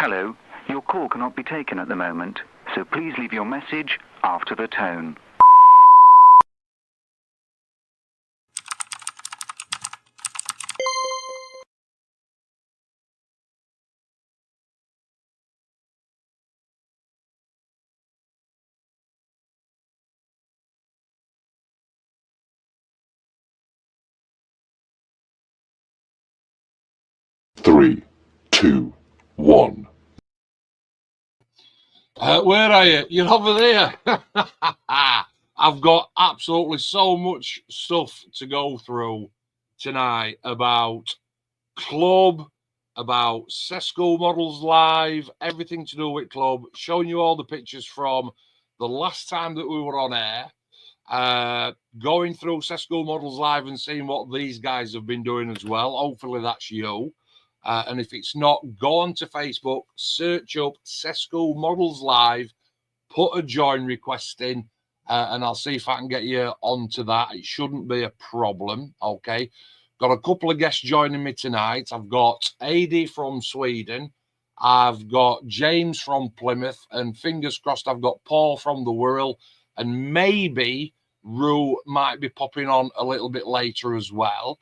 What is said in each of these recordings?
Hello, your call cannot be taken at the moment, so please leave your message after the tone. Three, two, one. Where are you? You're over there. I've got absolutely so much stuff to go through tonight about club, about SESKU Models Live, everything to do with club, showing you all the pictures from the last time that we were on air, going through SESKU Models Live and seeing what these guys have been doing as well. Hopefully that's you. And if it's not, go on to Facebook, search up SESKU Models Live, put a join request in, and I'll see if I can get you onto that. It shouldn't be a problem, okay? Got a couple of guests joining me tonight. I've got AD from Sweden. I've got James from Plymouth, and fingers crossed I've got Paul from the Wirral, and maybe Rue might be popping on a little bit later as well.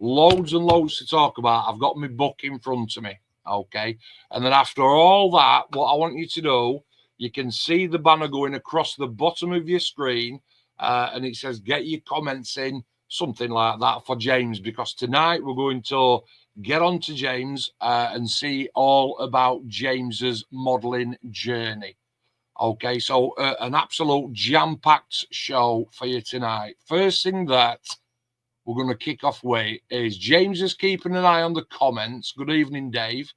Loads and loads to talk about. I've got my book in front of me, okay? And then after all that, what I want you to do, you can see the banner going across the bottom of your screen, and it says, get your comments in, something like that for James, because tonight we're going to get on to James and see all about James's modelling journey. Okay, so an absolute jam-packed show for you tonight. First thing that we're going to kick off with is James is keeping an eye on the comments. Good evening, Dave.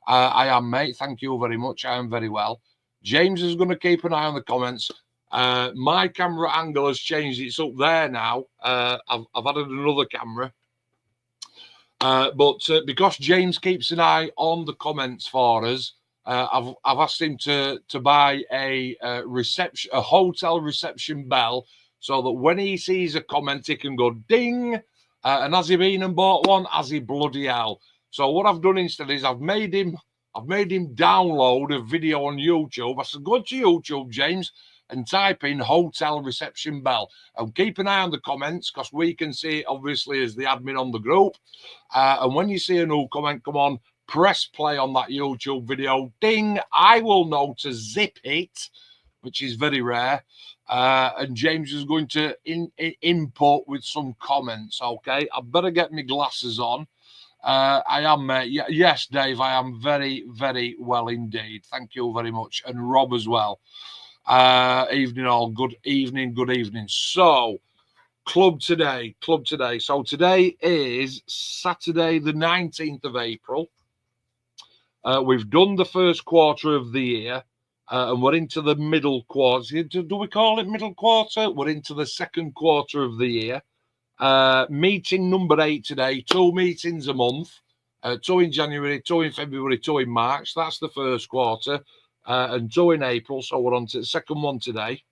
I am, mate. Thank you very much. I am very well. James is going to keep an eye on the comments. My camera angle has changed. It's up there now. I've added another camera. But because James keeps an eye on the comments for us, I've asked him to buy a hotel reception bell, so that when he sees a comment, he can go ding. And has he been and bought one? Has he bloody hell? So what I've done instead is I've made him download a video on YouTube. I said, go to YouTube, James, and type in hotel reception bell. And keep an eye on the comments, because we can see it, obviously, as the admin on the group. And when you see a new comment come on, press play on that YouTube video. Ding! I will know to zip it, which is very rare. And James is going to input with some comments, okay? I better get my glasses on. I am, yes, Dave, I am very, very well indeed. Thank you very much. And Rob as well. Evening all. Good evening, good evening. So, club today. So today is Saturday, the 19th of April. We've done the first quarter of the year. And we're into the middle quarter. Do we call it middle quarter? We're into the second quarter of the year. Meeting number 8 today. 2 meetings a month. 2 in January, 2 in February, 2 in March. That's the first quarter. And 2 in April. So we're on to the second one today.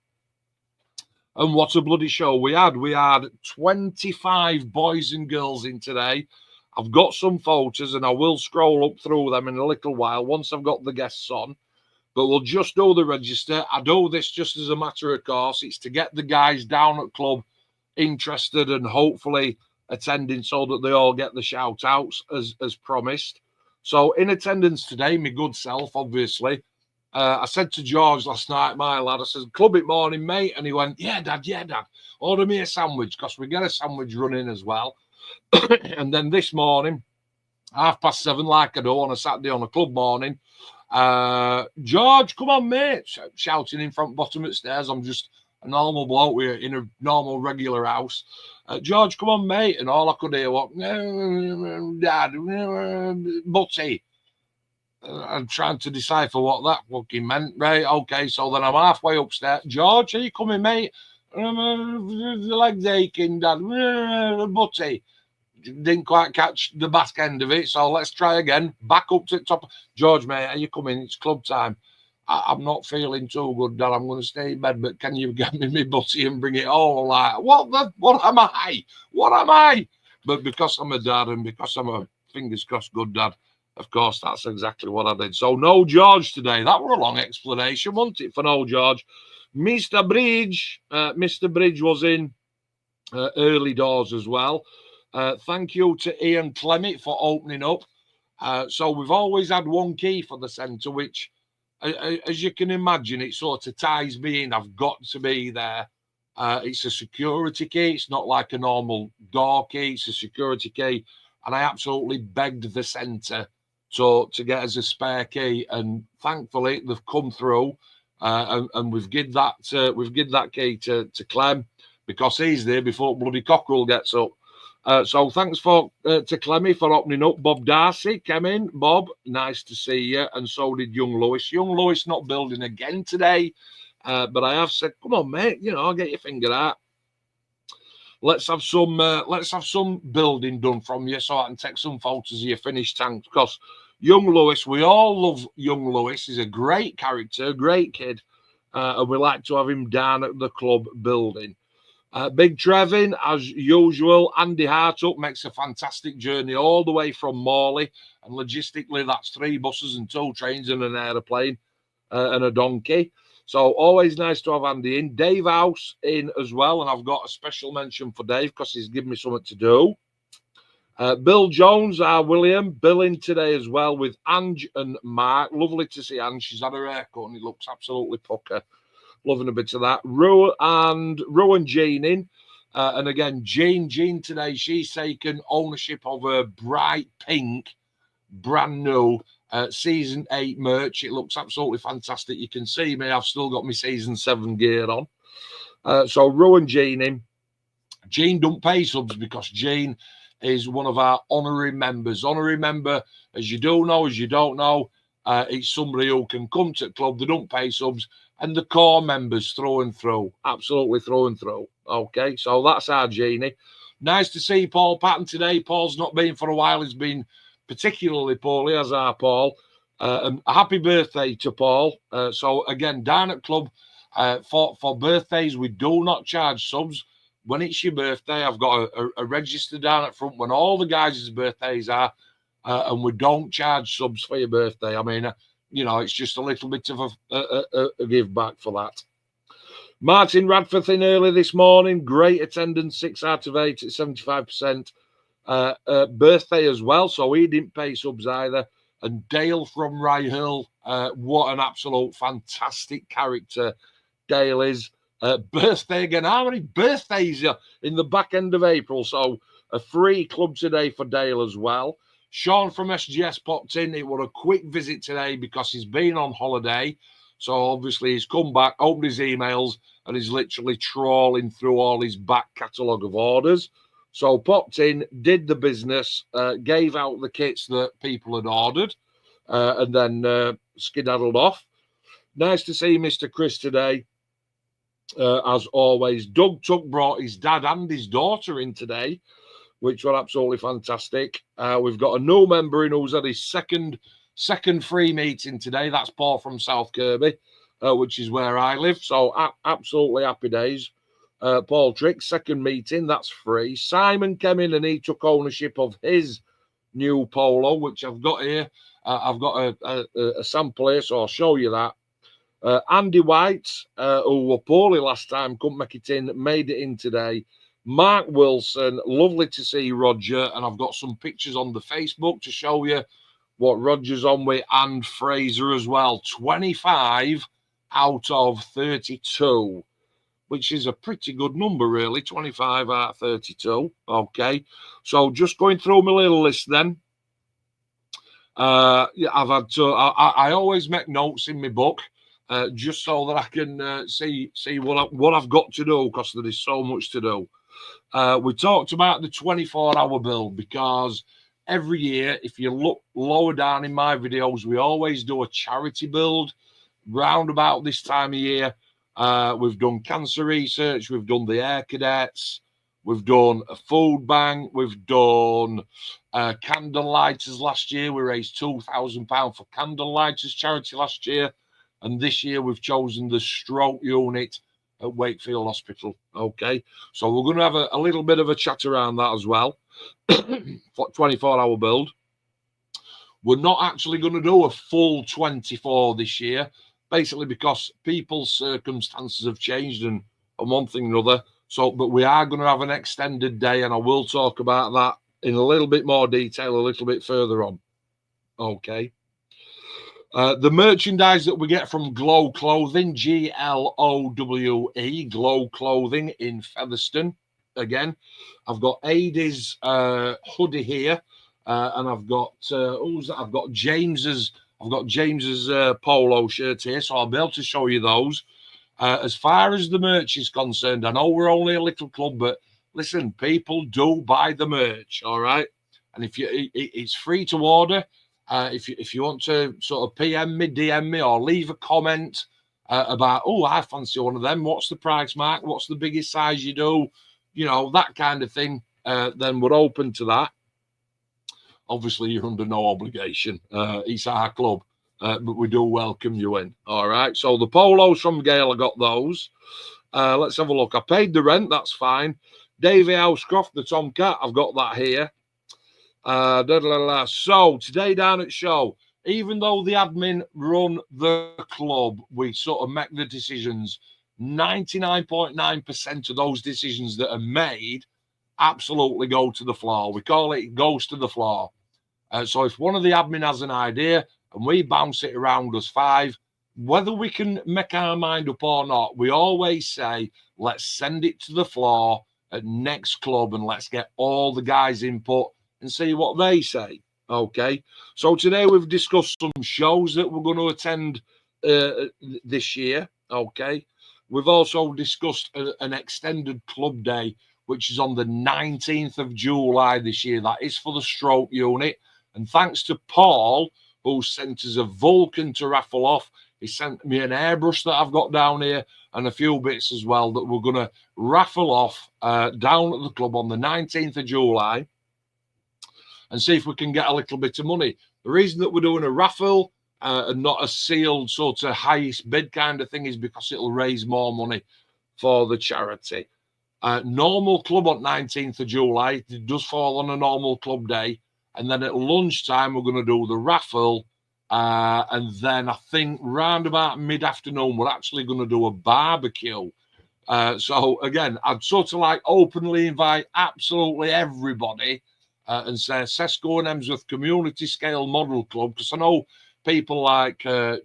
And what a bloody show we had. We had 25 boys and girls in today. I've got some photos and I will scroll up through them in a little while once I've got the guests on. But we'll just do the register. I do this just as a matter of course. It's to get the guys down at club interested and hopefully attending so that they all get the shout outs as promised. So in attendance today, my good self, obviously. I said to George last night, my lad, I said, club it morning, mate. And he went, yeah, Dad. Order me a sandwich, because we get a sandwich running as well. And then this morning, 7:30, like I do on a Saturday on a club morning, George, come on, mate, shouting in front bottom of stairs. I'm just a normal bloke in a normal regular house. George, come on, mate. And all I could hear was, Dad, Butty. I'm trying to decipher what that fucking meant. Right, okay, so then I'm halfway upstairs. George, are you coming, mate? The legs aching, Dad. Butty. Didn't quite catch the back end of it, so let's try again. Back up to the top. George, mate, are you coming? It's club time. I'm not feeling too good, Dad. I'm going to stay in bed, but can you get me my butty and bring it home? Like, what am I? What am I? But because I'm a dad and because I'm a fingers crossed good dad, Of course, that's exactly what I did. So no George today. That were a long explanation, wasn't it, for no George? Mr. Bridge. Mr. Bridge was in early doors as well. Thank you to Ian Clement for opening up. So we've always had one key for the centre, which, as you can imagine, it sort of ties me in. I've got to be there. It's a security key. It's not like a normal door key. It's a security key. And I absolutely begged the centre to get us a spare key. And thankfully, they've come through. And we've given that key to Clem, because he's there before bloody Cockerell gets up. So thanks to Clemmy for opening up. Bob Darcy came in. Bob, nice to see you. And so did young Lewis. Young Lewis not building again today, but I have said, come on, mate. I'll get your finger out. Let's have some building done from you, so I can take some photos of your finished tank. Because young Lewis, we all love young Lewis. He's a great character, great kid, and we like to have him down at the club building. Big Trevin, as usual. Andy Hartup makes a fantastic journey all the way from Morley, and logistically that's 3 buses and 2 trains and an aeroplane and a donkey. So always nice to have Andy in. Dave House in as well, and I've got a special mention for Dave because he's given me something to do. Bill Jones, our William, Bill in today as well with Ange and Mark. Lovely to see Ange. She's had her haircut and it looks absolutely pucker. Loving a bit of that. Rue and Jean in. And again, Jean today, she's taken ownership of her bright pink, brand new season 8 merch. It looks absolutely fantastic. You can see me. I've still got my season 7 gear on. So Rue and Jean in. Jean don't pay subs because Jean is one of our honorary members. Honorary member, as you do know, as you don't know, it's somebody who can come to the club. They don't pay subs. And the core members through and through. Absolutely through and through. Okay, so that's our Jeannie. Nice to see Paul Patton today. Paul's not been for a while. He's been particularly poorly, as our Paul. And a happy birthday to Paul. So, again, down at club, for birthdays, we do not charge subs. When it's your birthday, I've got a register down at front when all the guys' birthdays are. And we don't charge subs for your birthday. I mean, it's just a little bit of a give back for that. Martin Radforth in early this morning. Great attendance, 6 out of 8 at 75%. Birthday as well, so he didn't pay subs either. And Dale from Rye Hill, what an absolute fantastic character Dale is. Birthday again. How many birthdays in the back end of April? So a free club today for Dale as well. Sean from SGS popped in. It was a quick visit today because he's been on holiday. So obviously he's come back, opened his emails, and he's literally trawling through all his back catalogue of orders. So popped in, did the business, gave out the kits that people had ordered, and then skedaddled off. Nice to see Mr. Chris today, as always. Doug Tuck brought his dad and his daughter in today, which were absolutely fantastic. We've got a new member in who's had his second free meeting today. That's Paul from South Kirby, which is where I live. So absolutely happy days. Paul Trick, second meeting, that's free. Simon came in and he took ownership of his new polo, which I've got here. I've got a sample here, so I'll show you that. Andy White, who were poorly last time, couldn't make it in, made it in today. Mark Wilson, lovely to see Roger, and I've got some pictures on the Facebook to show you what Roger's on with, and Fraser as well. 25 out of 32, which is a pretty good number, really. 25 out of 32. Okay, so just going through my little list then. I've had to. I always make notes in my book, just so that I can see what I've got to do, because there is so much to do. We talked about the 24-hour build, because every year, if you look lower down in my videos, we always do a charity build round about this time of year. We've done cancer research, we've done the Air Cadets, we've done a food bank, we've done candle lighters last year. We raised £2,000 for candle lighters charity last year, and this year we've chosen the stroke unit at Wakefield Hospital. Okay, so we're going to have a little bit of a chat around that as well. 24-hour build. We're not actually going to do a full 24 this year, basically because people's circumstances have changed and one thing or another. So, but we are going to have an extended day, and I will talk about that in a little bit more detail a little bit further on. Okay. The merchandise that we get from Glow Clothing, GLOWE, Glow Clothing in Featherstone. Again, I've got Aidy's hoodie here, and I've got who's that? I've got James's polo shirt here, so I'll be able to show you those. As far as the merch is concerned, I know we're only a little club, but listen, people do buy the merch, all right? And if it's free to order. If you want to sort of PM me, DM me, or leave a comment about, oh, I fancy one of them. What's the price, Mark? What's the biggest size you do? You know, that kind of thing. Then we're open to that. Obviously, you're under no obligation. It's our club, but we do welcome you in. All right. So the polos from Gale, I got those. Let's have a look. I paid the rent. That's fine. Davy Housecroft, the Tomcat. I've got that here. So today down at show, even though the admin run the club, we sort of make the decisions. 99.9% of those decisions that are made absolutely go to the floor. We call it goes to the floor. So if one of the admin has an idea and we bounce it around us five, whether we can make our mind up or not, we always say, let's send it to the floor at next club and let's get all the guys' input and see what they say. Okay, so today we've discussed some shows that we're going to attend this year. Okay, we've also discussed an extended club day, which is on the 19th of July this year. That is for the stroke unit. And thanks to Paul, who sent us a Vulcan to raffle off. He sent me an airbrush that I've got down here and a few bits as well that we're going to raffle off down at the club on the 19th of July. And see if we can get a little bit of money. The reason that we're doing a raffle and not a sealed sort of highest bid kind of thing is because it'll raise more money for the charity. Normal club on 19th of July. It does fall on a normal club day. And then at lunchtime, we're going to do the raffle. And then I think round about mid-afternoon, we're actually going to do a barbecue. So again, I'd sort of like openly invite absolutely everybody and say SESKU and Emsworth Community Scale Model Club, because I know people like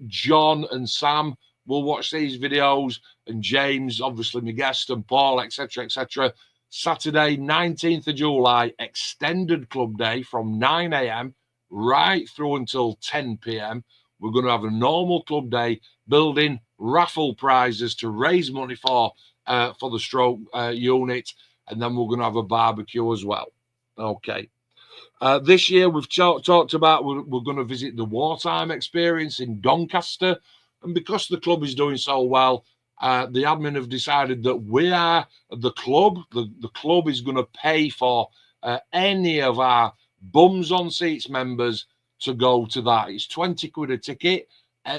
John and Sam will watch these videos, and James, obviously my guest, and Paul, etc., etc. Saturday, 19th of July, extended club day from 9 a.m. right through until 10 p.m. We're going to have a normal club day, building raffle prizes to raise money for the stroke unit, and then we're going to have a barbecue as well. Okay. This year we've talked about we're going to visit the wartime experience in Doncaster, and because the club is doing so well, the admin have decided that we are the club. The club is going to pay for any of our bums on seats members to go to that. It's 20 quid a ticket.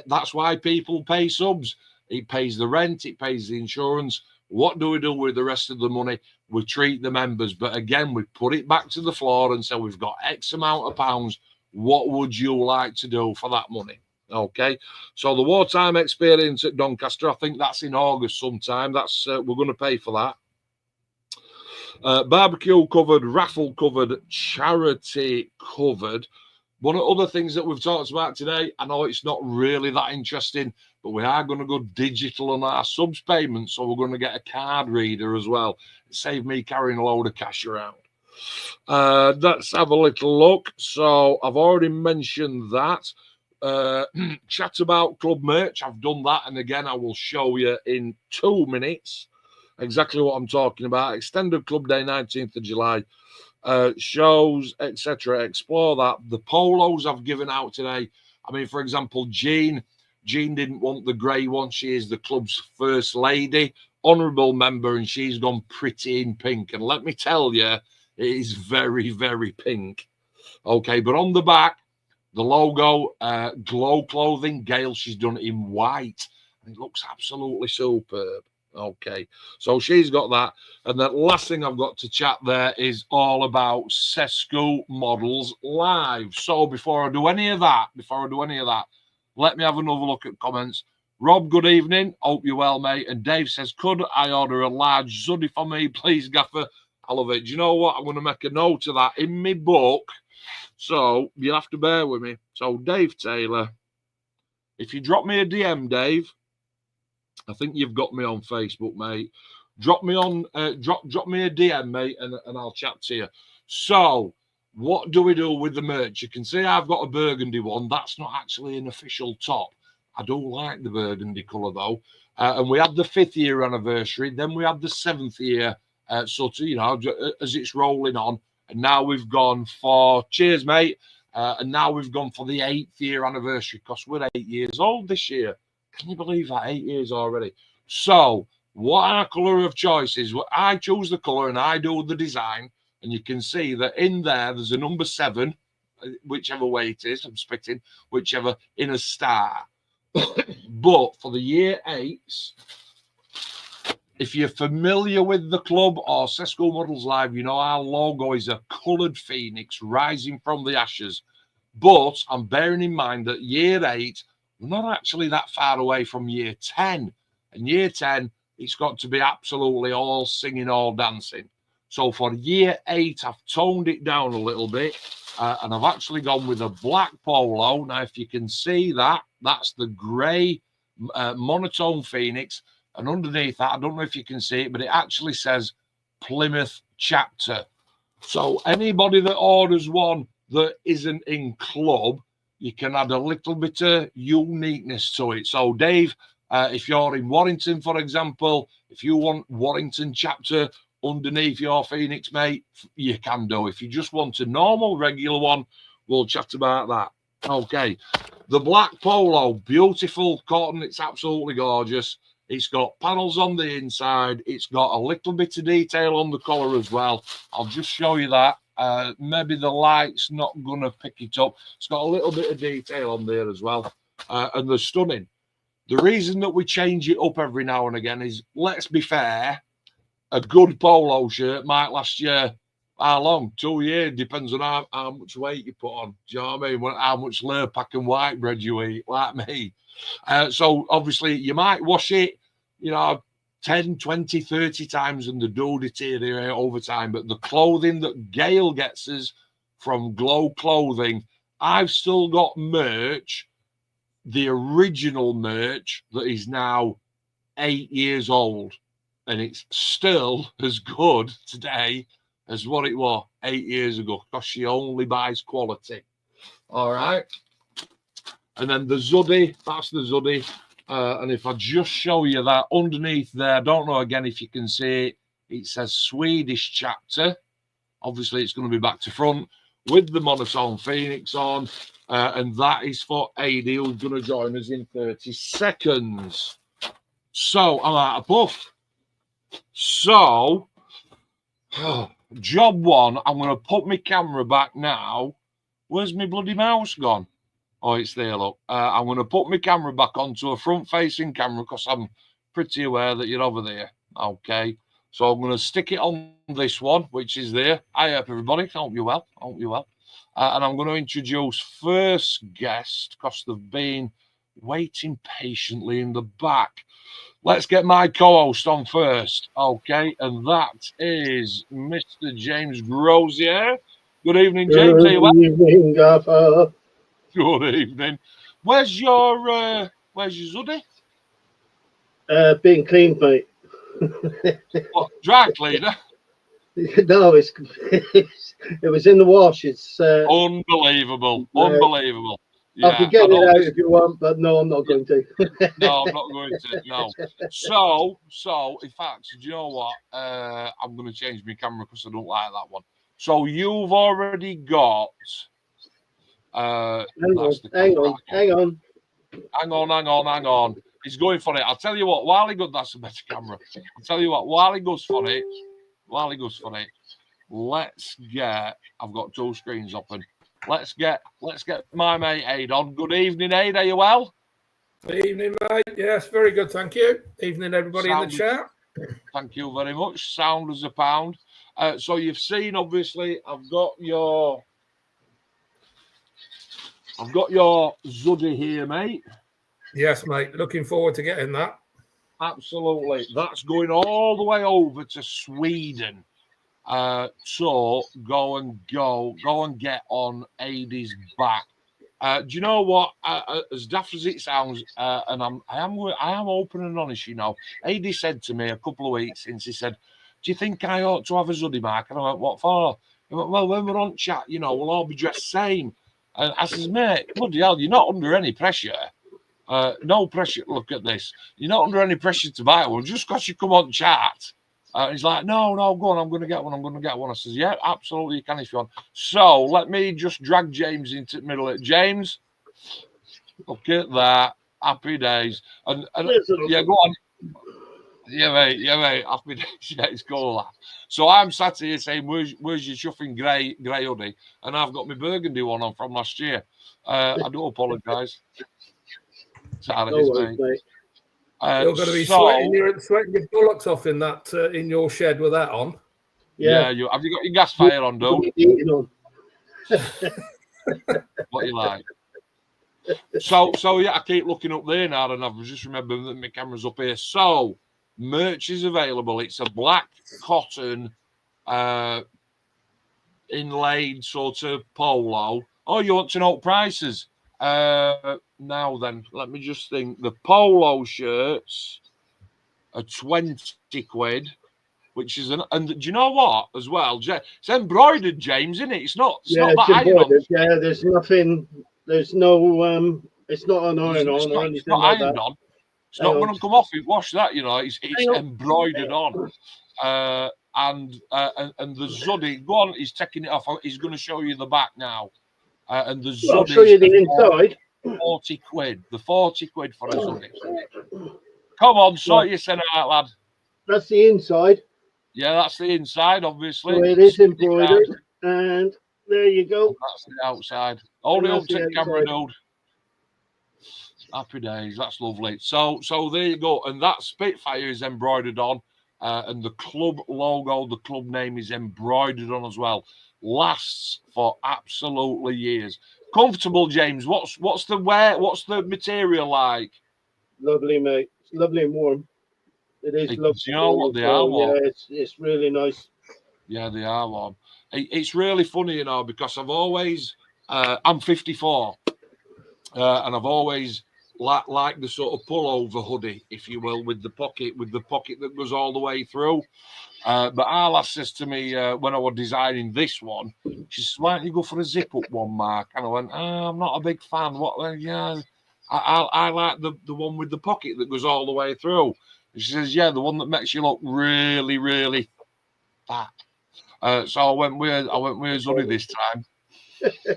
That's why people pay subs. It pays the rent, it pays the insurance. What do we do with the rest of the money? We treat the members. But again, we put it back to the floor and say, we've got X amount of pounds. What would you like to do for that money? Okay. So the wartime experience at Doncaster, I think that's in August sometime. That's we're going to pay for that. Barbecue covered, raffle covered, charity covered. One of the other things that we've talked about today, I know it's not really that interesting, but we are going to go digital on our subs payments. So we're going to get a card reader as well. Save me carrying a load of cash around. Let's have a little look. So I've already mentioned that. Chat about club merch. I've done that. And again, I will show you in 2 minutes exactly what I'm talking about. Extended club day, 19th of July. Shows, etc. Explore that. The polos I've given out today. I mean, for example, Jean didn't want the grey one. She is the club's first lady, honourable member, and she's gone pretty in pink. And let me tell you, it is very, very pink. Okay, but on the back, the logo, Glow Clothing, Gail, she's done it in white. And it looks absolutely superb. Okay, so she's got that. And the last thing I've got to chat there is all about SESKU Models Live. So before I do any of that, let me have another look at comments. Rob, good evening. Hope you're well, mate. And Dave says, could I order a large Zuddy for me, please, Gaffer? I love it. Do you know what? I'm going to make a note of that in my book. So you'll have to bear with me. So Dave Taylor, if you drop me a DM, Dave, I think you've got me on Facebook, mate. Drop me on, drop me a DM, mate, and I'll chat to you. So, what do we do with the merch? You can see I've got a burgundy one. That's not actually an official top. I do like the burgundy colour though. And we had the 5th year anniversary. Then we had the 7th year. Sort of, you know, as it's rolling on. And now we've gone for, cheers, mate. And now we've gone for the 8th year anniversary because we're 8 years old this year. Can you believe that? 8 years already. So, what our colour of choice is, I choose the colour and I do the design. And you can see that in there's a number 7, whichever way it is, I'm spitting, whichever in a star. But for the year 8s, if you're familiar with the club or SESKU Models Live, you know our logo is a coloured phoenix rising from the ashes. But I'm bearing in mind that year 8, we're not actually that far away from year 10. And year 10, it's got to be absolutely all singing, all dancing. So for year 8, I've toned it down a little bit. And I've actually gone with a black polo. Now, if you can see that, that's the grey monotone phoenix. And underneath that, I don't know if you can see it, but it actually says Plymouth Chapter. So anybody that orders one that isn't in club, you can add a little bit of uniqueness to it. So Dave, if you're in Warrington, for example, if you want Warrington Chapter underneath your Phoenix, mate, you can do. If you just want a normal, regular one, we'll chat about that. Okay. The black polo, beautiful cotton. It's absolutely gorgeous. It's got panels on the inside. It's got a little bit of detail on the collar as well. I'll just show you that. Maybe the light's not going to pick it up. It's got a little bit of detail on there as well. And they're stunning. The reason that we change it up every now and again is, let's be fair, a good polo shirt might last you how long? 2 years. Depends on how much weight you put on. Do you know what I mean? How much Lurpak and white bread you eat, like me. So obviously you might wash it, you know, 10, 20, 30 times and the do deteriorate over time. But the clothing that Gail gets us from Glow Clothing, I've still got merch, the original merch that is now 8 years old. And it's still as good today as what it was 8 years ago because she only buys quality. All right. And then the Zuddy, that's the Zuddy. And if I just show you that underneath there, I don't know again if you can see it, it says Swedish Chapter. Obviously, it's going to be back to front with the monotone Phoenix on. And that is for AD, who's going to join us in 30 seconds. So, I'm out of puff. So, job one, I'm going to put my camera back now. Where's my bloody mouse gone? Oh, it's there, look. I'm going to put my camera back onto a front-facing camera because I'm pretty aware that you're over there. Okay. So I'm going to stick it on this one, which is there. Hi up, everybody. Hope you're well. Hope you're well. And I'm going to introduce first guest because they've been waiting patiently in the back. Let's get my co-host on first. Okay. And that is Mr. James Grosier. Good evening, James. Are you well? Good evening, Gaffer. Good evening. Where's your Zuddy? Being cleaned, mate. What, dry cleaner? No, it was in the wash. It's Unbelievable. Unbelievable. I can get it out if you want, but no, I'm not going to. No, I'm not going to. No. So, in fact, do you know what? I'm going to change my camera because I don't like that one. So you've already got. Hang on. He's going for it. I'll tell you what. While he goes, that's a better camera. I'll tell you what. While he goes for it, let's get. I've got 2 screens open. Let's get my mate Aid on. Good evening, Aid. Are you well? Good evening, mate. Yes, very good, thank you. Evening, everybody in the chat. Thank you very much. Sound as a pound. So you've seen, obviously, I've got your Zuddy here, mate. Yes, mate. Looking forward to getting that. Absolutely. That's going all the way over to Sweden. So go and get on Adie's back. Do you know what? As daft as it sounds, and I am open and honest, you know. Adie said to me a couple of weeks since, he said, "Do you think I ought to have a Zuddy mark?" And I went, "What for?" He went, "Well, when we're on chat, you know, we'll all be dressed same." And I says, "Mate, bloody hell, you're not under any pressure. No pressure. Look at this. You're not under any pressure to buy one. Just because you come on chat." He's like, no, go on. I'm going to get one. I says, yeah, absolutely, you can if you want. So let me just drag James into the middle. James, look at that. Happy days. And yeah, go on. Yeah, mate. Happy days. Yeah, it's cool. So I'm sat here saying, where's your chuffing grey hoodie? And I've got my burgundy one on from last year. I do apologise. Sorry, mate. You're going to be sweating your bullocks off in that in your shed with that on. Yeah. Have you got your gas fire on, dude? What you like? So yeah, I keep looking up there now, and I've just remembered that my camera's up here. So merch is available. It's a black cotton inlaid sort of polo. Oh, you want to know prices? Now then, let me just think. The polo shirts are 20 quid, which is and do you know what as well? It's embroidered, James, isn't it? It's not that iron. Yeah, there's nothing. There's no. It's not an iron on or anything. It's not ironed on. It's not going to come off. Wash that, you know. It's embroidered on. And the Zuddy, go on. He's taking it off. He's going to show you the back now. And the Zuddy. I'll show you the inside. 40 quid. The 40 quid for a Zuddy. Come on, sort yourself out, lad. That's the inside. Yeah, that's the inside, obviously. So it is embroidered. And there you go. That's the outside. Hold it up to the camera, dude. Happy days. That's lovely. So there you go. And that Spitfire is embroidered on. And the club logo, the club name is embroidered on as well. Lasts for absolutely years. Comfortable, James. What's the material like? Lovely, mate. It's lovely and warm. It is lovely. You know what they are warm? Yeah, it's really nice. Yeah, they are warm. It's really funny, you know, because I've always I'm 54, and I've always liked the sort of pullover hoodie, if you will, with the pocket that goes all the way through. But our lass says to me when I was designing this one, she says, "Why don't you go for a zip-up one, Mark?" And I went, "I'm not a big fan. What? Yeah, I like the one with the pocket that goes all the way through." And she says, "Yeah, the one that makes you look really, really fat." So I went with Zuddy this time.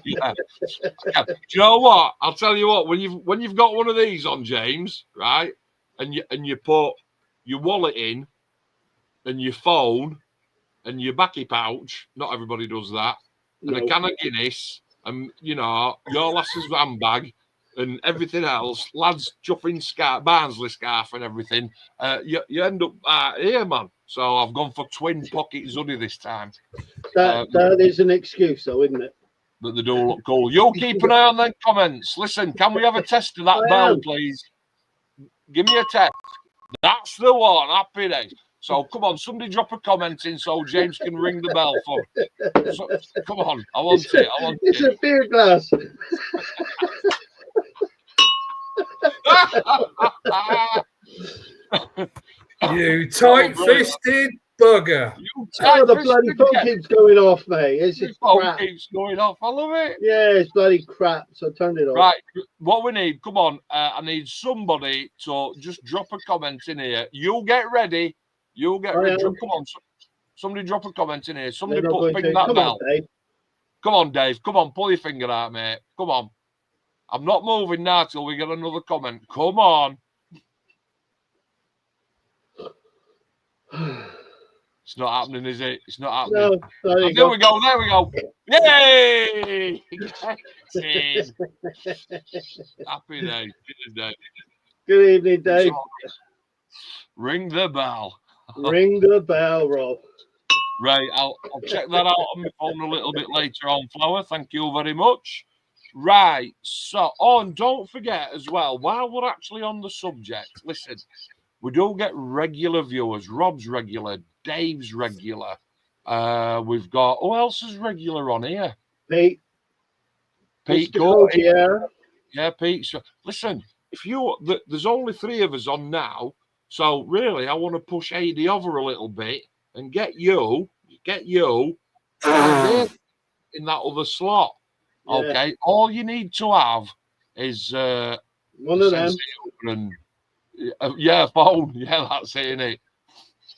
Yeah. Do you know what? I'll tell you what. When you've got one of these on, James, right, and you put your wallet in, and your phone, and your backy pouch. Not everybody does that. And a can of Guinness, and you know your lass's handbag, and everything else. Lads chuffing scarf, Barnsley scarf, and everything. You end up here, man. So I've gone for twin pocket Zuddy this time. That is an excuse, though, isn't it? But they do look cool. You keep an eye on them comments. Listen, can we have a test of that bell, please? Give me a test. That's the one. Happy days. So come on, somebody drop a comment in so James can ring the bell for. So, come on, I want it. It's a beer glass. You tight-fisted bugger. The bloody phone keeps going off, mate. It's just crap. Keeps going off. I love it. Yeah, it's bloody crap. So turn it off. Right, what we need, come on. I need somebody to just drop a comment in here. You get ready. You'll get ready. Come on, somebody drop a comment in here. Somebody ping that bell. Come on, Dave. Come on, pull your finger out, mate. Come on. I'm not moving now till we get another comment. Come on. It's not happening, is it? It's not happening. No, there we go. There we go. Yay! Happy day. Good evening, Dave. Ring the bell. Ring the bell, Rob. Right, I'll check that out on my phone a little bit later on, Flower. Thank you very much. Right, so, and don't forget as well, while we're actually on the subject, listen, we do get regular viewers. Rob's regular, Dave's regular. We've got, who else is regular on here? Pete. Pete Mr. Court. Cotier. Yeah, Pete. So, listen, there's only 3 of us on now, so really, I want to push AD over a little bit and get you right there in that other slot. Yeah. Okay, all you need to have is one of them. And, a phone. Yeah, that's it, innit?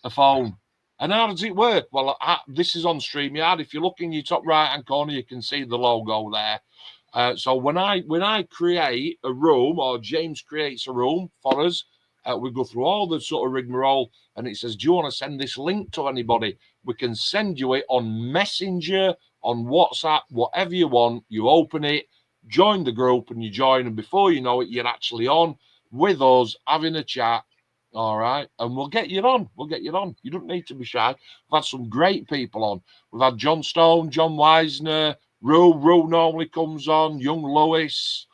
A phone. And how does it work? Well, this is on StreamYard. If you look in your top right-hand corner, you can see the logo there. So when I create a room, or James creates a room for us, we go through all the sort of rigmarole, and it says, do you want to send this link to anybody? We can send you it on Messenger, on WhatsApp, whatever you want. You open it, join the group, and you join, and before you know it, you're actually on with us, having a chat. All right, and we'll get you on. We'll get you on. You don't need to be shy. We've had some great people on. We've had John Stone, John Wisner, Rue normally comes on, Young Lewis.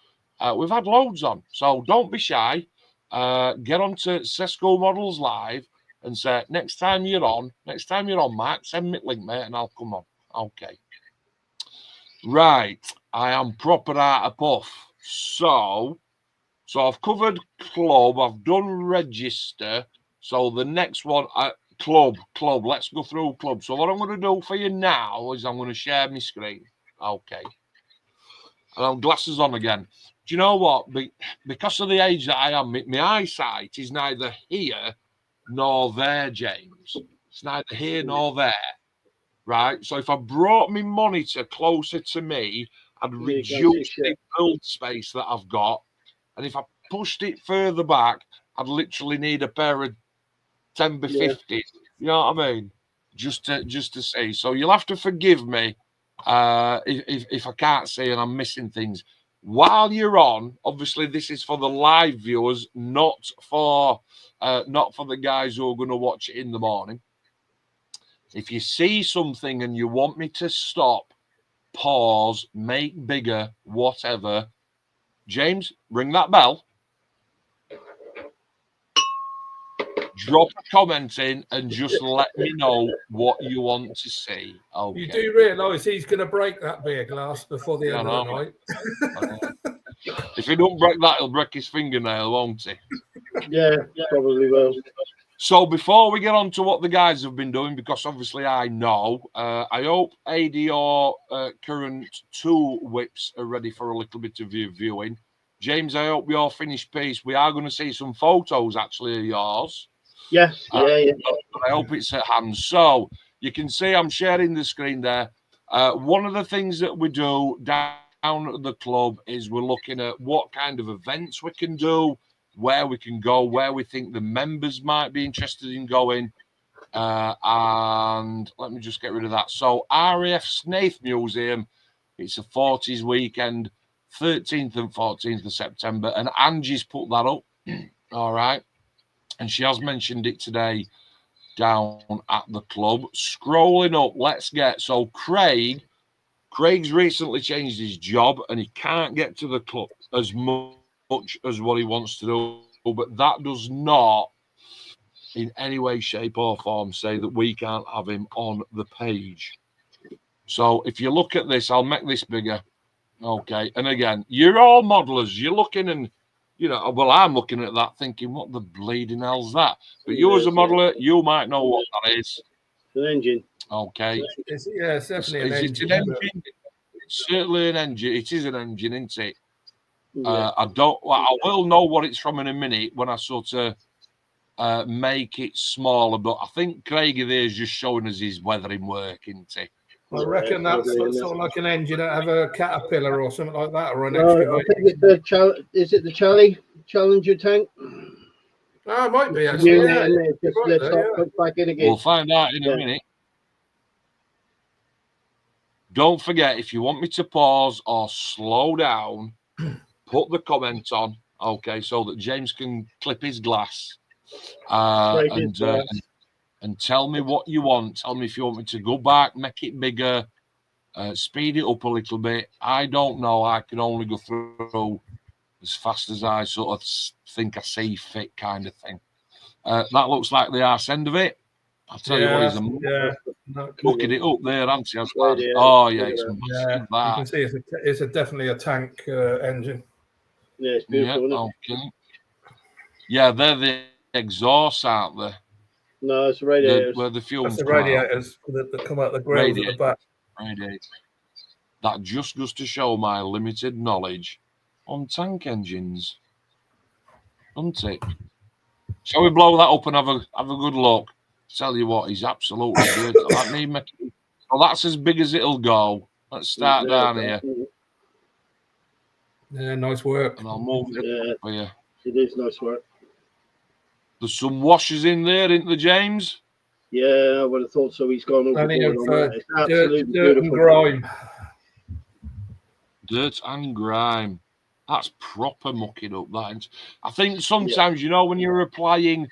We've had loads on. So don't be shy. Get on to SESKU Models Live and say, next time you're on, Mark, send me a link, mate, and I'll come on. Okay. Right. I am proper out of puff. So I've covered club. I've done register. So the next one, club. Let's go through club. So what I'm going to do for you now is I'm going to share my screen. Okay. And I'm glasses on again. Do you know what? Because of the age that I am, my eyesight is neither here nor there, James. It's neither here nor there. Right? So if I brought my monitor closer to me, I'd reduce the build space that I've got. And if I pushed it further back, I'd literally need a pair of 10x50. You know what I mean? Just to see. So you'll have to forgive me if I can't see and I'm missing things. While you're on, obviously this is for the live viewers, not for the guys who are going to watch it in the morning. If you see something and you want me to stop, pause, make bigger, whatever, James, ring that bell. Drop a comment in and just let me know what you want to see. Okay. You do realise he's going to break that beer glass before the end of the night. If he don't break that, he'll break his fingernail, won't he? Yeah, probably will. So before we get on to what the guys have been doing, because obviously I know, I hope ADR current 2 whips are ready for a little bit of your viewing. James, I hope you're finished piece. We are going to see some photos actually of yours. Yes, yeah. I hope it's at hand. So you can see I'm sharing the screen there. One of the things that we do down at the club is we're looking at what kind of events we can do, where we can go, where we think the members might be interested in going. And let me just get rid of that. So RAF Snaith Museum, it's a 40s weekend, 13th and 14th of September. And Angie's put that up. All right. And she has mentioned it today down at the club. Scrolling up, let's get... So Craig's recently changed his job and he can't get to the club as much as what he wants to do. But that does not in any way, shape or form say that we can't have him on the page. So if you look at this, I'll make this bigger. Okay. And again, you're all modelers. You're looking and... You know, well, I'm looking at that thinking, what the bleeding hell's that? But you as a modeler, you might know what that is. It's an engine. Okay. It's definitely an engine. It an engine? It's certainly an engine. It is an engine, isn't it? Yeah. I will know what it's from in a minute when I sort of make it smaller. But I think Craig there is just showing us his weathering work, isn't he? I reckon that's sort of like an engine that have a Caterpillar or something like that, or an excavator. I think it's the Challenger tank? Oh, it might be actually. Back in again. We'll find out in a minute. Don't forget, if you want me to pause or slow down, put the comment on Okay, so that James can clip his glass Break his glass. and tell me what you want. Tell me if you want me to go back, make it bigger, speed it up a little bit. I don't know. I can only go through as fast as I sort of think I see fit, kind of thing. That looks like the arse end of it. I'll tell you what, he's mucking it up there, hasn't he? Oh, yeah, it's massive. You can see it's definitely a tank engine. Yeah, it's beautiful, isn't it? Okay. Yeah, they're the exhausts, aren't they? No, it's radiators. Where the fumes That's the radiators that come out the grills at the back. Radiators. That just goes to show my limited knowledge on tank engines, doesn't it? Shall we blow that up and have a good look? Tell you what, he's absolutely good. Well, that's as big as it'll go. Let's start down here. Yeah, nice work. And I'll move it for you. It is nice work. There's some washers in there, isn't there, James? Yeah, I would have thought so. He's gone overboard on that. It's absolutely dirt and grime. Dirt and grime. That's proper mucking up. That I think sometimes, you know, when you are applying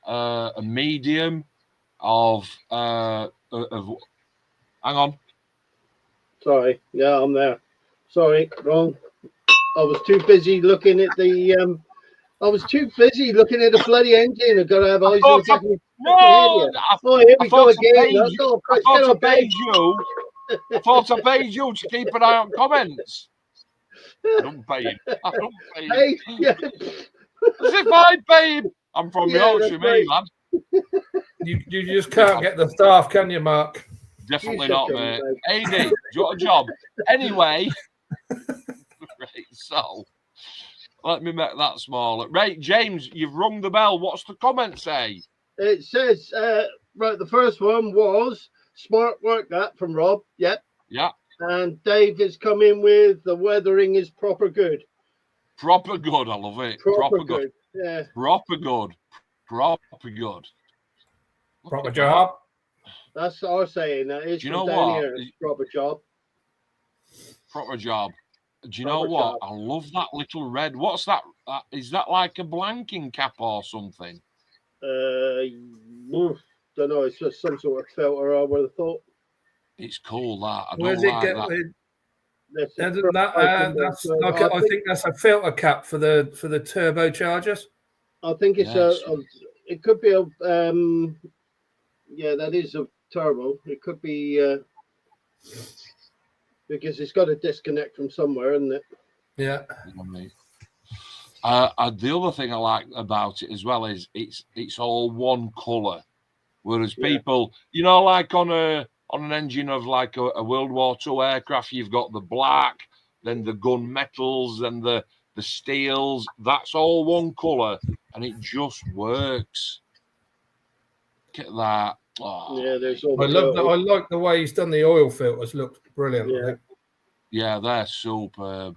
a medium of hang on. Sorry, yeah, I'm there. Sorry, wrong. I was too busy looking at the bloody engine. I've got to have eyes on the back of here we go again. I thought I paid you to keep an eye on comments. I don't pay him. Hey, yeah. As if I pay him. I'm from Yorkshire, me, man. You just can't get the staff, can you, Mark? Definitely not, mate. AD, do you want a job? Anyway. Right, so let me make that smaller. Right, James, you've rung the bell. What's the comment say? It says, right, the first one was smart work, that from Rob. Yep. Yeah. And Dave has come in with the weathering is proper good. Proper good, I love it. Proper good. Yeah. Proper good. Proper good. Proper job. That's our saying. That is. Do you know what? Here. Proper job. Proper job. Do you know what? I love that little red. What's that? Is that like a blanking cap or something? Don't know. It's just some sort of filter, I would have thought. It's cool, that. I Where's don't it like get? That's like I think that's a filter cap for the turbochargers. I think it's it could be a yeah, that is a turbo. It could be because it's got to disconnect from somewhere, isn't it? Yeah. The other thing I like about it as well is it's all one colour, whereas people, you know, like on an engine of like a World War II aircraft, you've got the black, then the gun metals, then the steels. That's all one colour, and it just works. Look at that. Oh, yeah, there's all. I like the way he's done the oil filters. Looked brilliant. Yeah. Yeah, they're superb.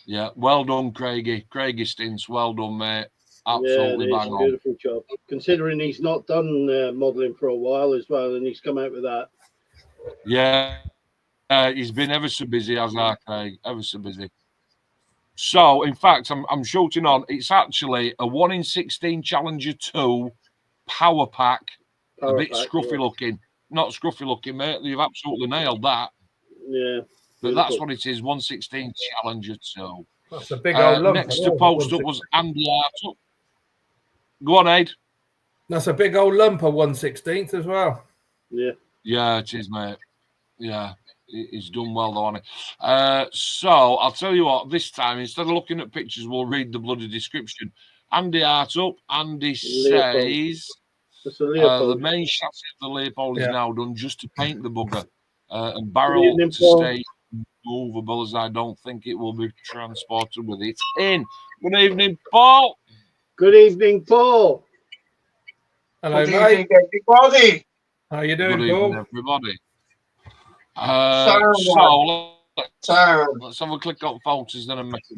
Yeah, well done, Craigie. Craigie Stints, well done, mate. Absolutely bang on. Beautiful job. Considering he's not done modelling for a while as well, and he's come out with that. Yeah, he's been ever so busy, hasn't he, Craig? Ever so busy. So, in fact, I'm shooting on. It's actually a 1 in 16 Challenger 2 power pack. A bit scruffy looking. Not scruffy looking, mate. You've absolutely nailed that. Yeah. But that's what it is, 1/16 Challenger 2. That's a big old lump. Next to post up was Andy Hartup. Go on, Ed. That's a big old lump of 1/16 as well. Yeah. Yeah, it is, mate. Yeah, he's done well, though, hasn't he? So, I'll tell you what, this time, instead of looking at pictures, we'll read the bloody description. Andy Hartup. Andy says the main chassis of the Leopold is now done just to paint the bugger and barrel to stay movable, as I don't think it will be transported with it in. Good evening, Paul. Good evening, Paul. Hello, good mate. evening, everybody. How you doing, Good Paul? evening, everybody. Let's have a click on photos, then make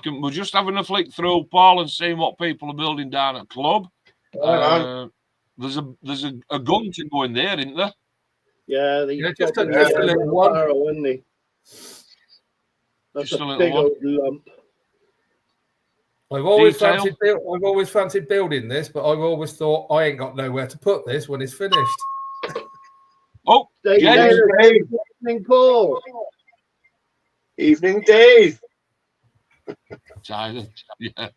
them. We're just having a flick through, Paul, and seeing what people are building down at club. There's a gun to go in there, isn't there? Yeah, just a little one. Barrel, isn't he? That's Just a a little big one. old lump. I've always Detail. fancied building this, but I've always thought I ain't got nowhere to put this when it's finished. Oh, Dave James. Taylor, good evening, Paul. Evening, Dave. Yeah.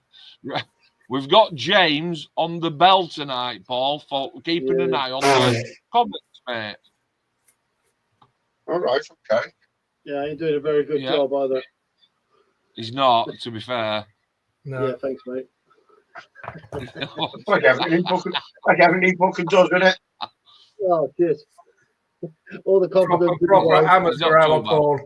Right. We've got James on the bell tonight, Paul, for keeping an eye on the comments, mate. All right, okay. Yeah, you're doing a very good job either. He's not, to be fair. No. Yeah, thanks, mate. Like everything fucking does, isn't it? Oh, cheers. All the confidence. Proper amateur hour, Paul.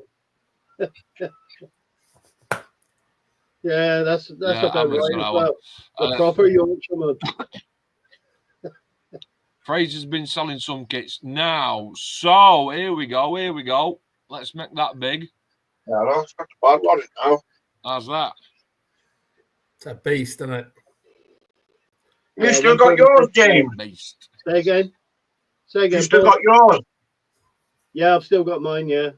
Yeah, that's about right as well. The proper Yorkshireman. Fraser's been selling some kits now. So here we go. Let's make that big. Yeah, no, it's not a bad one now. How's that? It's a beast, isn't it? You still got yours, James? Beast. Say again. You still got yours? Yeah, I've still got mine, yeah.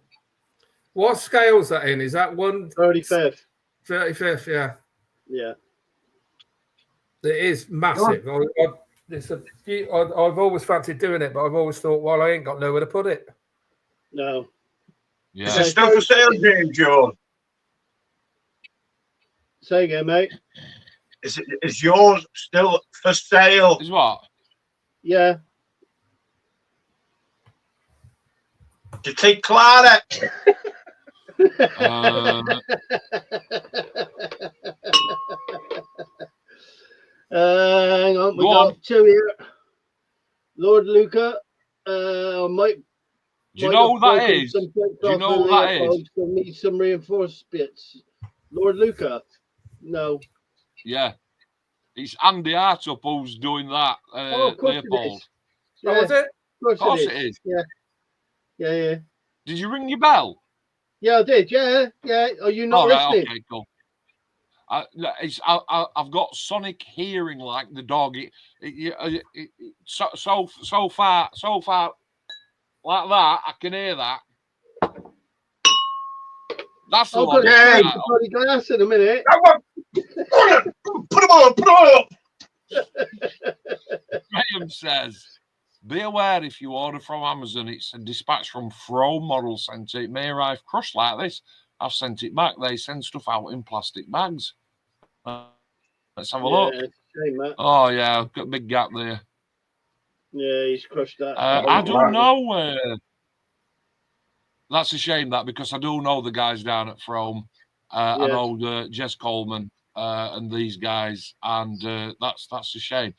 What scale's that in? Is that 1/35? 35th, yeah. Yeah. It is massive. I've always fancied doing it, but I've always thought, well, I ain't got nowhere to put it. No. Yeah. Is it still for sale, James, yours? Say again, mate. Is yours still for sale? Is what? Yeah. Did you take Clara? Hang on, we got two here. Lord Luca, might. Do you know who that is? Do you know who that is? So need some reinforced bits. Lord Luca. No. Yeah. It's Andy Hartup who's doing that, Leopold. Yeah. Oh, was it? Of course it is. Yeah. Did you ring your bell? Yeah, I did. Yeah. Are you not listening? Okay, cool. I've got sonic hearing like the dog. So far like that, I can hear that. That's the one. I've got bloody glass in a minute. Put them on. Graham says, be aware if you order from Amazon, it's a dispatch from Frome Model Centre. It may arrive crushed like this. I've sent it back. They send stuff out in plastic bags. Let's have a look. Shame, Matt. Oh, yeah, I've got a big gap there. Yeah, he's crushed that. I don't know. That's a shame, that, because I do know the guys down at Frome. I know Jess Coleman and these guys, and that's a shame.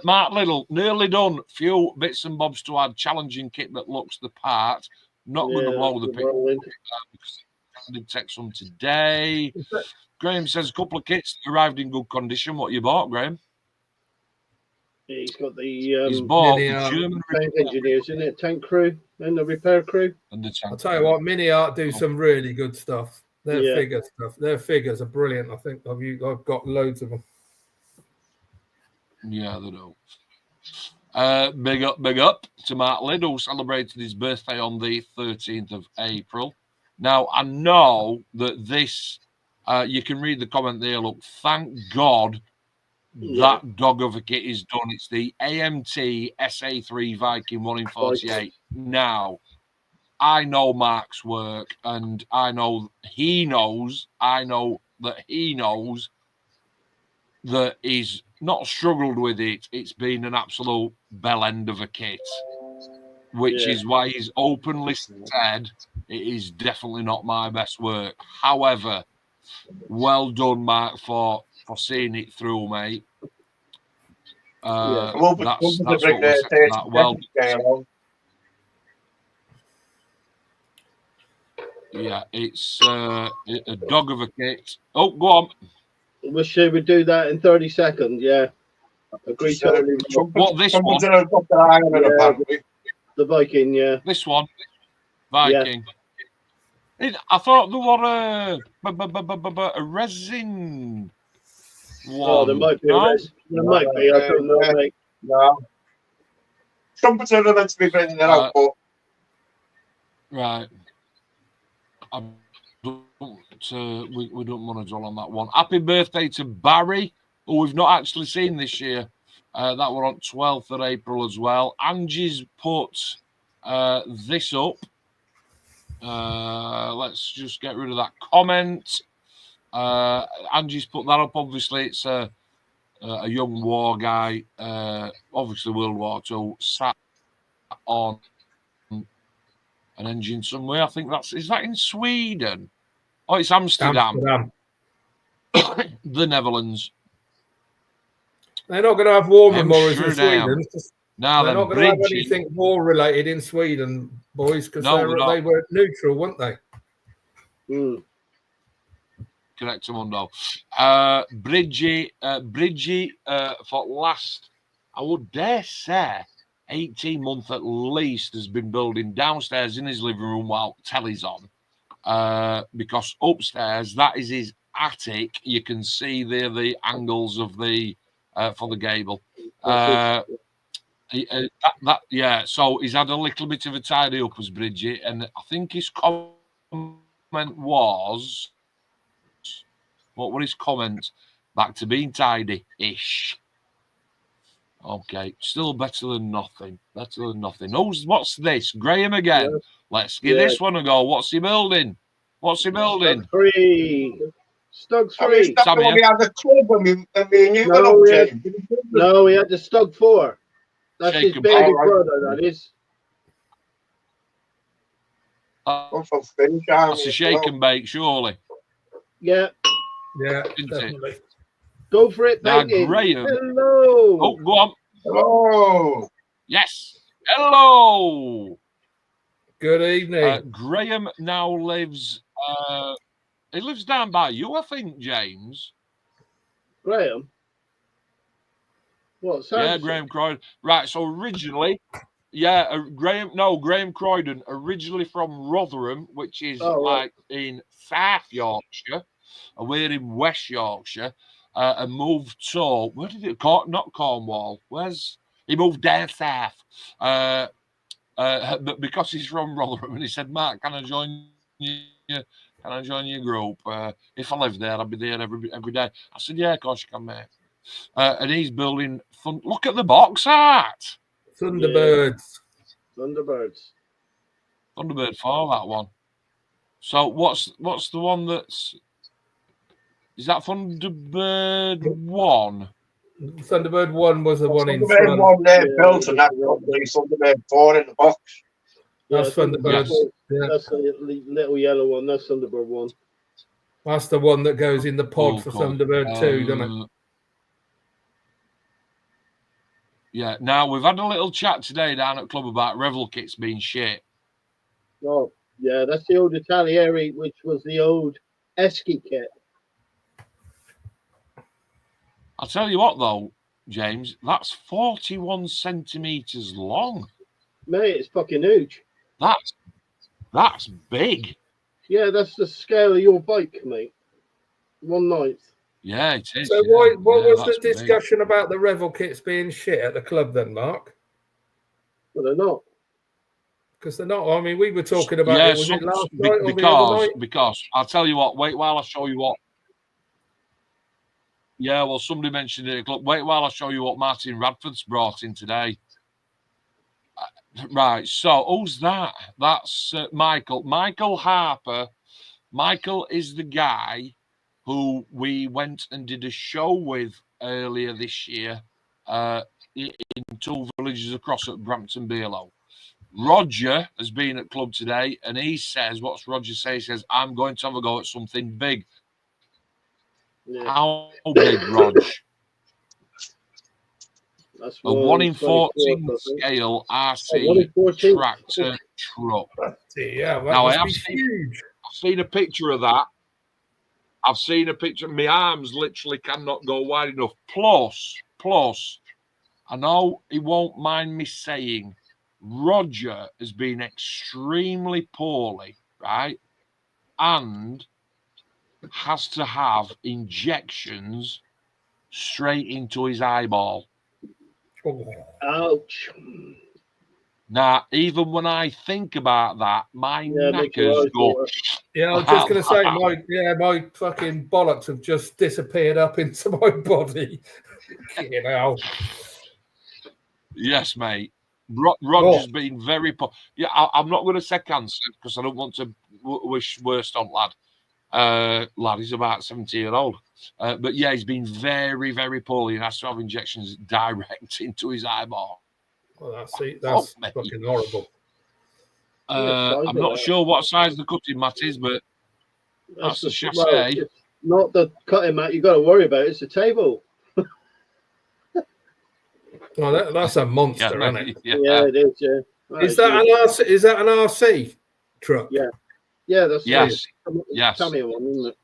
Mark Little, nearly done. Few bits and bobs to add. Challenging kit that looks the part. Not going to blow the picture because I did take some today. Graham says a couple of kits arrived in good condition. What you bought, Graham? He's got the he's bought the German tank engineers, isn't it? Tank crew and the repair crew. And the tank. I'll tell you what, Mini Art do some really good stuff. Their figure stuff. Their figures are brilliant. I think I've got loads of them. Yeah, they do. Big up to Mark Lidd, who celebrated his birthday on the 13th of April. Now, I know that this, you can read the comment there. Look, thank God that dog of a kit is done. It's the AMT SA3 Viking 1 in 48. Now, I know Mark's work, and I know that he knows that he's not struggled with it. It's been an absolute bell end of a kit, which is why he's openly said it is definitely not my best work. However, well done, Mark, for seeing it through, mate. That's what we're saying. That. Well, yeah, it's a dog of a kit. Oh, go on. We should we do that in 30 seconds? Yeah. Agree. What, this one? The Viking, yeah. This one, Viking. I thought there were a resin one. Oh, there might be a resin. There might be. I don't know, mate. No. Trumpets are meant to be bringing it out, but right. we don't want to dwell on that one. Happy birthday to Barry, who we've not actually seen this year. That were on 12th of April as well. Angie's put this up. Let's just get rid of that comment. Angie's put that up. Obviously, it's a young war guy, obviously World War II, sat on an engine somewhere. I think is that in Sweden? Oh, it's Amsterdam. The Netherlands. They're not going to have war memorials in Amsterdam. Sweden. Now they're not going to have anything war-related in Sweden, boys, because they were neutral, weren't they? Correct, Mundo. Bridgie, for last, I would dare say, 18 months at least, has been building downstairs in his living room while telly's on. Because upstairs, that is his attic. You can see there the angles of the for the gable. So he's had a little bit of a tidy up as Bridgie, and I think his comment was, what were his comments? Back to being tidy-ish. Okay, still better than nothing. Better than nothing. What's this? Graham again. Yeah. Let's give this one a go. What's he building? Stug 3. Stug 3. I mean, that's when we had the club when we knew no, we had the Stug 4. That's his baby brother, that is. That's a shake and bake, surely. Yeah. Yeah, definitely. Go for it, Peggy. Graham. Hello. Oh, go on. Hello. Yes. Hello. Good evening. Graham now lives. He lives down by you, I think, James. Graham. What? Yeah, Graham Croydon. Right. So originally, Graham Croydon, originally from Rotherham, which is in South Yorkshire, and we're in West Yorkshire, and moved to where did it go? Not Cornwall. He moved down south, but because he's from Rotherham, and he said, "Mark, can I join you? Can I join your group? If I live there, I'll be there every day." I said, "Yeah, of course you can, mate." And he's building. Look at the box art. Thunderbirds. Yeah. Thunderbird 4, that one. So what's the one that's? Is that Thunderbird 1? Thunderbird 1 was the one in front. Thunderbird 1 there built, and that's probably Thunderbird 4 in the box. That's Thunderbird. Yeah. That's the little yellow one. That's Thunderbird 1. That's the one that goes in the pod for Thunderbird 2, doesn't it? Yeah. Now, we've had a little chat today down at club about Revel kits being shit. Oh, yeah. That's the old Italieri, which was the old SESKU kit. I'll tell you what, though, James, that's 41 centimetres long. Mate, it's fucking huge. That's big. Yeah, that's the scale of your bike, mate. 1/9. Yeah, it is. So what was the discussion about the Revel kits being shit at the club then, Mark? Well, they're not. Because they're not. I mean, we were talking about it. Was it last night or the other night? Because I'll tell you what. Wait while I show you what. Yeah, well, somebody mentioned it. Wait while I show you what Martin Radford's brought in today. Right. So who's that? That's Michael. Michael Harper. Michael is the guy who we went and did a show with earlier this year in 2 villages across at Brampton Beerlow. Roger has been at club today, and he says, what's Roger say? He says, I'm going to have a go at something big. Yeah. How big, Rog? That's a 1 in 14 scale RC tractor truck. Yeah, now I've seen a picture of that. I've seen a picture. My arms literally cannot go wide enough. Plus, I know he won't mind me saying, Roger has been extremely poorly, right? And has to have injections straight into his eyeball. Oh. Ouch. Now, even when I think about that, my makes your knackers eyes go. water. Yeah, I was just going to say, my fucking bollocks have just disappeared up into my body. You know. Yes, mate. Roger's been very. Yeah, I'm not going to say cancer because I don't want to wish worst on lad. Lad, he's about 70-year-old. But yeah, he's been very, very poorly and has to have injections direct into his eyeball. Well, that's fucking horrible. I'm not sure what size the cutting mat is, but that's the chassis. Well, it's not the cutting mat you got to worry about. It's the table. Well, that's a monster, isn't it? Yeah, it is. Yeah. Is that an RC truck? Yeah. Yeah, that's yes. Tommy one, isn't it?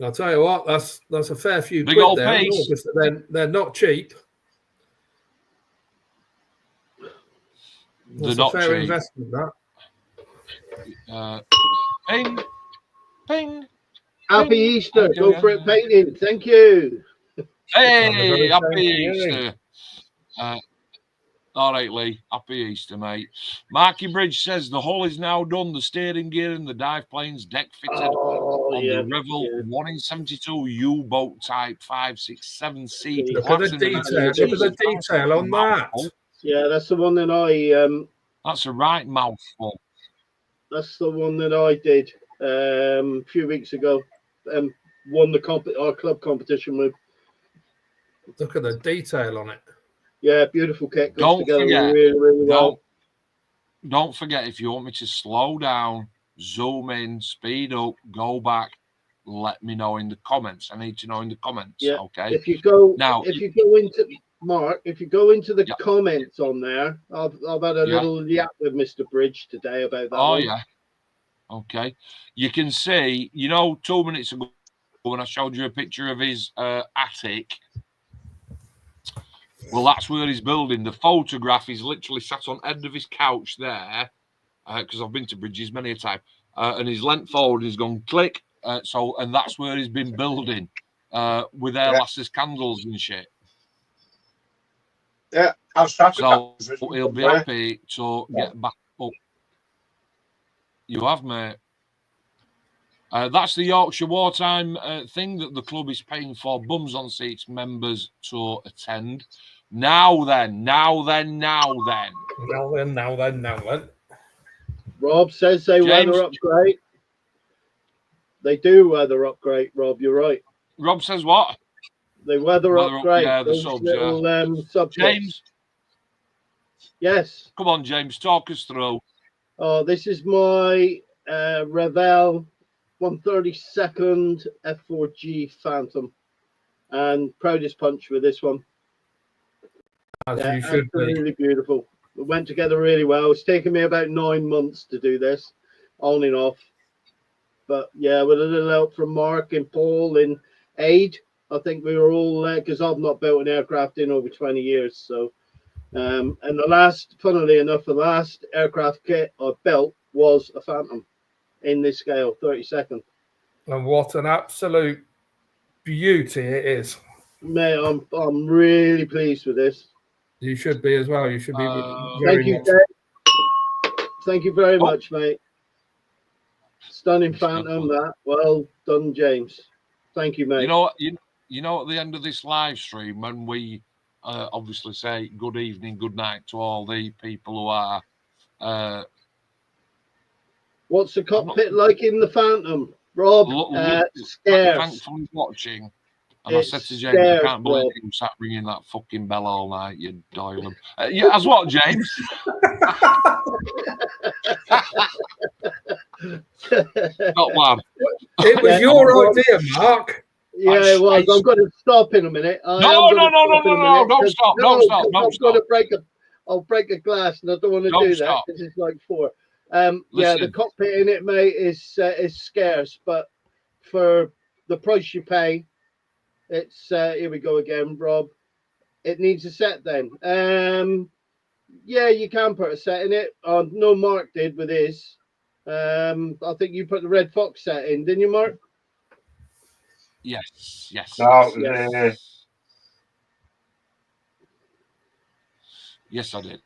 I'll tell you what, that's a fair few Big quid old there. piece. They're not cheap. They're That's not a fair cheap. investment, that. Ping, ping. Happy Easter. Go for it, painting. Thank you. Hey, happy Easter. All right, Lee. Happy Easter, mate. Marky Bridge says the hull is now done. The steering gear and the dive plane's deck fitted on the Revel 1 in 72 U-boat type 567C. Look at the detail on that. Yeah, that's the one that I. That's a right mouthful. That's the one that I did a few weeks ago. Won our club competition with. Look at the detail on it. Yeah, beautiful kit. Don't forget, really, really well. Don't forget, if you want me to slow down, zoom in, speed up, go back, let me know in the comments. I need to know in the comments. Yeah. Okay. If you go into Mark, if you go into the comments on there, I've had a little yap with Mr. Bridge today about that. Oh yeah. Okay. You can see, 2 minutes ago when I showed you a picture of his attic. Well, that's where he's building. The photograph is literally sat on end of his couch there, because I've been to Bridges many a time, and he's leant forward. He's gone click. And that's where he's been building with air lasses candles and shit. Yeah, I've started. So he'll be happy to get back up. You have, mate. That's the Yorkshire Wartime thing that the club is paying for Bums on Seats members to attend. Now then. Rob says they weather up great. They do weather up great, Rob. You're right. Rob says what? They weather up great. Yeah, the subs, little, James? Yes. Come on, James. Talk us through. Oh, this is my Revel 132nd F4G Phantom. And proudest punch with this one. You should be. Really beautiful. It went together really well. It's taken me about 9 months to do this, on and off. But yeah, with a little help from Mark and Paul and Aid, I think we were all because I've not built an aircraft in over 20 years. So, and funnily enough, the last aircraft kit I built was a Phantom in this scale, 32nd. And what an absolute beauty it is. Mate, I'm really pleased with this. You should be as well. You should be. Thank you, Dave. Thank you very much, mate. Stunning Phantom, that. Well done, James. Thank you, mate. You know, at the end of this live stream, when we obviously say good evening, good night to all the people who are. What's the cockpit like in the Phantom, Rob? Scarce. Thankfully watching. And I said to James, I can't believe you sat ringing that fucking bell all night, you Doyle. As what, James? Not bad. It was your idea, Mark. Yeah, it was. I'm going to stop in a minute. No, don't stop. I'll break a glass, and I don't want to do that. This is like 4. Yeah, the cockpit in it, mate, is scarce, but for the price you pay, it's here we go again, Rob. It needs a set then. Yeah, you can put a set in it. No, Mark did with his. I think you put the Red Fox set in, didn't you, Mark? Yes. No, yes. Yes, I did.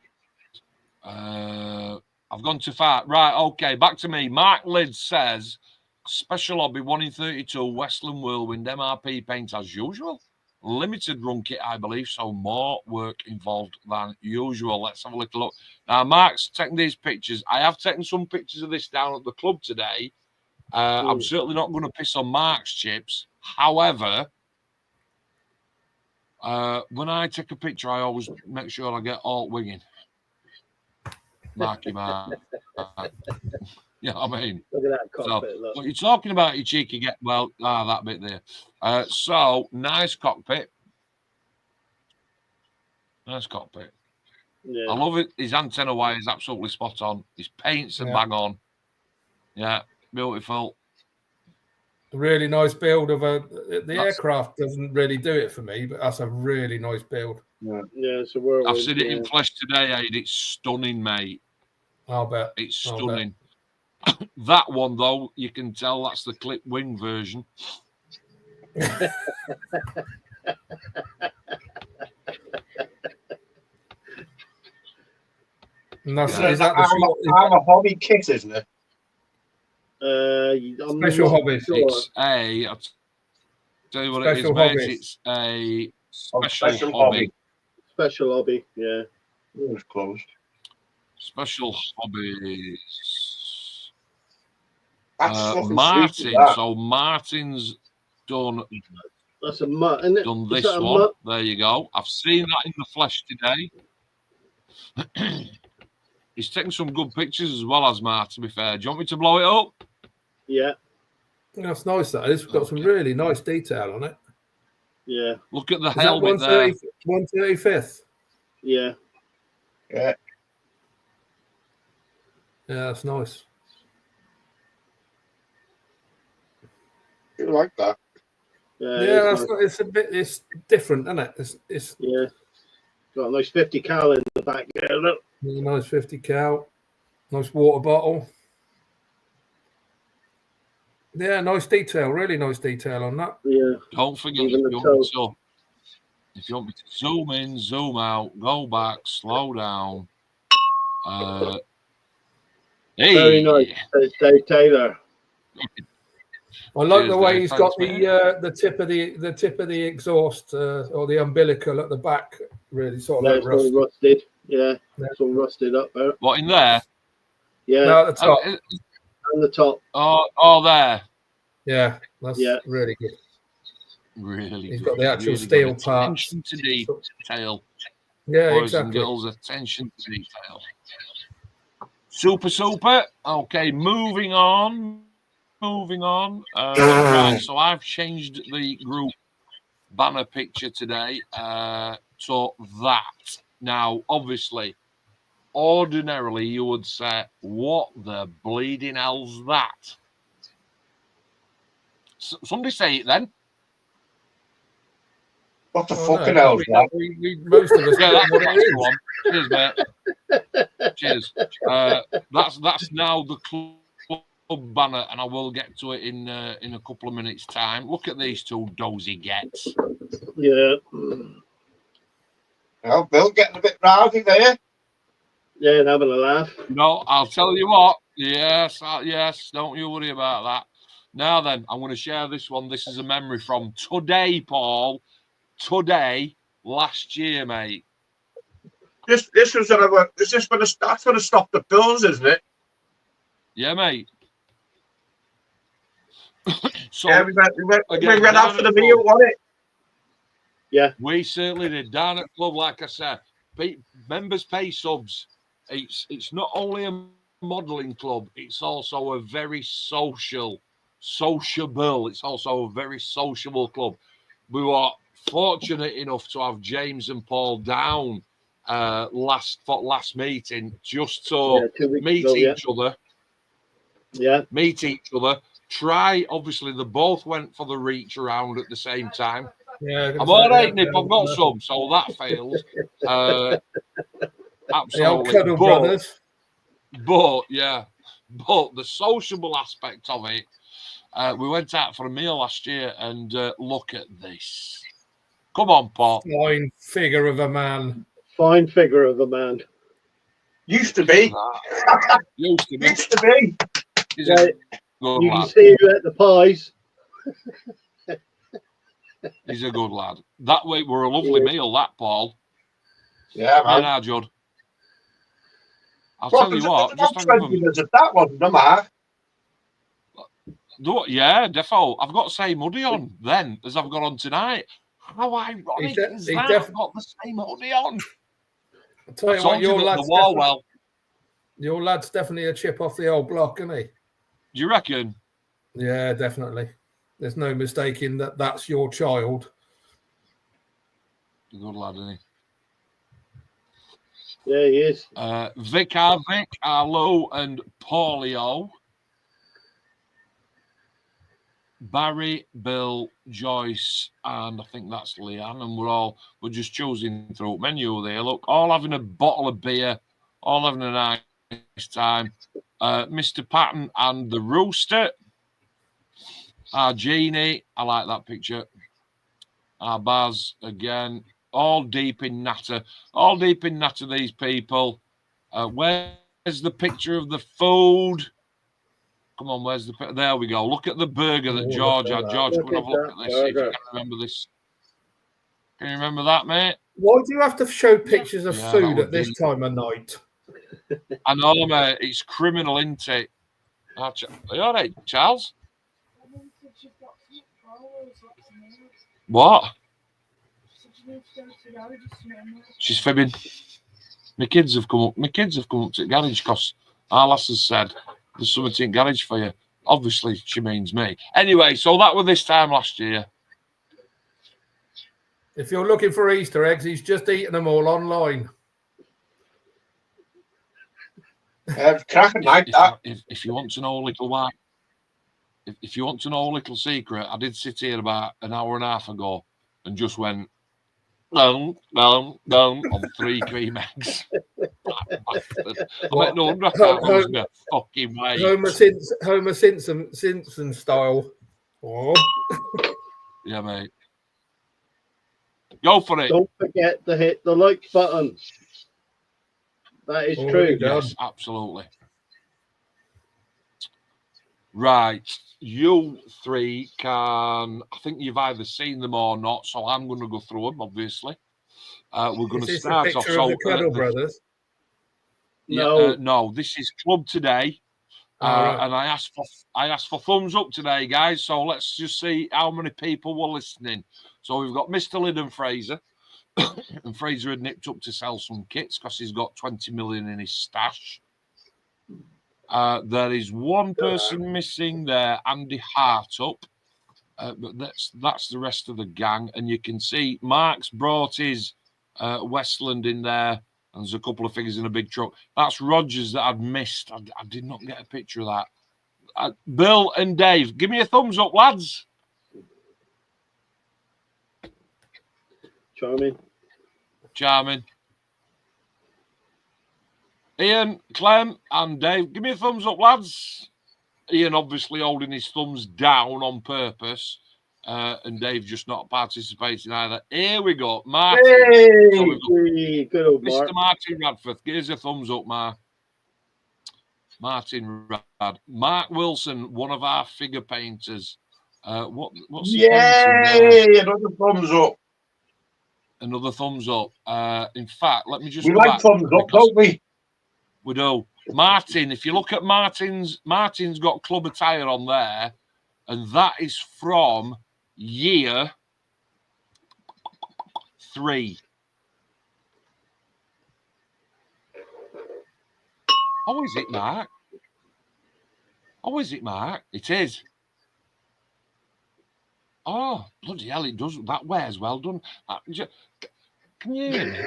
I've gone too far. Right, okay, back to me. Mark Lids says, special hobby, 1 in 32, Westland Whirlwind, MRP paint as usual. Limited run kit, I believe, so more work involved than usual. Let's have a little look. Now, Mark's taking these pictures. I have taken some pictures of this down at the club today. I'm certainly not going to piss on Mark's chips. However, when I take a picture, I always make sure I get alt winging. Marky Mark. You know what I mean? Look at that cockpit. So, what you're talking about, you cheeky get that bit there. So nice cockpit. Nice cockpit. Yeah. I love it. His antenna wire is absolutely spot on. His paints are bang on. Yeah, beautiful. Really nice build of the aircraft doesn't really do it for me, but that's a really nice build. Yeah, it's a whirlwind. I've seen it in flesh today, Aid. It's stunning, mate. I'll bet. It's stunning. That one, though, you can tell that's the clip wing version. And that's, is that I'm a hobby kit, isn't it? Special hobbies. It's I'll tell you what it is, mate. It's a special hobby. Special hobby, yeah. It was closed. Special hobbies. Martin. So Martin's done. That's a mutt, isn't it? Done this one. There you go. I've seen that in the flesh today. He's taking some good pictures as well as Martin, to be fair. Do you want me to blow it up? Yeah. That's nice, that is. It's got some really nice detail on it. Yeah. Look at the helmet there. 135th. Yeah. Yeah. Yeah, that's nice. You like that? Yeah, it's different, isn't it? It's yeah. Got a nice 50 cal in the back there, look. Nice 50 cal. Nice water bottle. Yeah, nice detail. Really nice detail on that. Yeah. Don't forget, if you want me to zoom in, zoom out, go back, slow down. Very nice. It's Dave Taylor. I like the way he's got the tip of the exhaust or the umbilical at the back. Really sort of rusted. Yeah, it's all rusted up there. What, in there? Yeah, no, at the top. On the top. Oh, there. Yeah, that's really good. Really, he's got the actual steel parts. Attention to detail. Yeah, Boys exactly. and girls, attention to detail. Super. Okay, moving on. Right, so I've changed the group banner picture today to that. Now, obviously, ordinarily you would say, what the bleeding hell's that? Somebody say it then. What the fucking hell's that? We most of us that's the one. Cheers, mate. Cheers. That's now the club banner, and I will get to it in a couple of minutes' time. Look at these two dozy gets. Yeah. Well, Bill getting a bit rowdy there. Yeah, having a laugh. No, I'll tell you what. Yes. Don't you worry about that. Now then, I'm going to share this one. This is a memory from today, Paul. Today, last year, mate. This was that's going to stop the pills, isn't it? Yeah, mate. So yeah, we went out for the meal, wasn't it? Yeah, we certainly did. Down at club, like I said, members pay subs. It's not only a modelling club; it's also a very sociable. It's also a very sociable club. We were fortunate enough to have James and Paul down last meeting just to meet each other. Yeah, meet each other. Try. Obviously, they both went for the reach around at the same time. Yeah, I'm all right, Nip. I've got some, so that fails. Absolutely. Cuddle brothers. But the sociable aspect of it, we went out for a meal last year, and look at this. Come on, Paul. Fine figure of a man. Fine figure of a man. Used to be. Used to be. Used to be. Yeah, Good you lad. can see him at the pies. He's a good lad. That way were a lovely meal, that, Paul. Yeah, man. Yeah, Judd. I'll tell you what. Just at that one, no matter. Yeah, defo. I've got the same hoodie on then as I've got on tonight. How ironic is that? I've got the same hoodie on. I'll tell you what, your lad's definitely a chip off the old block, isn't he? Do you reckon? Yeah, definitely. There's no mistaking that that's your child. Good lad, isn't he? Yeah, he is. Vic, Arlo, and Paulio. Barry, Bill, Joyce, and I think that's Leanne, and we're just choosing through menu there. Look, all having a bottle of beer, all having a nice time. Mr. Patton and the Rooster. Our Jeannie, I like that picture. Our Baz again, all deep in natter. All deep in natter, these people. Where's the picture of the food? Come on, where's the... There we go. Look at the burger that George had. George, come and have a look at this. See if you can remember this. Can you remember that, mate? Why do you have to show pictures of food at this time of night? I know, mate. It's criminal, isn't it? Are you all right, Charles? What? She's fibbing. My kids have come up to the garage because our lass has said there's something in garage for you. Obviously, she means me. Anyway, so that was this time last year. If you're looking for Easter eggs, he's just eaten them all online. Cracking like that. If you want to know a little white, if you want to know a little secret, I did sit here about an hour and a half ago and just went down on 3 cream eggs. I met no wonder I can't lose my fucking weight. Homer Simpson style. Oh. Yeah, mate. Go for it. Don't forget to hit the like button. That is true. Yes, absolutely. Right. You three can... I think you've either seen them or not, so I'm going to go through them, obviously. We're going to start off. So, the Cuddle Brothers? No. No, this is Club Today. And I asked for thumbs up today, guys. So let's just see how many people were listening. So we've got Mr. Lyndon Fraser. And Fraser had nipped up to sell some kits because he's got 20 million in his stash. There is one person missing there, Andy Hartup. But that's the rest of the gang. And you can see Mark's brought his Westland in there. And there's a couple of figures in a big truck. That's Rogers that I'd missed. I did not get a picture of that. Bill and Dave, give me a thumbs up, lads. Charming. Ian, Clem, and Dave, give me a thumbs up, lads. Ian obviously holding his thumbs down on purpose. And Dave just not participating either. Here we go. Martin. Hey, good old Mark. Mr. Martin Radford. Give us a thumbs up, Mark. Martin Rad. Mark Wilson, one of our figure painters. What's Yay! Another thumbs up. Another thumbs up. In fact, let me just... We like thumbs up, don't we? We do. Martin, if you look at Martin's got club attire on there, and that is from year 3. Oh, is it, Mark? It is. Oh, bloody hell, it does. That wears well done. Can you hear me?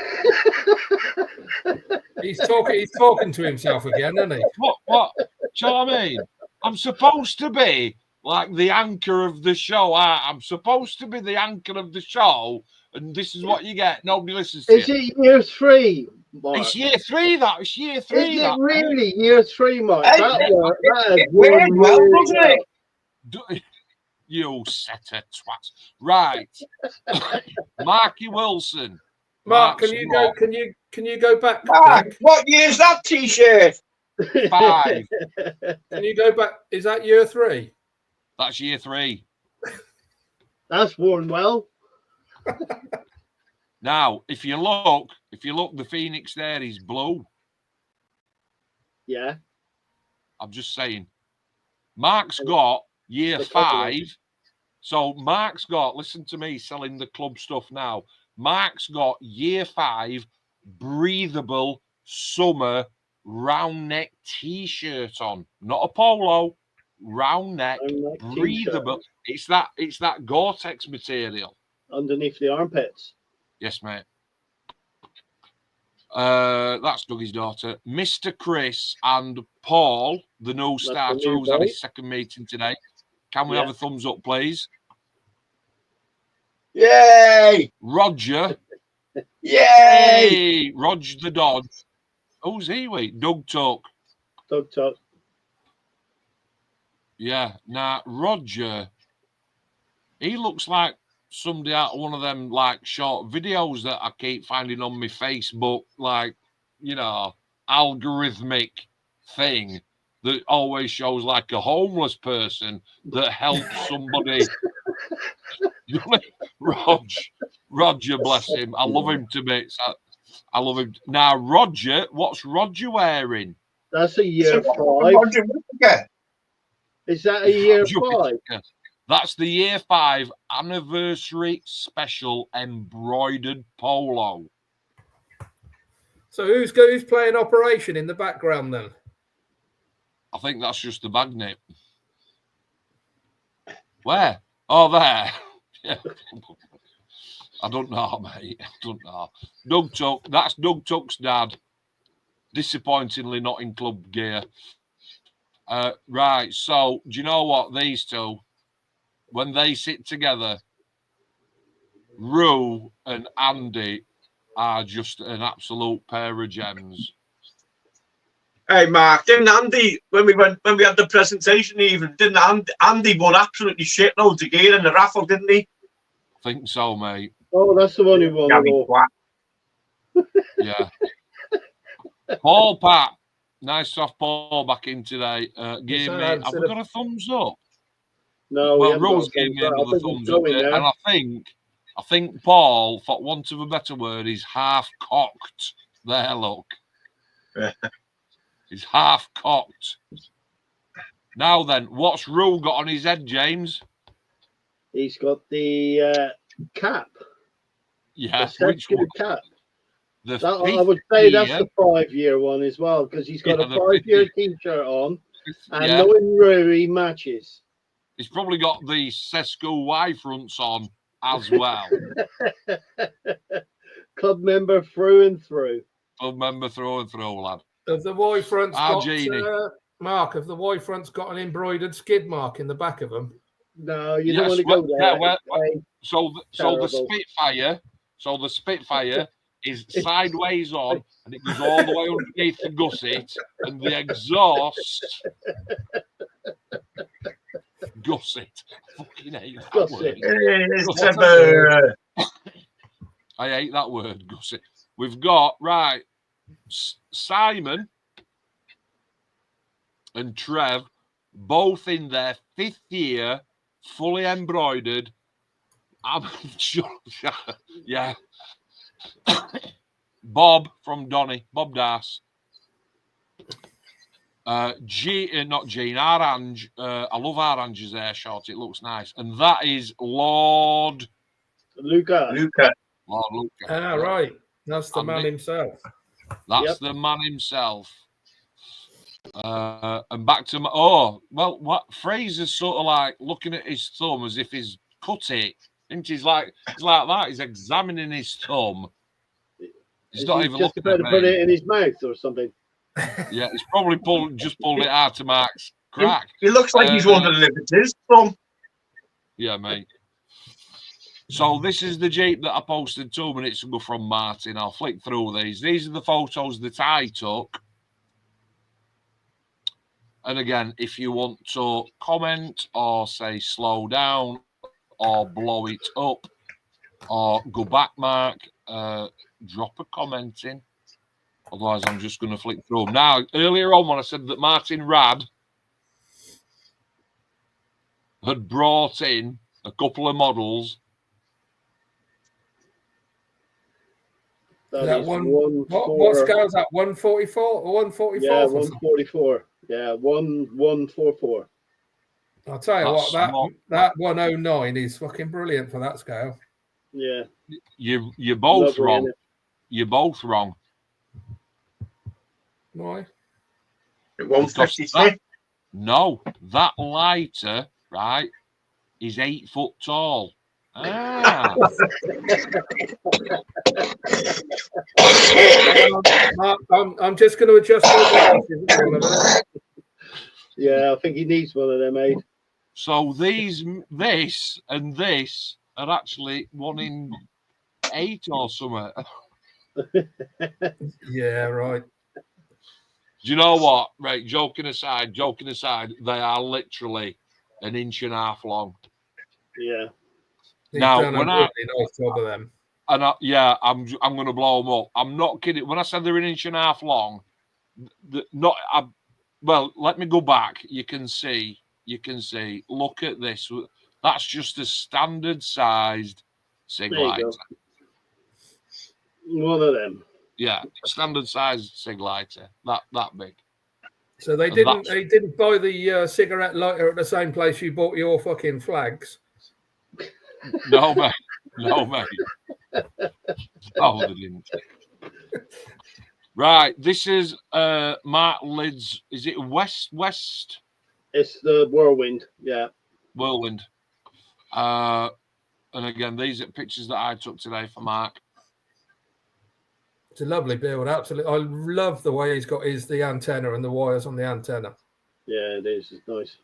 He's talking to himself again, isn't he? What? Do you know what I mean? I'm supposed to be like the anchor of the show. I'm supposed to be the anchor of the show, and this is what you get. Nobody listens to Is it year 3, Mark? It's year 3, that. It's year 3. Is it really year 3, Mark? Hey, that worked well, doesn't it? You set of twats. Right. Marky Wilson. Mark, can you go? Can you go back? Mark, what year's that T-shirt? 5. Can you go back? Is that year 3? That's year 3. That's worn well. Now, if you look, the Phoenix there is blue. Yeah. I'm just saying. Mark's got year 5. So Mark's got, listen to me selling the club stuff now. Mark's got year 5 breathable summer round neck T-shirt on. Not a polo, round neck, breathable. It's that Gore-Tex material. Underneath the armpits. Yes, mate. That's Dougie's daughter. Mr. Chris and Paul, the new starter, who's had his second meeting today. Can we have a thumbs up, please? Yay! Roger. Yay! Roger the Dodge. Who's he with? Doug Tuck. Doug Tuck. Yeah. Now, Roger, he looks like somebody out of one of them like short videos that I keep finding on my Facebook, like, you know, algorithmic thing that always shows like a homeless person that helps somebody. Roger, bless him. I love him to bits. I love him. Now, Roger, what's Roger wearing? That's a year 5. Is that a year 5? That's the year 5 anniversary special embroidered polo. So who's playing Operation in the background then? I think that's just the magnet. Where? Oh, there. Yeah. I don't know, mate. I don't know. Doug Tuck. That's Doug Tuck's dad. Disappointingly not in club gear. Right. So, do you know what? These two, when they sit together, Rue and Andy are just an absolute pair of gems. Hey, Mark, didn't Andy, when we had the presentation even, didn't Andy won absolutely shit loads of gear in the raffle, didn't he? I think so, mate. Oh, that's the one who won. Yeah. Paul Pat. Nice to have Paul back in today. Have we got a thumbs up? No. Well, Rose gave me another thumbs up. And I think Paul, for want of a better word, is half cocked. There, look. He's half cocked. Now then, what's Rue got on his head, James? He's got the cap. Yeah, the SESKU cap. I would say that's the 5-year one as well, because he's got a 5-year T-shirt on, and knowing Rue, he matches. He's probably got the SESKU Y fronts on as well. Club member through and through. Club member through and through, lad. Have the Y fronts got Mark? Have the Y fronts got an embroidered skid mark in the back of them? No, you don't want to go there. Yeah, so the Spitfire is sideways on, and it goes all the way underneath the gusset, and the exhaust. Gusset. Fucking hate that word. I hate that word, gusset. We've got, right, Simon and Trev, both in their 5th year, fully embroidered. I'm sure, yeah. Bob from Donny, Bob Das. Not Jean, Orange. I love Orange's hair short. It looks nice. And that is Lord Luca. Lord Luca. Ah, right. That's the man himself. That's the man himself. And back to what Fraser's sort of like looking at his thumb as if he's cut it. And he's like that. He's examining his thumb. He's not even just about to put it in his mouth or something. Yeah, he's probably pulled it out of Mark's crack. He looks like he's wanted to live with his thumb. Yeah, mate. So this is the Jeep that I posted 2 minutes ago from Martin. I'll flick through these. These are the photos that I took. And again, if you want to comment or say slow down or blow it up or go back, Mark, drop a comment in. Otherwise, I'm just going to flick through them. Now, earlier on when I said that Martin Rad had brought in a couple of models. That one. What scale is that? 144 or 144? Yeah, 144. Yeah, 1144. I'll tell you that 109 is fucking brilliant for that scale. Yeah. You're both wrong. You're both wrong. Why? 156. No, that lighter, right, is 8 foot tall. Ah. I'm just going to adjust my glasses. Yeah, I think he needs one of them, mate. So this and this are actually 1 in 8 or something. Yeah, right. Do you know what? Right, joking aside, they are literally 1.5 inches long. Yeah. Now, done when a really nice job of them. And I'm going to blow them up. I'm not kidding. When I said they're 1.5 inches long, well, let me go back. You can see. Look at this. That's just a standard sized SIG lighter. One of them. Yeah, standard sized SIG lighter. That big. So they didn't buy the cigarette lighter at the same place you bought your fucking flags. No, mate. No, they didn't. Right, this is Mark Lidd's. Is it West? It's the Whirlwind. Yeah. Whirlwind. And again, these are pictures that I took today for Mark. It's a lovely build, absolutely. I love the way he's got the antenna and the wires on the antenna. Yeah, it is. It's nice.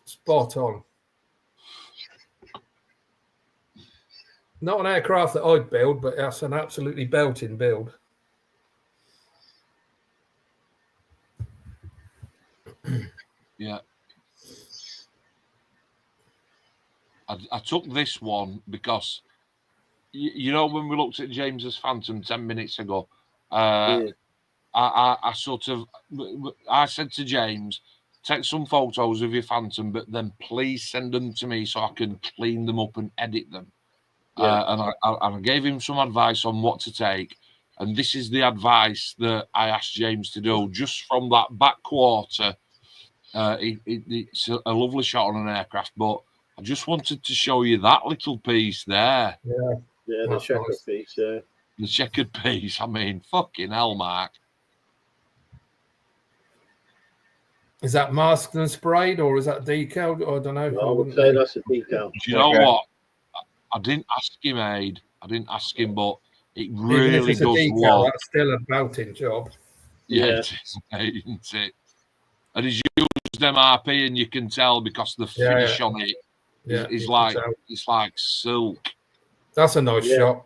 Spot on. Not an aircraft that I'd build, but that's an absolutely belting build. Yeah. I took this one because, you know, when we looked at James's Phantom 10 minutes ago, I said to James, take some photos of your Phantom, but then please send them to me so I can clean them up and edit them. Yeah. And I gave him some advice on what to take. And this is the advice that I asked James to do. Just from that back quarter, it's a lovely shot on an aircraft, but I just wanted to show you that little piece there. Yeah, the checkered piece, yeah. The checkered piece, I mean, fucking hell, Mark. Is that masked and sprayed, or is that decaled? I don't know. I would say that's a decal. Do you know what? I didn't ask him, Aid. I didn't ask him, but it really even if it's does a decal, look. that's still a belting job. Yeah, it is, mate, isn't it? And he's used MRP, and you can tell because the finish on it is like it's like silk. That's a nice shot.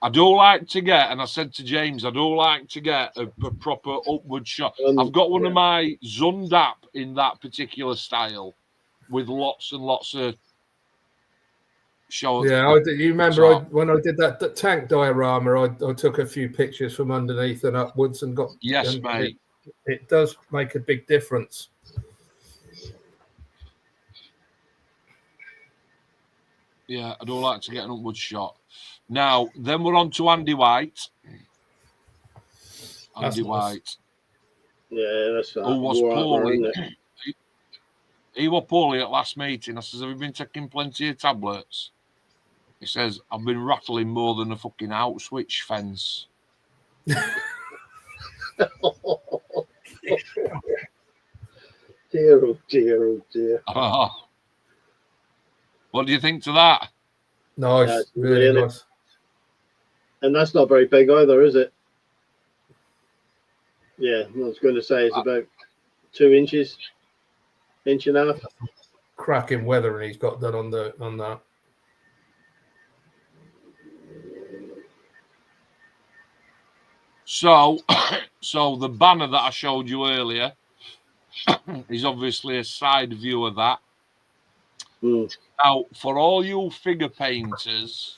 I do like to get, and I said to James, I do like to get a proper upward shot. I've got one of my Zundap in that particular style with lots and lots of shots. Yeah, you remember when I did that tank diorama, I took a few pictures from underneath and upwards and got... Yes, mate. It does make a big difference. Yeah, I do like to get an upward shot. Now, then we're on to Andy White. Andy White. Yeah, that's that. Who was poorly. He was poorly at last meeting. I says, have you been taking plenty of tablets? He says, I've been rattling more than a fucking out switch fence. Dear, oh dear, oh dear. What do you think to that? Nice, really nice. And that's not very big either, is it? Yeah, I was going to say it's about 2 inches, inch and a half. Cracking weathering he's got done on that. So the banner that I showed you earlier is obviously a side view of that. Now, for all you figure painters,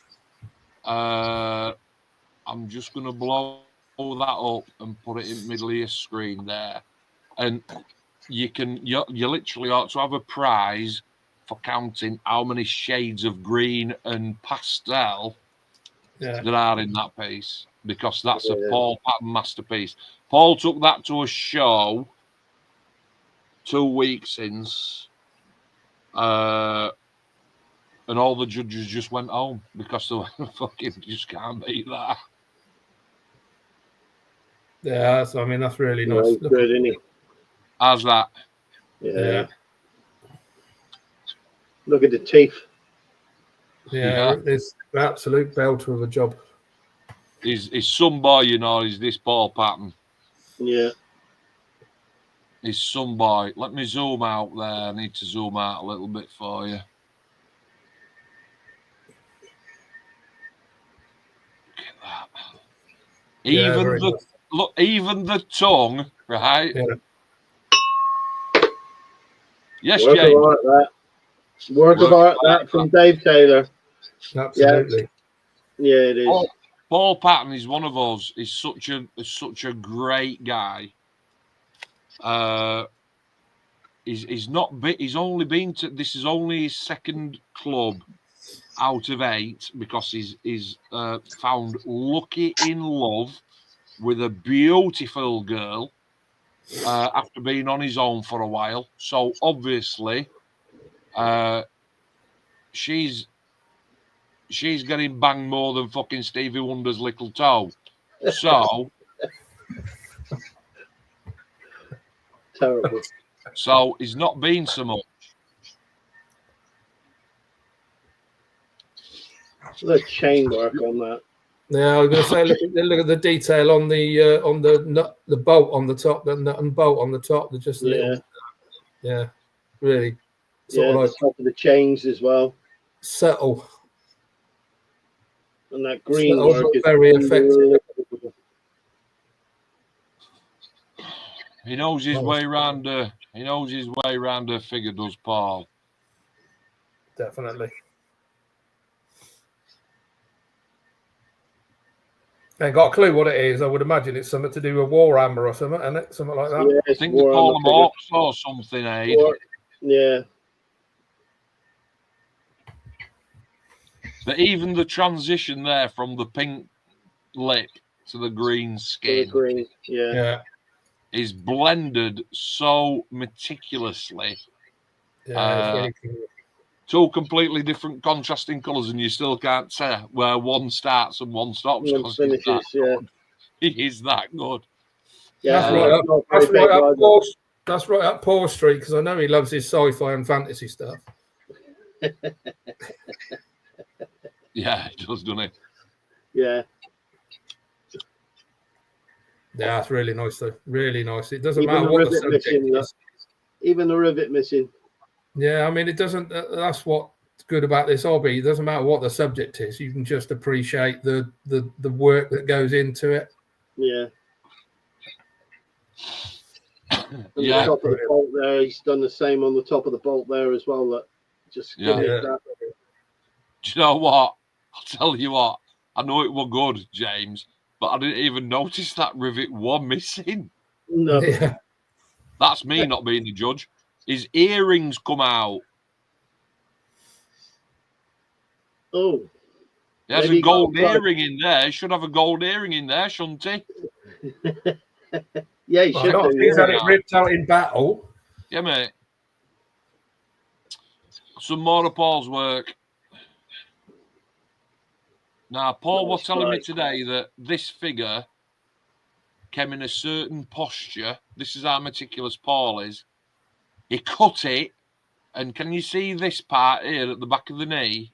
I'm just going to blow that up and put it in the middle of your screen there. And you literally ought to have a prize for counting how many shades of green and pastel there are in that piece, because that's a Paul Patton masterpiece. Paul took that to a show 2 weeks since, and all the judges just went home because they were fucking just can't beat that. Yeah, I mean, that's really nice. Good, isn't he? How's that? Yeah. Look at the teeth. Yeah, it's an absolute belter of a job. He's some boy, you know, he's this Paul Patton. Yeah. He's some boy. Let me zoom out there. I need to zoom out a little bit for you. Look at that. Even the tongue, right? Yeah. Yes, Work James. of art, that. Work of art, that from Dave Taylor. Absolutely. Yeah, it is. Paul Patton is one of us. He's such a great guy. He's only been to, this is only his second club out of 8, because he's found lucky in love with a beautiful girl after being on his own for a while. So obviously, she's getting banged more than fucking Stevie Wonder's little toe. So terrible. So he's not been so much. The chain work on that. Yeah, I was going to say, look at the detail on the nut, the bolt on the top, the nut and bolt on the top. They're just little, really. Sort of like, the top of the chains as well. Subtle. And that green work is very effective. He knows his way around. He knows his way around a figure, does Paul? Definitely. I ain't got a clue what it is. I would imagine it's something to do with Warhammer or something, isn't it? Something like that. Yeah, I think they call them orcs or something, eh? Yeah. But even the transition there from the pink lip to the green skin, is blended so meticulously. Yeah, two completely different contrasting colours, and you still can't say where one starts and one stops. Finishes, He is that good. Yeah, that's right up Paul Street, because I know he loves his sci-fi and fantasy stuff. Yeah, he does, doesn't he? Yeah. Yeah, it's really nice though. Really nice. It doesn't matter what the subject is. Even the rivet missing. Yeah, I mean, it doesn't. That's what's good about this hobby. It doesn't matter what the subject is. You can just appreciate the work that goes into it. Yeah. The top of the bolt there, he's done the same on the top of the bolt there as well. That just that. Do you know what? I'll tell you what. I know it was good, James, but I didn't even notice that rivet one missing. No. Yeah. That's me not being the judge. His earrings come out. Oh. He has a gold earring in there. He should have a gold earring in there, shouldn't he? Yeah, he should have. He's had it ripped out in battle. Yeah, mate. Some more of Paul's work. Now, Paul was telling me today that this figure came in a certain posture. This is how meticulous Paul is. He cut it, and can you see this part here at the back of the knee?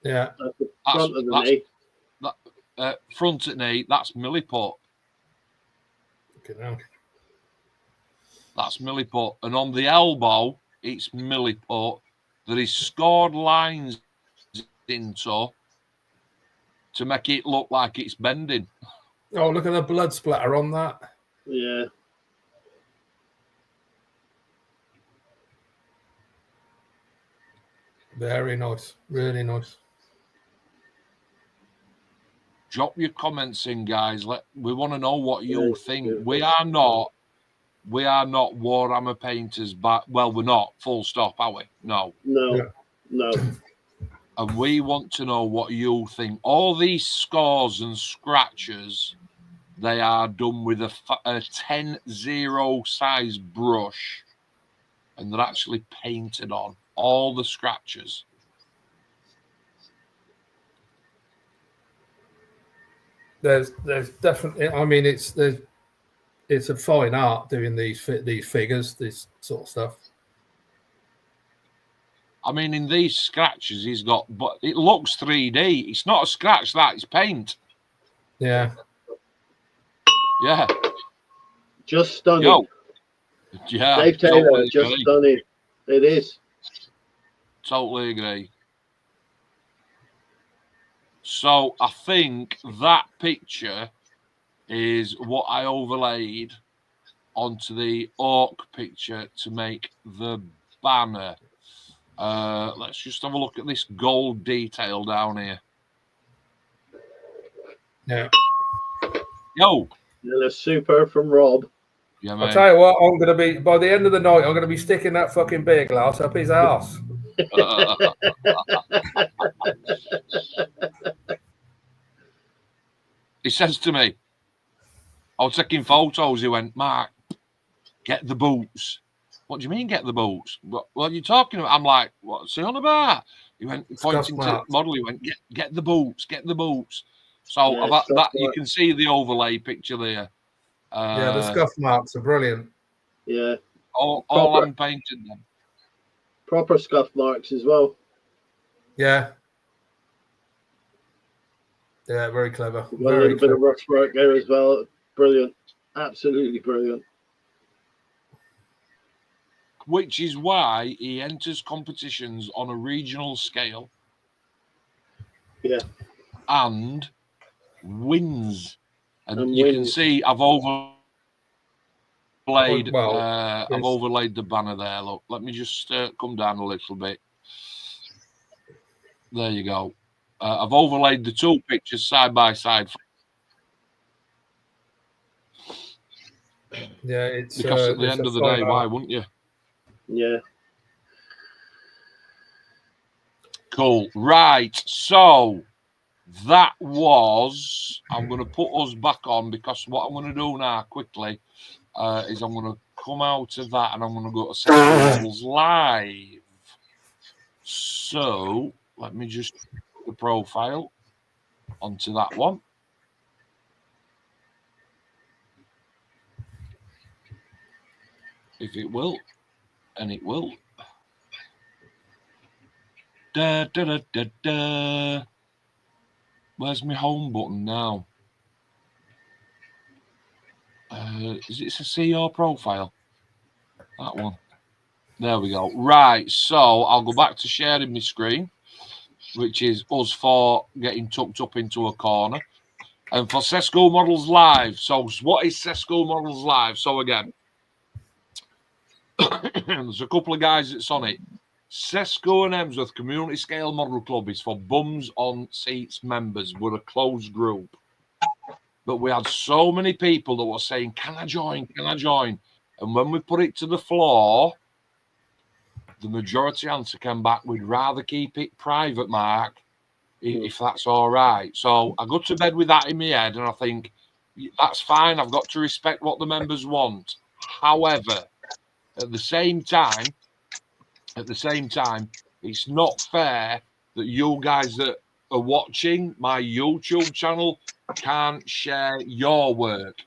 Yeah. Front of the knee. Front at knee, that's milliput. Okay, now. That's milliput. And on the elbow, it's milliput. There is scored lines into to make it look like it's bending. Oh, look at the blood splatter on that. Yeah. Very nice. Really nice. Drop your comments in, guys. We want to know what you think. We are not Warhammer painters, but well, we're not. Full stop, are we? No. And we want to know what you think. All these scores and scratches, they are done with a 10-0 size brush, and they're actually painted on all the scratches. There's definitely. I mean, it's a fine art doing these figures, this sort of stuff. I mean, in these scratches, he's got, but it looks 3D. It's not a scratch, it's paint. Yeah. Yeah. Just stunning. Yo. Yeah. Dave Taylor, totally just stunning. It is. Totally agree. So I think that picture is what I overlaid onto the orc picture to make the banner. Let's just have a look at this gold detail down here. Yeah. Yo. Another super from Rob. Yeah, mate. I'll tell you what, I'm going to be, by the end of the night, I'm going to be sticking that fucking beer glass up his ass. He says to me, I was taking photos. He went, Mark, get the boots. What do you mean, get the boots? What are you talking about? I'm like, what's he on about? He went, pointing to the model. He went, get the boots, get the boots. So Yeah, that you can see the overlay picture there. Yeah, the scuff marks are brilliant. Yeah. All hand-painted them. Proper scuff marks as well. Yeah. Yeah, very clever. Got a little bit of rough work there as well. Brilliant. Absolutely brilliant. Which is why he enters competitions on a regional scale. Yeah. And wins. And you can see I've overlaid I've overlaid the banner there. Look, let me just come down a little bit. There you go. I've overlaid the two pictures side by side. Yeah, it's because at the end of the day, why wouldn't you? Yeah. Cool. Right. So that was. I'm going to put us back on because what I'm going to do now quickly is I'm going to come out of that and I'm going to go to SESKU Models Live. So let me just put the profile onto that one. If it will, and it will. Da, da, da, da, da. Where's my home button now? Is it to see your profile? That one. There we go. Right, so I'll go back to sharing my screen, which is us four getting tucked up into a corner. And for SESKU Models Live. So what is SESKU Models Live? So again, there's a couple of guys that's on it. SESKU and Emsworth Community Scale Model Club is for bums on seats members. We're a closed group. But we had so many people that were saying, can I join? Can I join? And when we put it to the floor, the majority answer came back, we'd rather keep it private, Mark, if that's all right. So I go to bed with that in my head and I think, that's fine. I've got to respect what the members want. However, at the same time, it's not fair that you guys that are watching my YouTube channel can't share your work.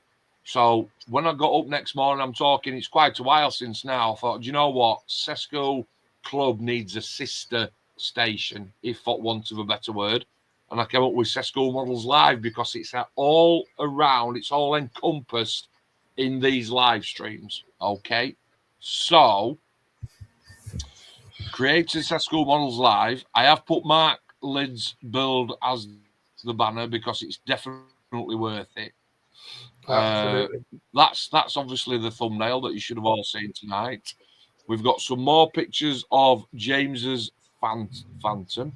So when I got up next morning, I'm talking, it's quite a while since now. I thought, do you know what? SESKU Club needs a sister station, if for want of a better word. And I came up with SESKU Models Live because it's all around, it's all encompassed in these live streams. Okay. So created SESKU Models Live. I have put Mark Lid's build as the banner because it's definitely worth it. That's obviously the thumbnail that you should have all seen tonight. We've got some more pictures of James's Phantom.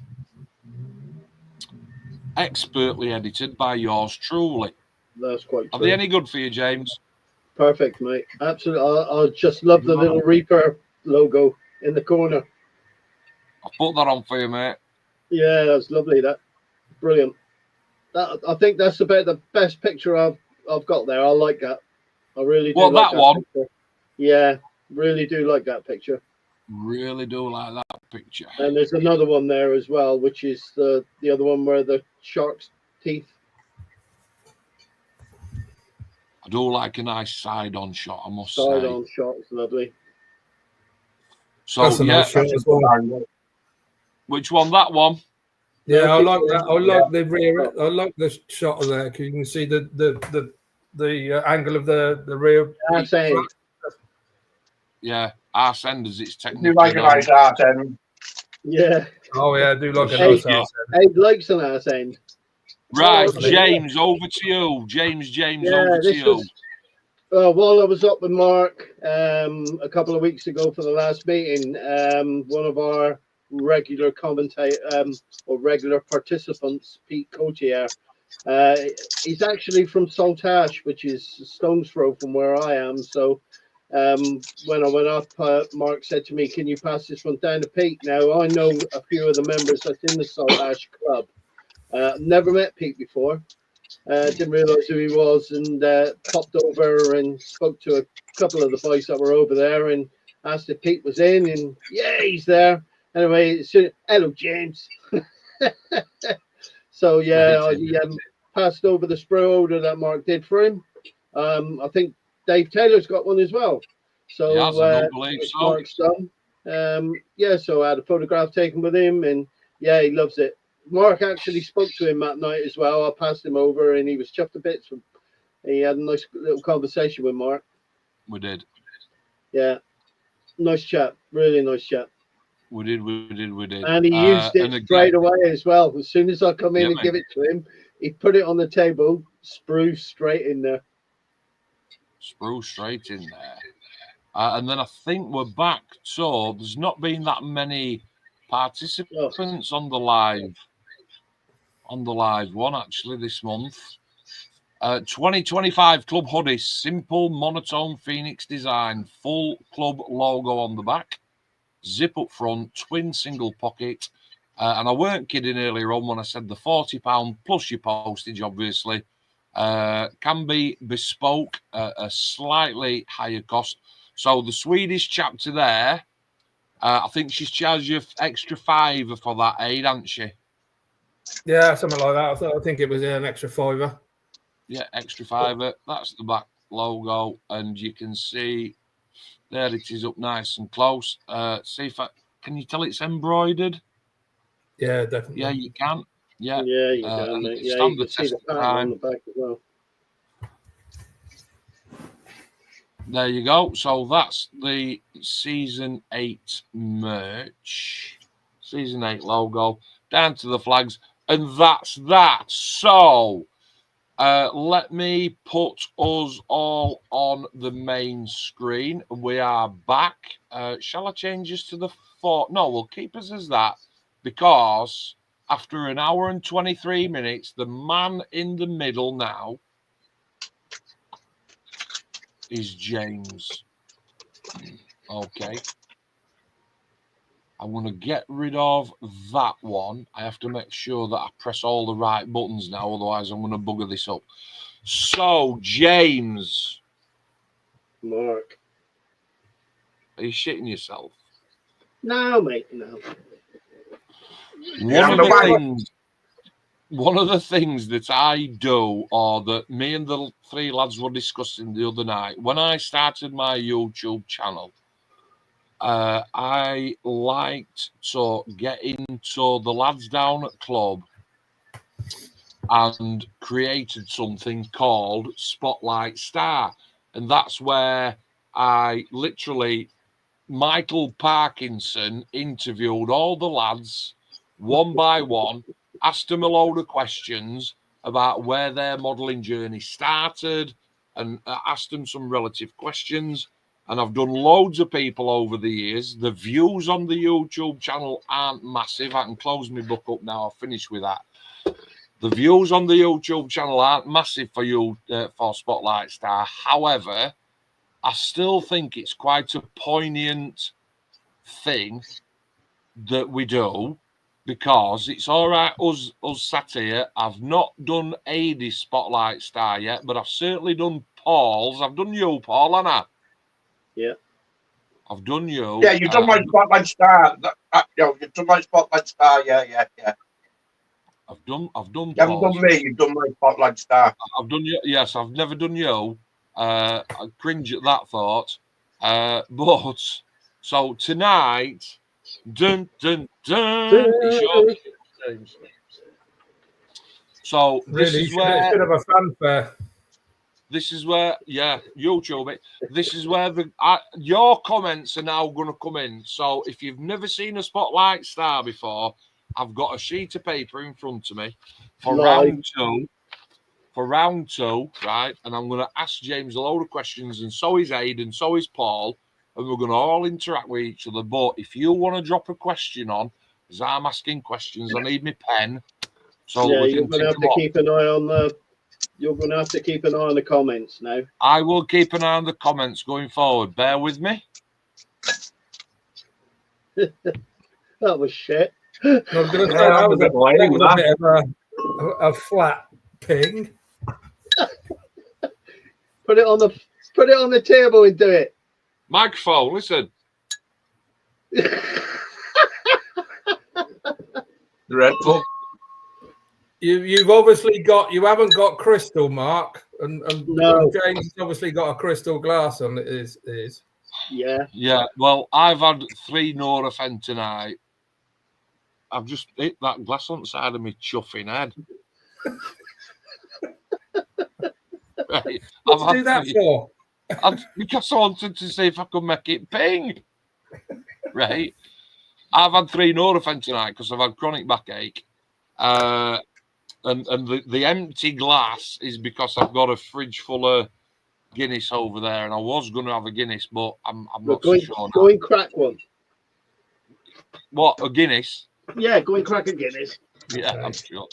expertly edited by yours truly. That's quite true. Are they any good for you, James? Perfect, mate. Absolutely. I just love the little Reaper logo in the corner. I'll put that on for you, mate. Yeah, that's lovely. That brilliant. That I think that's about the best picture I've got there. I like that. I really do. Well, like that one. Picture. Yeah, really do like that picture. Really do like that picture. And there's another one there as well, which is the other one where the shark's teeth. I do like a nice side-on shot, I must say. Side-on shot is lovely. So that's a nice shot as well. Which one? That one? Yeah, I like that. I like the rear. I like the shot of there because you can see the angle of the rear. Yeah, arse end as it's technically. You like a nice arse end. Yeah. Oh yeah, I do like a nice arse end. Abe likes an arse end. Right, James, over to you. James, over to you. While I was up with Mark a couple of weeks ago for the last meeting, one of our regular or regular participants, Pete Cotier, he's actually from Saltash, which is a stone's throw from where I am. So when I went up, Mark said to me, "Can you pass this one down to Pete?" Now I know a few of the members that's in the Saltash club. Never met Pete before. Didn't realise who he was, and popped over and spoke to a couple of the boys that were over there and asked if Pete was in, and yeah, he's there. Anyway, hello, James. So yeah, I passed over the spray order that Mark did for him. I think Dave Taylor's got one as well. So Mark's done. Yeah, so I had a photograph taken with him, and yeah, he loves it. Mark actually spoke to him that night as well. I passed him over, and he was chuffed to bits. He had a nice little conversation with Mark. We did. Yeah, nice chat. Really nice chat. We did. And he used it straight away as well. As soon as I come in and give it to him, he put it on the table, sprue straight in there. And then I think we're back. So there's not been that many participants on the live one actually this month. 2025 club hoodie, simple monotone phoenix design, full club logo on the back, zip up front, twin single pocket, and I weren't kidding earlier on when I said the £40 plus your postage, obviously. Can be bespoke at a slightly higher cost. So the Swedish chapter there, I think she's charged you extra £5 for that aid, hasn't she? Yeah, something like that. I think it was an extra £5. Yeah, extra £5. That's the back logo, and you can see there it is up nice and close. See if can you tell it's embroidered? Yeah, definitely. Yeah, you can. Yeah, you can. Yeah, you can see the pattern on the back as well. There you go. So that's the Season 8 merch. Season 8 logo. Down to the flags. And that's that. So let me put us all on the main screen. We are back. Shall I change us to the 4? No, we'll keep us as that. Because after an hour and 23 minutes, the man in the middle now is James. Okay. I'm going to get rid of that one. I have to make sure that I press all the right buttons now, otherwise I'm going to bugger this up. So, James. Mark. Are you shitting yourself? No, mate, no. One of the things that I do, or that me and the 3 lads were discussing the other night, when I started my YouTube channel, I liked to get into the lads down at club and created something called Spotlight Star. And that's where I literally, Michael Parkinson interviewed all the lads one by one, asked them a load of questions about where their modelling journey started, and asked them some relative questions. And I've done loads of people over the years. The views on the YouTube channel aren't massive. I can close my book up now. I'll finish with that. The views on the YouTube channel aren't massive for you for Spotlight Star. However, I still think it's quite a poignant thing that we do, because it's all right us sat here. I've not done Aidy's Spotlight Star yet, but I've certainly done Paul's. I've done you, Paul, haven't I? Yeah. I've done you. Yeah, you've done my Spotlight Star. You've done my Spotlight Star. Yeah. I've done. You haven't done me. You've done my Spotlight Star. I've done you. Yes, I've never done you. I cringe at that thought. But so tonight, dun dun dun. So this really, is where bit of a fanfare. This is where, yeah, YouTube it. This is where your comments are now going to come in. So if you've never seen a Spotlight Star before, I've got a sheet of paper in front of me for round two. For round two, right? And I'm going to ask James a load of questions, and so is Aid, and so is Paul, and we're going to all interact with each other. But if you want to drop a question on, as I'm asking questions, I need my pen. So yeah, you're going to have to keep an eye on the. You're going to have to keep an eye on the comments now. I will keep an eye on the comments going forward. Bear with me. That was shit. I was going to say that was a bit of a flat ping. Put it on the table and do it. Microphone, listen. Red Bull. You've obviously you haven't got crystal, Mark, and no. James has obviously got a crystal glass on it. Is yeah. Well, I've had 3 Nurofen tonight. I've just hit that glass on the side of my chuffing head. Right. What'd you do that for? Because I wanted to see if I could make it ping. Right. I've had 3 Nurofen tonight because I've had chronic backache. And the empty glass is because I've got a fridge full of Guinness over there, and I was going to have a Guinness, but I'm not so sure now. Go and crack one. What, a Guinness? Yeah, go and crack a Guinness. Yeah, I'm sure.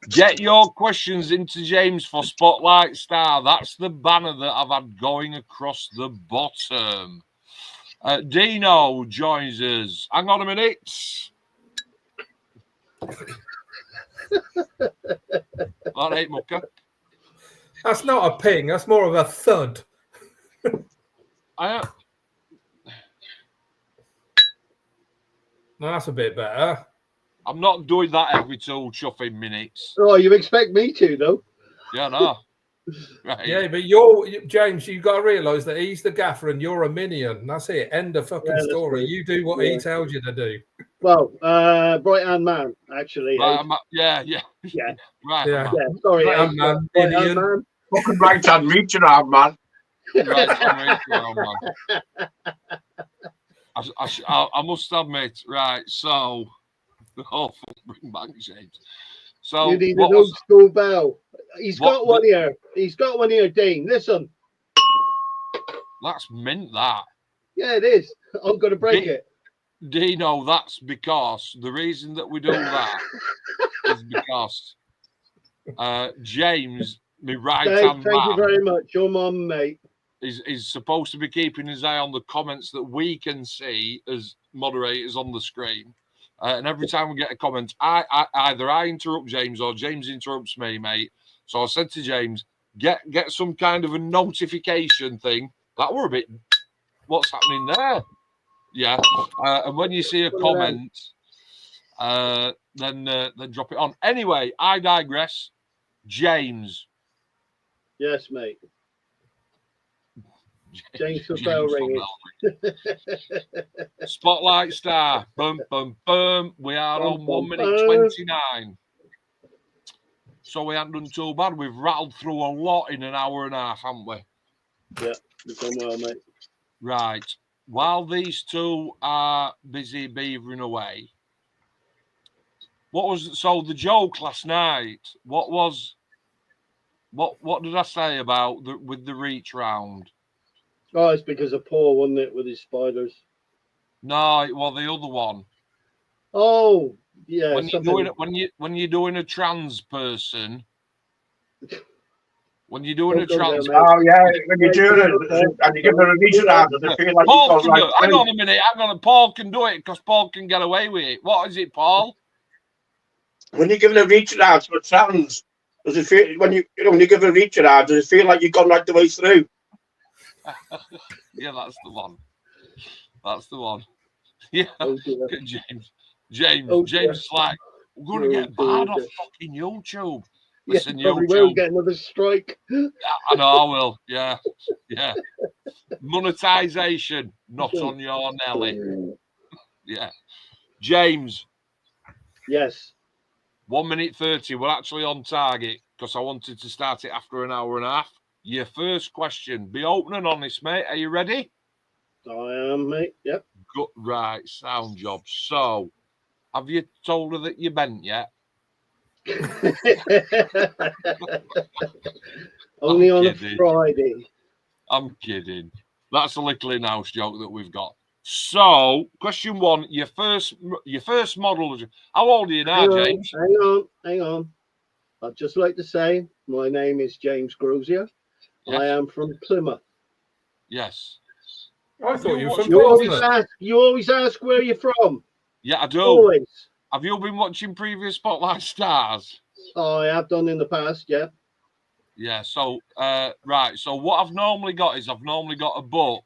Get your questions into James for Spotlight Star. That's the banner that I've had going across the bottom. Dino joins us. Hang on a minute. All right, Mucker. That's not a ping. That's more of a thud. No, that's a bit better. I'm not doing that every 2 chuffing minutes. Oh, you expect me to, though? Yeah, no. Right. Yeah, but James, you've got to realise that he's the gaffer and you're a minion. That's it. End of fucking story. You do what he tells you to do. Well, right hand man, actually. Yeah. Right. Yeah. Sorry, right hand man. Minion. Fucking right hand reaching out, man. Right hand reaching out, man. I must admit, right, so bring back James. So you need an old school bell. He's got one here. He's got one here, Dean. Listen. That's mint, that. Yeah, it is. I'm going to break it. Dino, that's because the reason that we do that is because James, my right hand man. Thank you very much. Your mum, mate. Is supposed to be keeping his eye on the comments that we can see as moderators on the screen. And every time we get a comment, either I interrupt James or James interrupts me, mate. So I said to James, get some kind of a notification thing. That were a bit, what's happening there? Yeah. And when you see a comment, then drop it on. Anyway, I digress. James. Yes, mate. James for bell ringing. Spotlight Star. Boom, boom, boom. We are on 1 minute 29. So we haven't done too bad. We've rattled through a lot in an hour and a half, haven't we? Yeah, we've done well, mate. Right. While these two are busy beavering away, the joke last night? What did I say about with the reach round? Oh, it's because of Paul, wasn't it, with his spiders? No, well, the other one. Oh, Yeah. When you're doing a trans person, when you're doing a trans. Oh yeah, when you're doing it and you give her a reach around, does it feel like Paul you've can gone do right it. Hang through? on a minute. Paul can do it because Paul can get away with it. What is it, Paul? When you're giving a reach around to a trans, does it feel when you give a reach around, does it feel like you've gone right the way through? Yeah, that's the one. That's the one. Yeah, Oh, James Slack. We're gonna get banned off fucking YouTube. Listen, probably YouTube. will get another strike. I know I will. Yeah. Monetization, not on your Nelly. Yeah. James. Yes. 1 minute 30. We're actually on target because I wanted to start it after an hour and a half. Your first question. Be open and honest, mate. Are you ready? I am, mate. Yep. Good, right. Sound job. So, have you told her that you're bent yet? Only on a Friday. I'm kidding. That's a little in-house joke that we've got. So, question one: your first model. How old are you now, James? Hang on. I'd just like to say my name is James Grozier. Yes. I am from Plymouth. Yes. I thought you were from You always ask where you're from. Yeah, I do. Always. Have you been watching previous Spotlight Stars? I have done in the past, yeah. Yeah, so, right. So what I've normally got is I've normally got a book.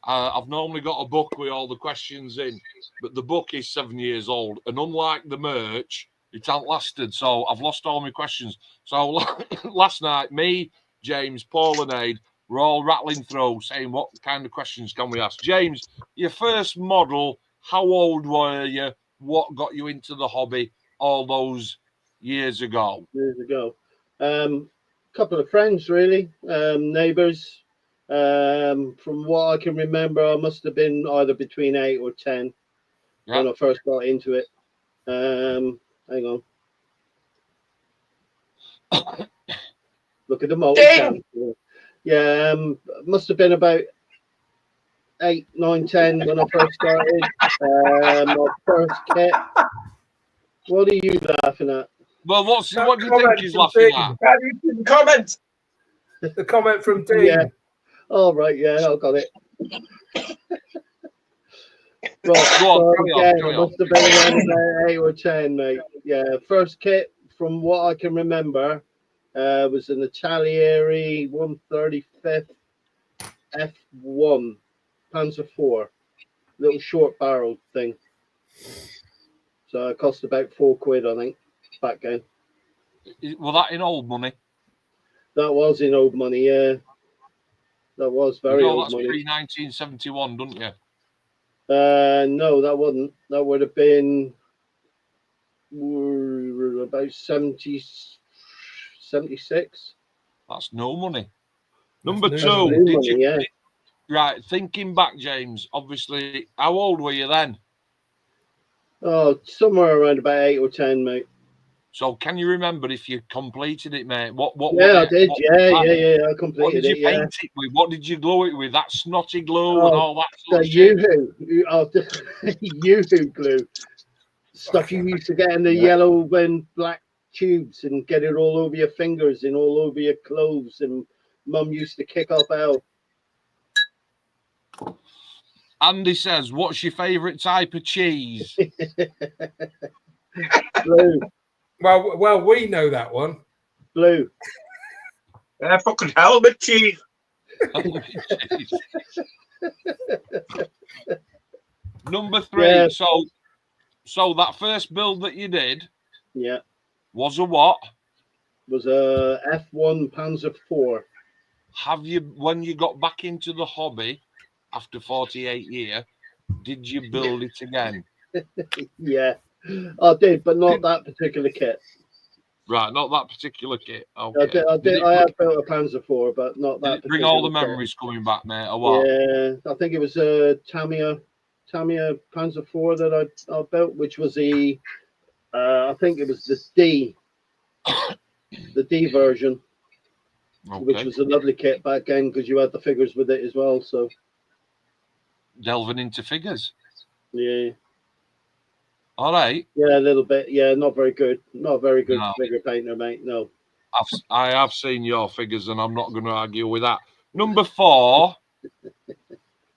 I've normally got a book with all the questions in, but the book is 7 years old. And unlike the merch, it hasn't lasted. So I've lost all my questions. So last night, me, James, Paul and Aid were all rattling through saying, what kind of questions can we ask? James, your first model, how old were you? What got you into the hobby all those years ago? Couple of friends, really, neighbours. From what I can remember, I must have been either between 8 or 10 when I first got into it. Hang on. Look at the multi-cam. Yeah, must have been about 8, 9, 10 when I first started. My first kit. What are you laughing at? Well, what do you think he's laughing at? Comment. The comment from Dean. Yeah. Oh, right, yeah, I got it. Right, so again, it must have been around about 8 or 10, mate. Yeah, first kit, from what I can remember, was an Italieri 135th F1 Panzer IV, little short barrel thing. So it cost about £4, I think, back then. Was that in old money? That was in old money, yeah. That was very old money. That's pre-1971, don't you? No, that wasn't. That would have been about 76. That's no money. Number two, right, thinking back, James, obviously, how old were you then? Oh, somewhere around about 8 or 10, mate. So, can you remember if you completed it, mate? I did. I completed it. What did you paint it with? What did you glue it with? That snotty glue and all that sort of shit? The Yoo-hoo glue. Stuff you used to get in the yellow and black tubes and get it all over your fingers and all over your clothes. And Mum used to kick off out. Andy says, what's your favourite type of cheese? Blue. Well, we know that one. Blue. Fucking helmet cheese. Number 3. Yeah. So that first build that you did, was a what? Was a F1 Panzer IV. Have you, when you got back into the hobby after 48 years, did you build it again? Yeah, I did, but not that particular kit. Right, not that particular kit. Okay. I have built a Panzer IV, but not that. Did it bring all the memories coming back, mate, or what? Yeah, I think it was a Tamiya Panzer IV that I built, which was the I think it was the D version, which was a lovely kit back then because you had the figures with it as well. So delving into figures. Yeah. All right. Yeah, a little bit. Yeah, not very good. Not a very good figure painter, mate. No. I have seen your figures, and I'm not going to argue with that. Number 4.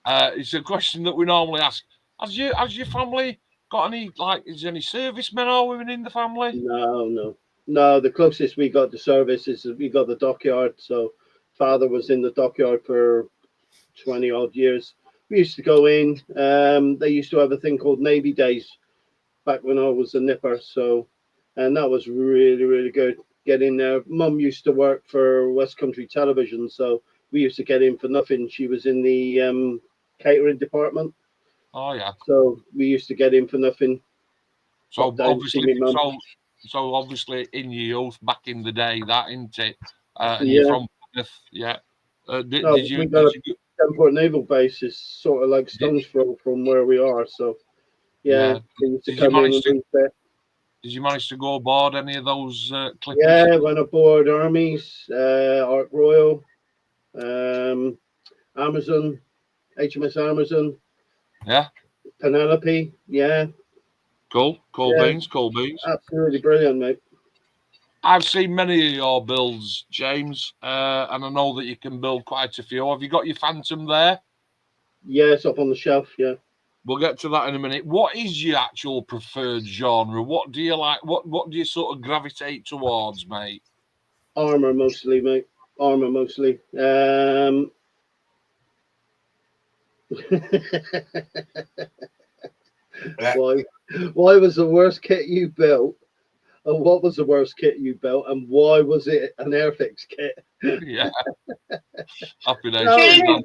It's a question that we normally ask. Has your family got any, like, is there any servicemen or women in the family? No. The closest we got to service is we got the dockyard. So father was in the dockyard for 20 odd years. We used to go in. They used to have a thing called Navy Days back when I was a nipper. So, and that was really, really good. Get in there. Mum used to work for West Country Television, so we used to get in for nothing. She was in the catering department. Oh yeah. So we used to get in for nothing. So obviously, in your youth back in the day, that isn't it? And you're from Plymouth, yeah. Did you? We got a Devonport Naval Base is sort of like stone's throw from where we are. So yeah. They used to come in and do that. Did you manage to go aboard any of those clippers? Yeah, went aboard Armies, Ark Royal, Amazon, HMS Amazon. Yeah. Penelope, yeah. Cool beans. Absolutely brilliant, mate. I've seen many of your builds, James, and I know that you can build quite a few. Have you got your Phantom there? Yeah, it's up on the shelf, yeah. We'll get to that in a minute. What is your actual preferred genre? What do you like? What do you sort of gravitate towards, mate? Armour mostly, mate. Armour mostly. Why was the worst kit you built? And what was the worst kit you built? And why was it an Airfix kit? Yeah. Happy days.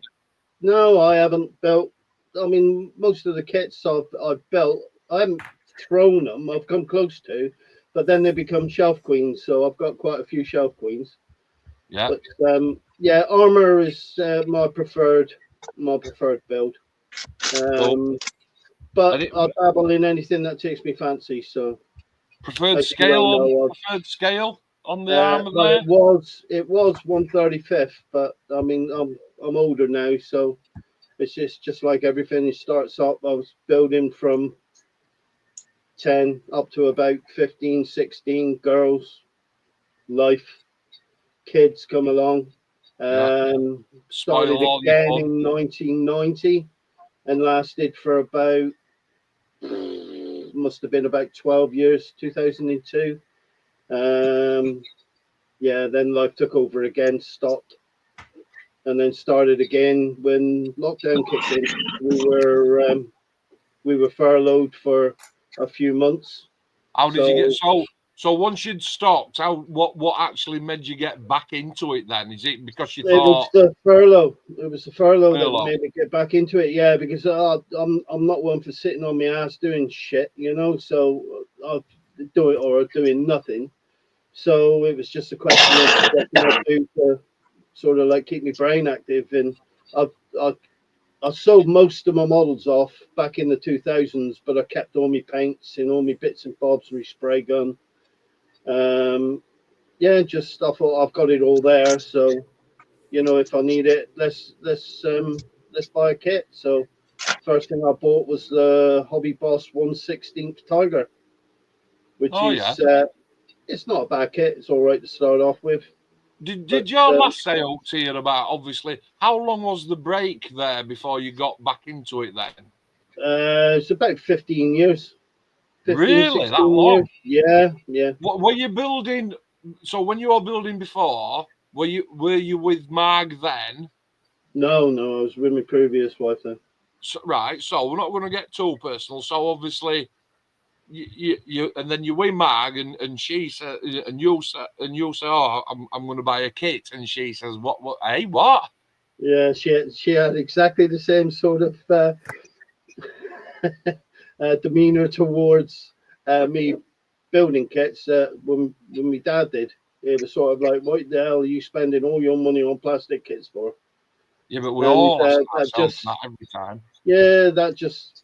No, I haven't built. I mean, most of the kits I've built, I haven't thrown them. I've come close to, but then they become shelf queens. So I've got quite a few shelf queens. Yeah. But yeah, armor is my preferred build. But I'll dabble in anything that takes me fancy. So preferred scale on the armor there. It was 1/35th, but I mean I'm older now, so it's just like everything. It starts up. I was building from 10 up to about 15, 16 girls. Life, kids come along. Started again in 1990 and lasted for about must have been about 12 years. 2002. Yeah, then life took over again, stopped, and then started again when lockdown kicked in. We were furloughed for a few months. How did you get so once you'd stopped? What actually made you get back into it then? Is it because you thought it was the furlough? It was the furlough that made me get back into it. Yeah, because I'm not one for sitting on my ass doing shit, you know. So I'll do it or doing nothing. So it was just a question of what can I do to sort of like keep my brain active. And I sold most of my models off back in the 2000s, but I kept all my paints and all my bits and bobs, my spray gun. Yeah, just I thought I've got it all there. So, you know, if I need it, let's buy a kit. So first thing I bought was the Hobby Boss 1/16 Tiger, which it's not a bad kit. It's all right to start off with. Did your last sale to you about, obviously, how long was the break there before you got back into it then? It's about 15 years. 15, really? That long? Years. Yeah. What were you building? So when you were building before, were you with Marg then? No, I was with my previous wife then. So, right. So we're not going to get too personal. So obviously, you and then you win Mag and she said and you say, oh, I'm going to buy a kit, and she says, what hey, what? Yeah, she had exactly the same sort of demeanor towards me building kits when my dad did. It was sort of like, what the hell are you spending all your money on plastic kits for? Yeah, but we all just that every time. Yeah, that just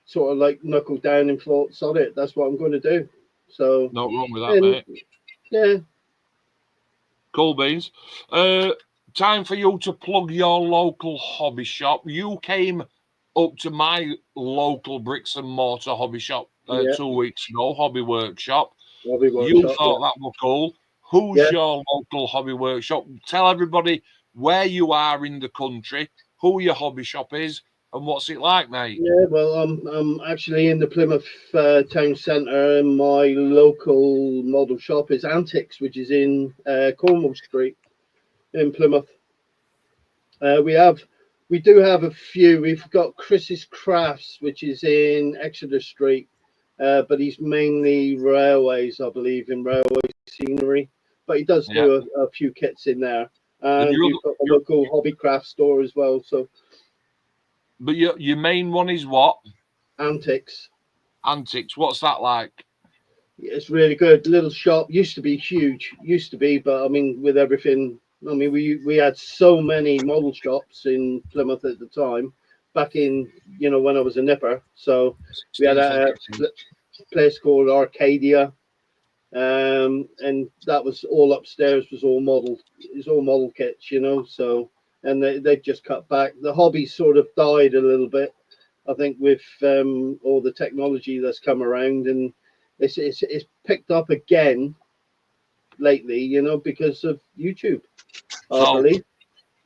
sort of like knuckled down and thought, sod it, that's what I'm going to do. So no wrong with that, mate. Yeah. Cool beans. Time for you to plug your local hobby shop. You came up to my local bricks and mortar hobby shop 2 weeks ago, Hobby Workshop. You thought that was cool. Who's your local hobby workshop? Tell everybody where you are in the country, who your hobby shop is, and what's it like, mate? Yeah, well, I'm actually in the Plymouth town centre, and my local model shop is Antics, which is in Cornwall Street in Plymouth. We do have a few. We've got Chris's Crafts, which is in Exeter Street, but he's mainly railways, I believe, in railway scenery. But he does do a few kits in there. And you've got a local hobby craft store as well. So, but your main one is what? Antics. Antics. What's that like? It's really good. Little shop. Used to be huge. But I mean, with everything. I mean, we had so many model shops in Plymouth at the time, back in, when I was a nipper. So we had a place called Arcadia, and that was all upstairs, was all model. It was all model kits, So, and they just cut back. The hobby sort of died a little bit, I think, with all the technology that's come around, and it's picked up again lately, because of YouTube. I believe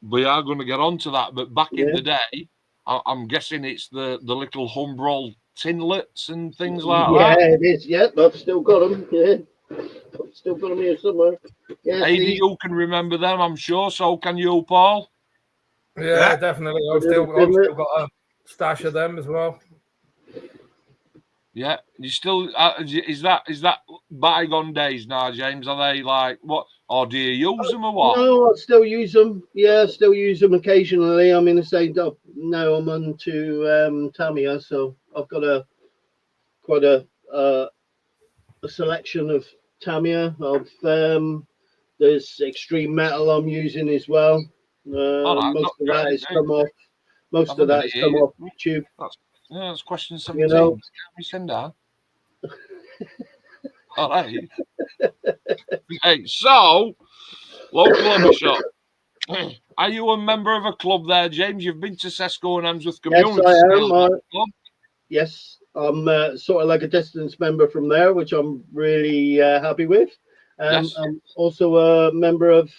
we are going to get onto that, but back in the day, I'm guessing it's the little Humbrol tinlets and things like that. Yeah, it is. Yeah, I've still got them. Yeah, I've still got them here somewhere. Yeah, you can remember them, I'm sure. So can you, Paul? Yeah, definitely. I've still got a stash of them as well. Yeah, you still is that bygone days now, James? Are they like what, or do you use them or what? No, I still use them. Yeah, I still use them occasionally. I mean, I say now I'm on to Tamiya, so I've got quite a selection of Tamiya. There's extreme metal I'm using as well. Most of that has come off. Most of that has come off YouTube. That's question 17. Can we send down? All right. Hey, so local hobby shop. Are you a member of a club there, James? You've been to SESKU and Emsworth Community. Yes, I am. Yes, I'm sort of like a distance member from there, which I'm really happy with. Yes. I'm also a member of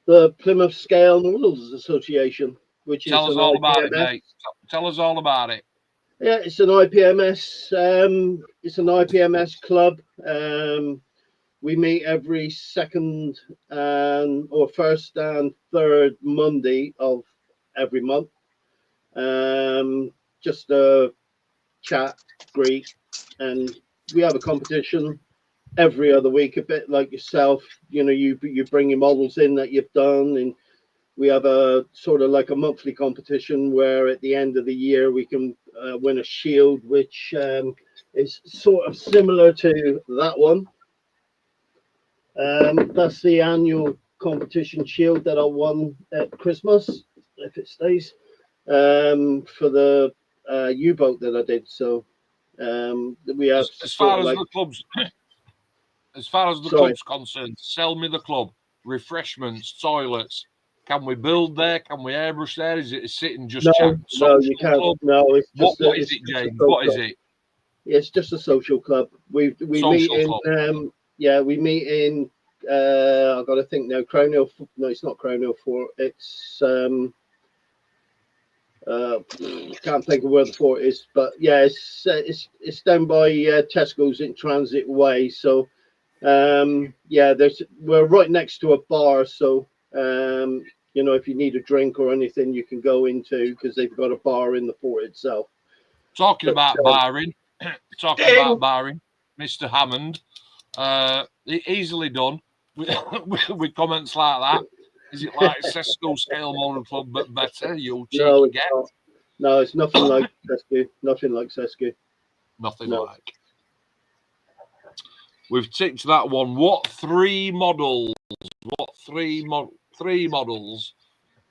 the Plymouth Scale Models Association, which Tell us all about it, mate. Tell us all about it. Yeah, it's an IPMS. It's an IPMS club. We meet every second or first and third Monday of every month. Just a chat, greet, and we have a competition every other week. A bit like yourself, you bring your models in that you've done, and we have a sort of like a monthly competition where at the end of the year we can win a shield, which is sort of similar to that one. That's the annual competition shield that I won at Christmas, if it stays, for the U-boat that I did. So we have as far as the club's concerned, sell me the club, refreshments, toilets. Can we build there? Can we airbrush there? Is it a sit and just chat? No, you can't. Club? No, it's just what is it, James? What is it? It's just a social club. We meet in we meet in I've got to think now. Crownhill. No, it's not Crownhill Fort. It's can't think of where the fort is, but yeah, it's down by Tesco's in Transit Way. So we're right next to a bar. So if you need a drink or anything, you can go into, because they've got a bar in the fort itself. Talking about barring, Mr. Hammond, easily done with comments like that. Is it like SESKU Scale Model Club but better? You cheeky get. No, it's nothing like SESKU. Nothing like SESKU. Nothing like. We've ticked that one. What three models? What three models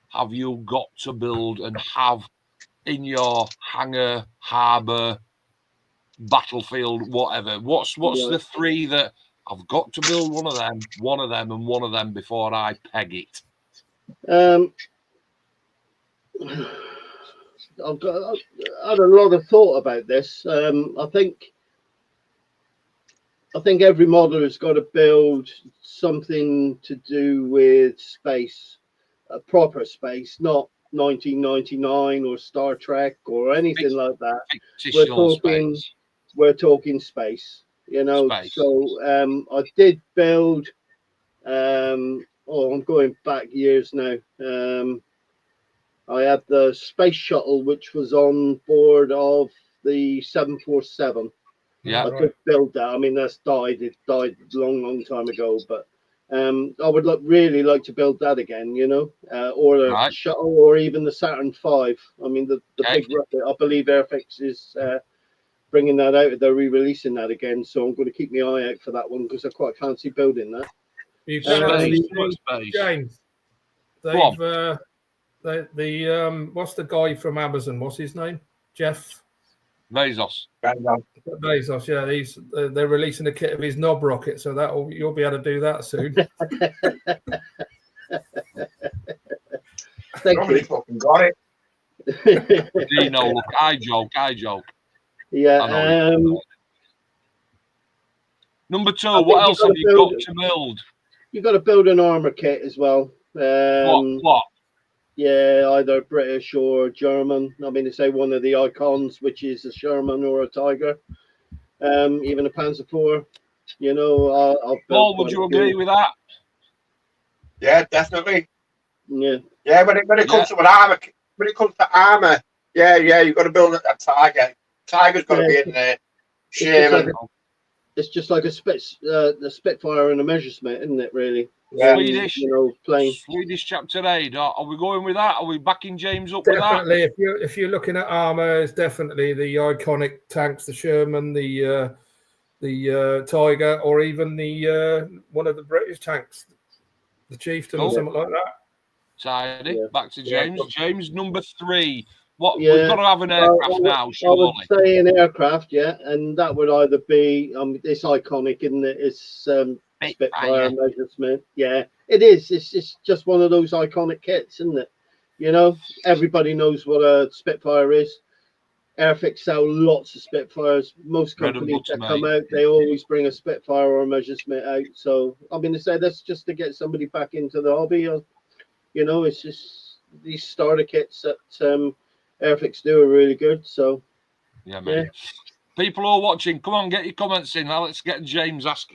have you got to build and have in your hangar, harbour, battlefield, whatever? What's the three that I've got to build one of them, and one of them before I peg it? had a lot of thought about this. I think every modeler has got to build something to do with space, proper space, not 1999 or Star Trek or anything like that. We're talking space, you know. Space. So I did build. I'm going back years now. I had the space shuttle, which was on board of the 747. Yeah, I could build that. I mean, that's died. It died a long time ago. But I would really like to build that again, you know, or the shuttle, or even the Saturn V. I mean, the big rocket. I believe Airfix is bringing that out. They're re-releasing that again, so I'm going to keep my eye out for that one because I quite fancy building that. James, they've what's the guy from Amazon? What's his name? Jeff Bezos. Bezos, yeah. They're releasing a kit of his knob rocket, so you'll be able to do that soon. Nobody fucking got it. Dino, look, I joke. Yeah. Number 2, what else have you got to build? You've got to build an armor kit as well. What? Yeah, either British or German. I mean, they say one of the icons, which is a Sherman or a Tiger, even a Panzer IV. You know, Paul, would you agree with that? Yeah, definitely. Yeah. Yeah, when it comes to armor, yeah, you've got to build a Tiger. Tiger's got to be in there. Sherman. It's just like a Spitfire and a Messerschmitt, isn't it? Really. Yeah. Swedish, you know, plane. Swedish Chapter 8. Are we going with that? Are we backing James up definitely, with that? If you're looking at armour, it's definitely the iconic tanks, the Sherman, the Tiger, or even the one of the British tanks, the Chieftain or something like that. Tidy. Yeah. Back to James. James, number 3. We've got to have an aircraft now, surely. I would say an aircraft, yeah, and that would either be it's iconic, isn't it? It's Spitfire, Messerschmitt. Yeah, it is. It's just one of those iconic kits, isn't it? You know, everybody knows what a Spitfire is. Airfix sell lots of Spitfires. Most companies that come out, they always bring a Spitfire or a Messerschmitt out. So I'm going to say that's just to get somebody back into the hobby. You know, it's just these starter kits that Airfix do are really good. So yeah, man. Yeah. People who are watching, come on, get your comments in. Now let's get James ask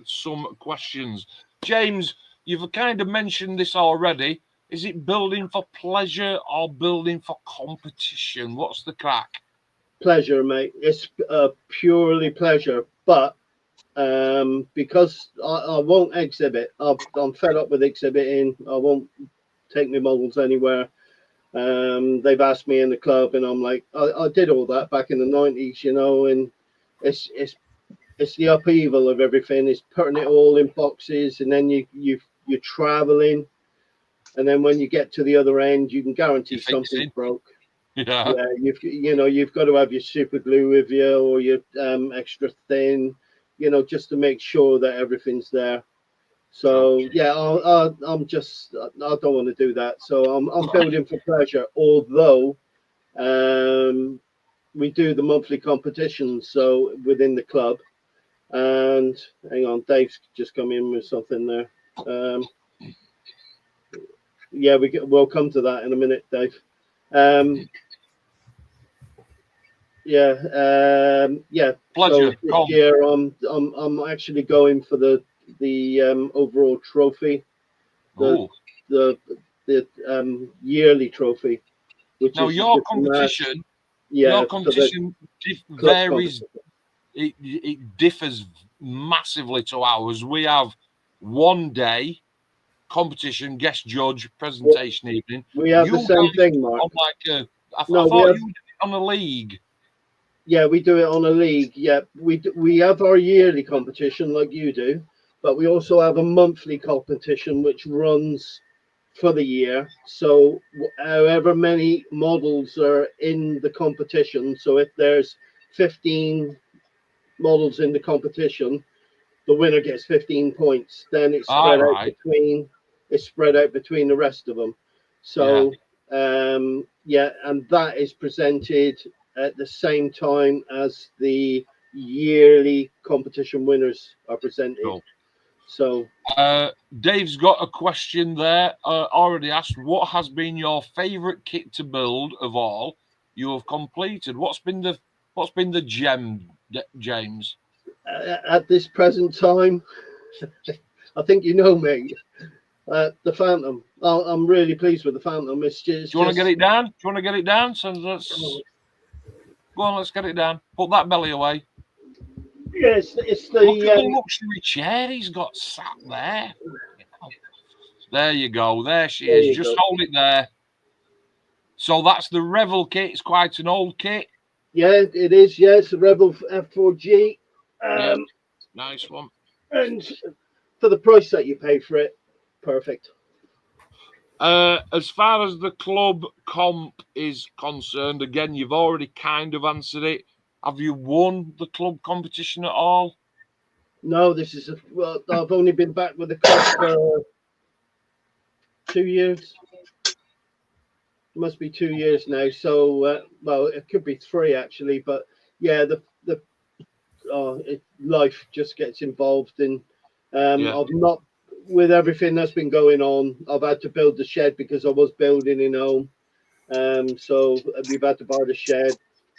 some questions. James, you've kind of mentioned this already. Is it building for pleasure or building for competition? What's the crack? Pleasure, mate. It's purely pleasure. But because I won't exhibit, I'm fed up with exhibiting. I won't take my models anywhere. They've asked me in the club, and I'm like, I did all that back in the 90s, you know, and it's the upheaval of everything. It's putting it all in boxes, and then you're traveling, and then when you get to the other end, you can guarantee something's broke. Yeah, you've got to have your super glue with you, or your extra thin, you know, just to make sure that everything's there. So yeah, I'm just, I don't want to do that. So I'm building for pleasure. Although we do the monthly competitions, so within the club. And hang on, Dave's just come in with something there. Yeah, we'll come to that in a minute, Dave. Yeah. Pleasure. So this year I'm actually going for the overall trophy, the yearly trophy. Which now is your competition, your competition varies. It differs massively to ours. We have 1 day competition, guest judge, presentation evening. We have the same thing, Mark. I thought you did it on a league. Yeah, we do it on a league. Yeah, we have our yearly competition like you do, but we also have a monthly competition which runs for the year. So however many models are in the competition, so if there's 15 models in the competition, the winner gets 15 points. Then it's spread out between the rest of them. So Yeah, and that is presented at the same time as the yearly competition winners are presented. Cool. So Dave's got a question there. Already asked, what has been your favourite kit to build of all you have completed? What's been the gem, James? at this present time, I think you know me. The Phantom. I'm really pleased with the Phantom. It's just. Do you want to get it down? Do you want to get it down? So let's go on. Let's get it down. Put that belly away. Yeah, it's the. Look at the luxury chair he's got sat there. There you go. There she is. Just hold it there. So that's the Revel kit. It's quite an old kit. Yeah, it is. Yeah, it's a Revel F4G. Yeah, nice one. And for the price that you pay for it, perfect. As far as the club comp is concerned, again, you've already kind of answered it. Have you won the club competition at all? No, this is well, I've only been back with the club for 2 years. It must be 2 years now. So, well, it could be 3 actually, but yeah, life just gets involved in. I've not, with everything that's been going on, I've had to build the shed because I was building in home. So we've had to buy the shed,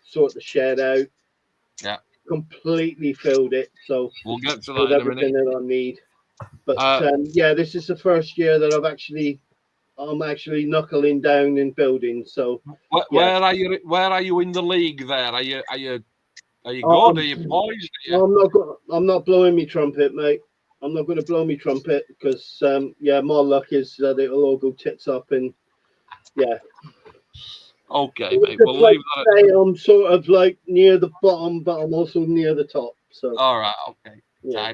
sort the shed out. Yeah. Completely filled it. So we'll get to that in a minute. That I need. But yeah, this is the first year that I'm actually knuckling down in building. So where are you? Where are you in the league? There are you good? Are you poised? I'm not blowing me trumpet, mate. I'm not going to blow me trumpet because my luck is that it'll all go tits up and yeah. Okay, mate. We'll leave that. I'm sort of like near the bottom, but I'm also near the top. So all right, okay. Yeah.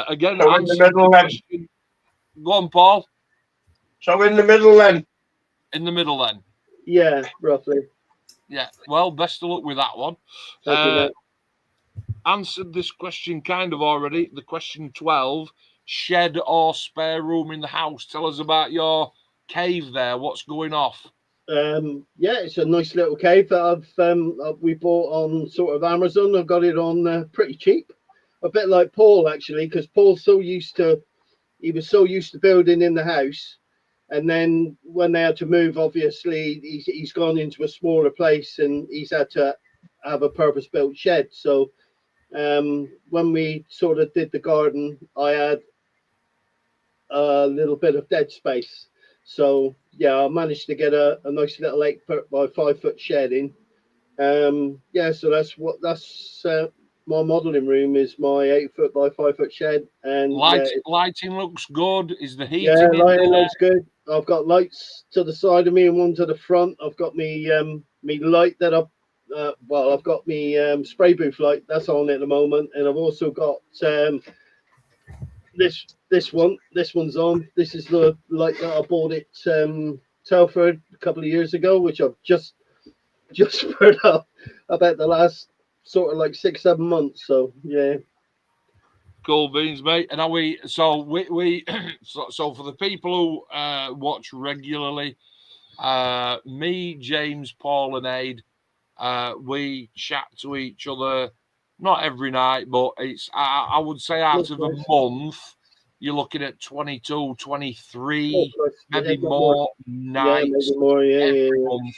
Again, so in the middle then. Go on, Paul. So in the middle then. In the middle then. Yeah, roughly. Yeah. Well, best of luck with that one. Thank you, mate. Answered this question kind of already. The question 12: shed or spare room in the house? Tell us about your cave there. What's going off? Yeah, it's a nice little cave that we bought on sort of Amazon. I got it on pretty cheap, a bit like Paul actually, because Paul's so used to building in the house, and then when they had to move, obviously he's gone into a smaller place and he's had to have a purpose-built shed. So when we sort of did the garden, I had a little bit of dead space. So yeah, I managed to get a nice little 8 foot by 5 foot shed in. Yeah, so that's my modelling room is my 8 foot by 5 foot shed. And lighting looks good. Is the heating? Yeah, lighting looks good. I've got lights to the side of me and one to the front. I've got me light that I've got me spray booth light that's on at the moment, and I've also got this one's on. This is the light that I bought at Telford a couple of years ago, which I've just put up about the last sort of like 6-7 months. So yeah. Cool beans, mate. And are we? So we so for the people who watch regularly, me, James, Paul, and Aid, we chat to each other. Not every night, but it's I would say out of a month, you're looking at 22, 23, maybe more nights every month.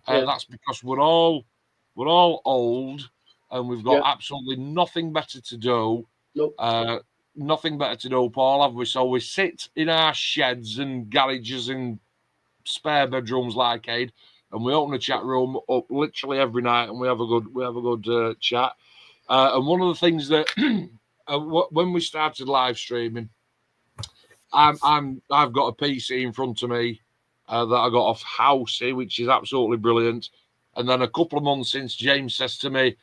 That's because we're all old and we've got absolutely nothing better to do. Nope. Nothing better to do, Paul, have we? So we sit in our sheds and garages and spare bedrooms like Aid, and we open a chat room up literally every night, and we have a good chat. And one of the things that when we started live streaming, I've got a PC in front of me that I got off Housey, which is absolutely brilliant. And then a couple of months since, James says to me,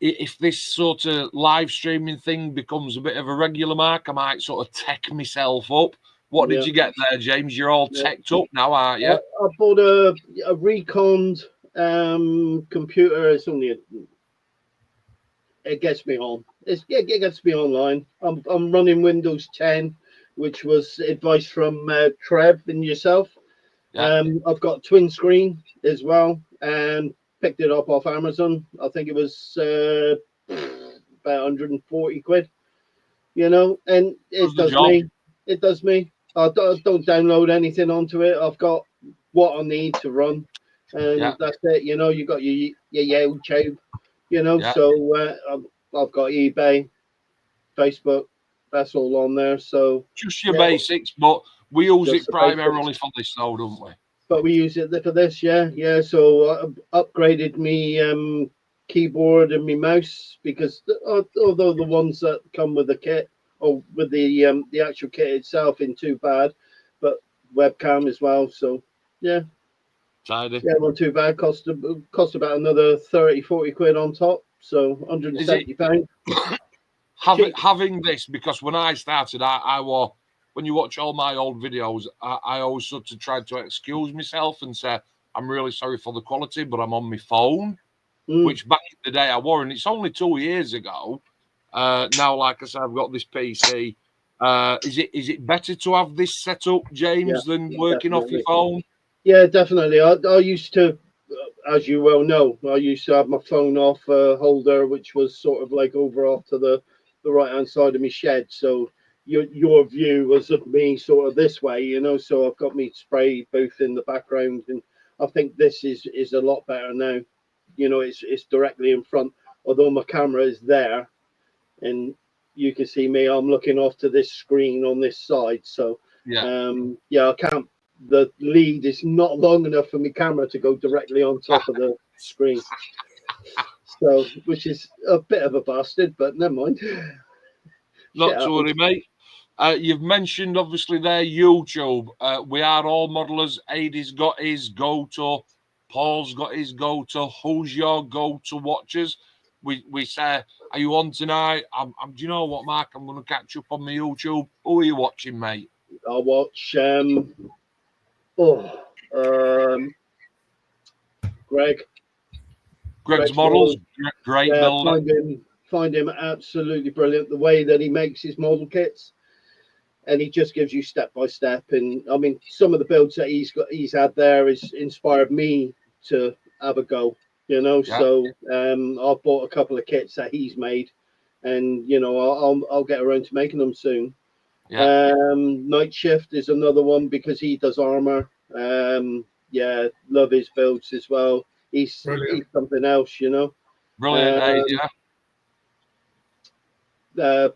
if this sort of live streaming thing becomes a bit of a regular mark, I might sort of tech myself up. What did you get there, James? You're all teched up now, aren't you? I bought a Recon computer. It's only it gets me on. It gets me online. I'm running Windows 10, which was advice from Trev and yourself. Yeah. I've got twin screen as well, and picked it up off Amazon. I think it was about 140 quid, you know, and it does me. It does me. I don't download anything onto it. I've got what I need to run, and that's it. You know, you got your YouTube, you know. So I've got eBay, Facebook. That's all on there. So just your basics, but we use it primarily for this, though, don't we? But we use it for this, yeah. So I upgraded me keyboard and me mouse, because although the ones that come with the kit or with the actual kit itself ain't too bad, but webcam as well. So yeah, tidy. Yeah, not too bad. Cost about another 30-40 quid on top. So £170. Having this, because when I started, I was, when you watch all my old videos, I always sort of tried to excuse myself and say, I'm really sorry for the quality, but I'm on my phone, which back in the day I wore, and it's only 2 years ago. Now, like I said, I've got this PC. Is it better to have this set up, James, than working off your phone? Yeah, definitely. I used to, as you well know, I used to have my phone off a holder, which was sort of like over off to the right hand side of my shed. So your view was of me sort of this way, you know. So I've got me spray booth in the background, and I think this is a lot better now. You know, it's directly in front, although my camera is there, and you can see me. I'm looking off to this screen on this side. So I can't. The lead is not long enough for my camera to go directly on top of the screen. So, which is a bit of a bastard, but never mind. Not to worry, mate. You've mentioned, obviously, there YouTube. We are all modelers. Aidy's got his go-to. Paul's got his go-to. Who's your go-to watchers? We say, are you on tonight? Do you know what, Mark? I'm going to catch up on my YouTube. Who are you watching, mate? I watch Greg's models. Great builder. Find him absolutely brilliant. The way that he makes his model kits, and he just gives you step by step. And I mean, some of the builds that he's had there is inspired me to have a go. You know, so I've bought a couple of kits that he's made, and you know, I'll get around to making them soon. Night Shift is another one because he does armor. Love his builds as well. He's something else, you know. Brilliant,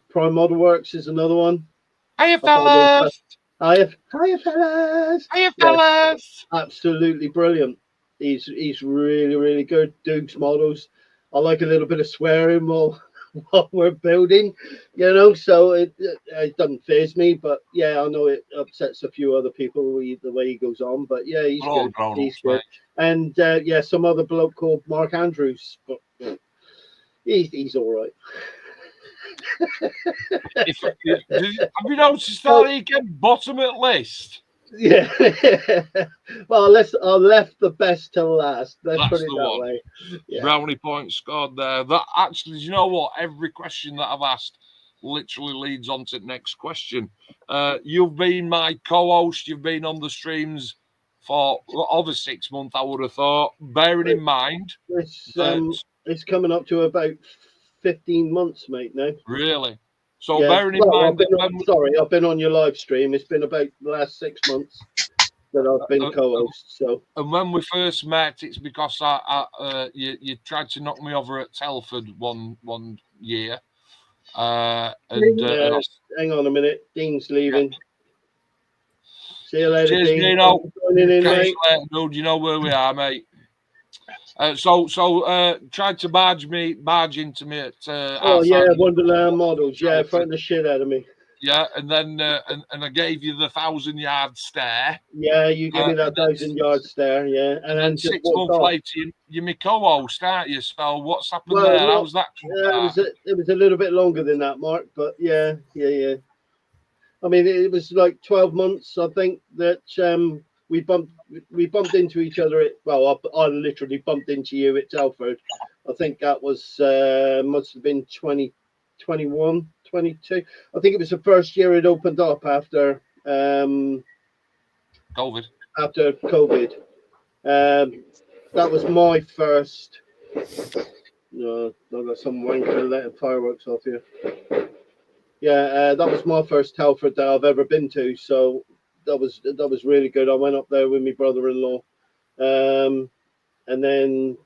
Prime Model Works is another one. Hiya, fellas. Hiya, fellas. Hiya, fellas. Absolutely brilliant. He's really, really good. Duke's models. I like a little bit of swearing while we're building, you know, so it doesn't faze me, but yeah, I know it upsets a few other people the way he goes on, but yeah, he's good. He's good. And some other bloke called Mark Andrews, but he's all right. Have you noticed that he came bottom at list? Yeah. Well, I left the best till last. Let's put it that way. Yeah. Brownie points scored there. That actually, you know what? Every question that I've asked literally leads on to the next question. You've been my co-host. You've been on the streams for over 6 months, I would have thought. Bearing in mind, it's coming up to about 15 months, mate. Now, really. So bearing in mind I've been on your live stream. It's been about the last 6 months that I've been co-host. So, and when we first met, it's because you tried to knock me over at Telford one year. Hang on a minute, Dean's leaving. See you later, cheers, Dean. Dino. Catch you later, dude. You know where we are, mate. So tried to barge into me at Wonderland Models, frightening the shit out of me. Yeah, and then and I gave you the 1,000-yard stare. Yeah, you give me that 1,000-yard stare, yeah. And then 6 months later, you're my co-host, aren't you? So what's happened there? How's that? It was a little bit longer than that, Mark, but yeah. I mean, it was like 12 months, I think, that we bumped into each other. I literally bumped into you at Telford. I think that was must have been 2021, 22. I think it was the first year it opened up after COVID. after COVID. That was my first. No, I've got some wanker letting fireworks off here. Yeah, that was my first Telford that I've ever been to, so that was really good. I went up there with my brother-in-law, and then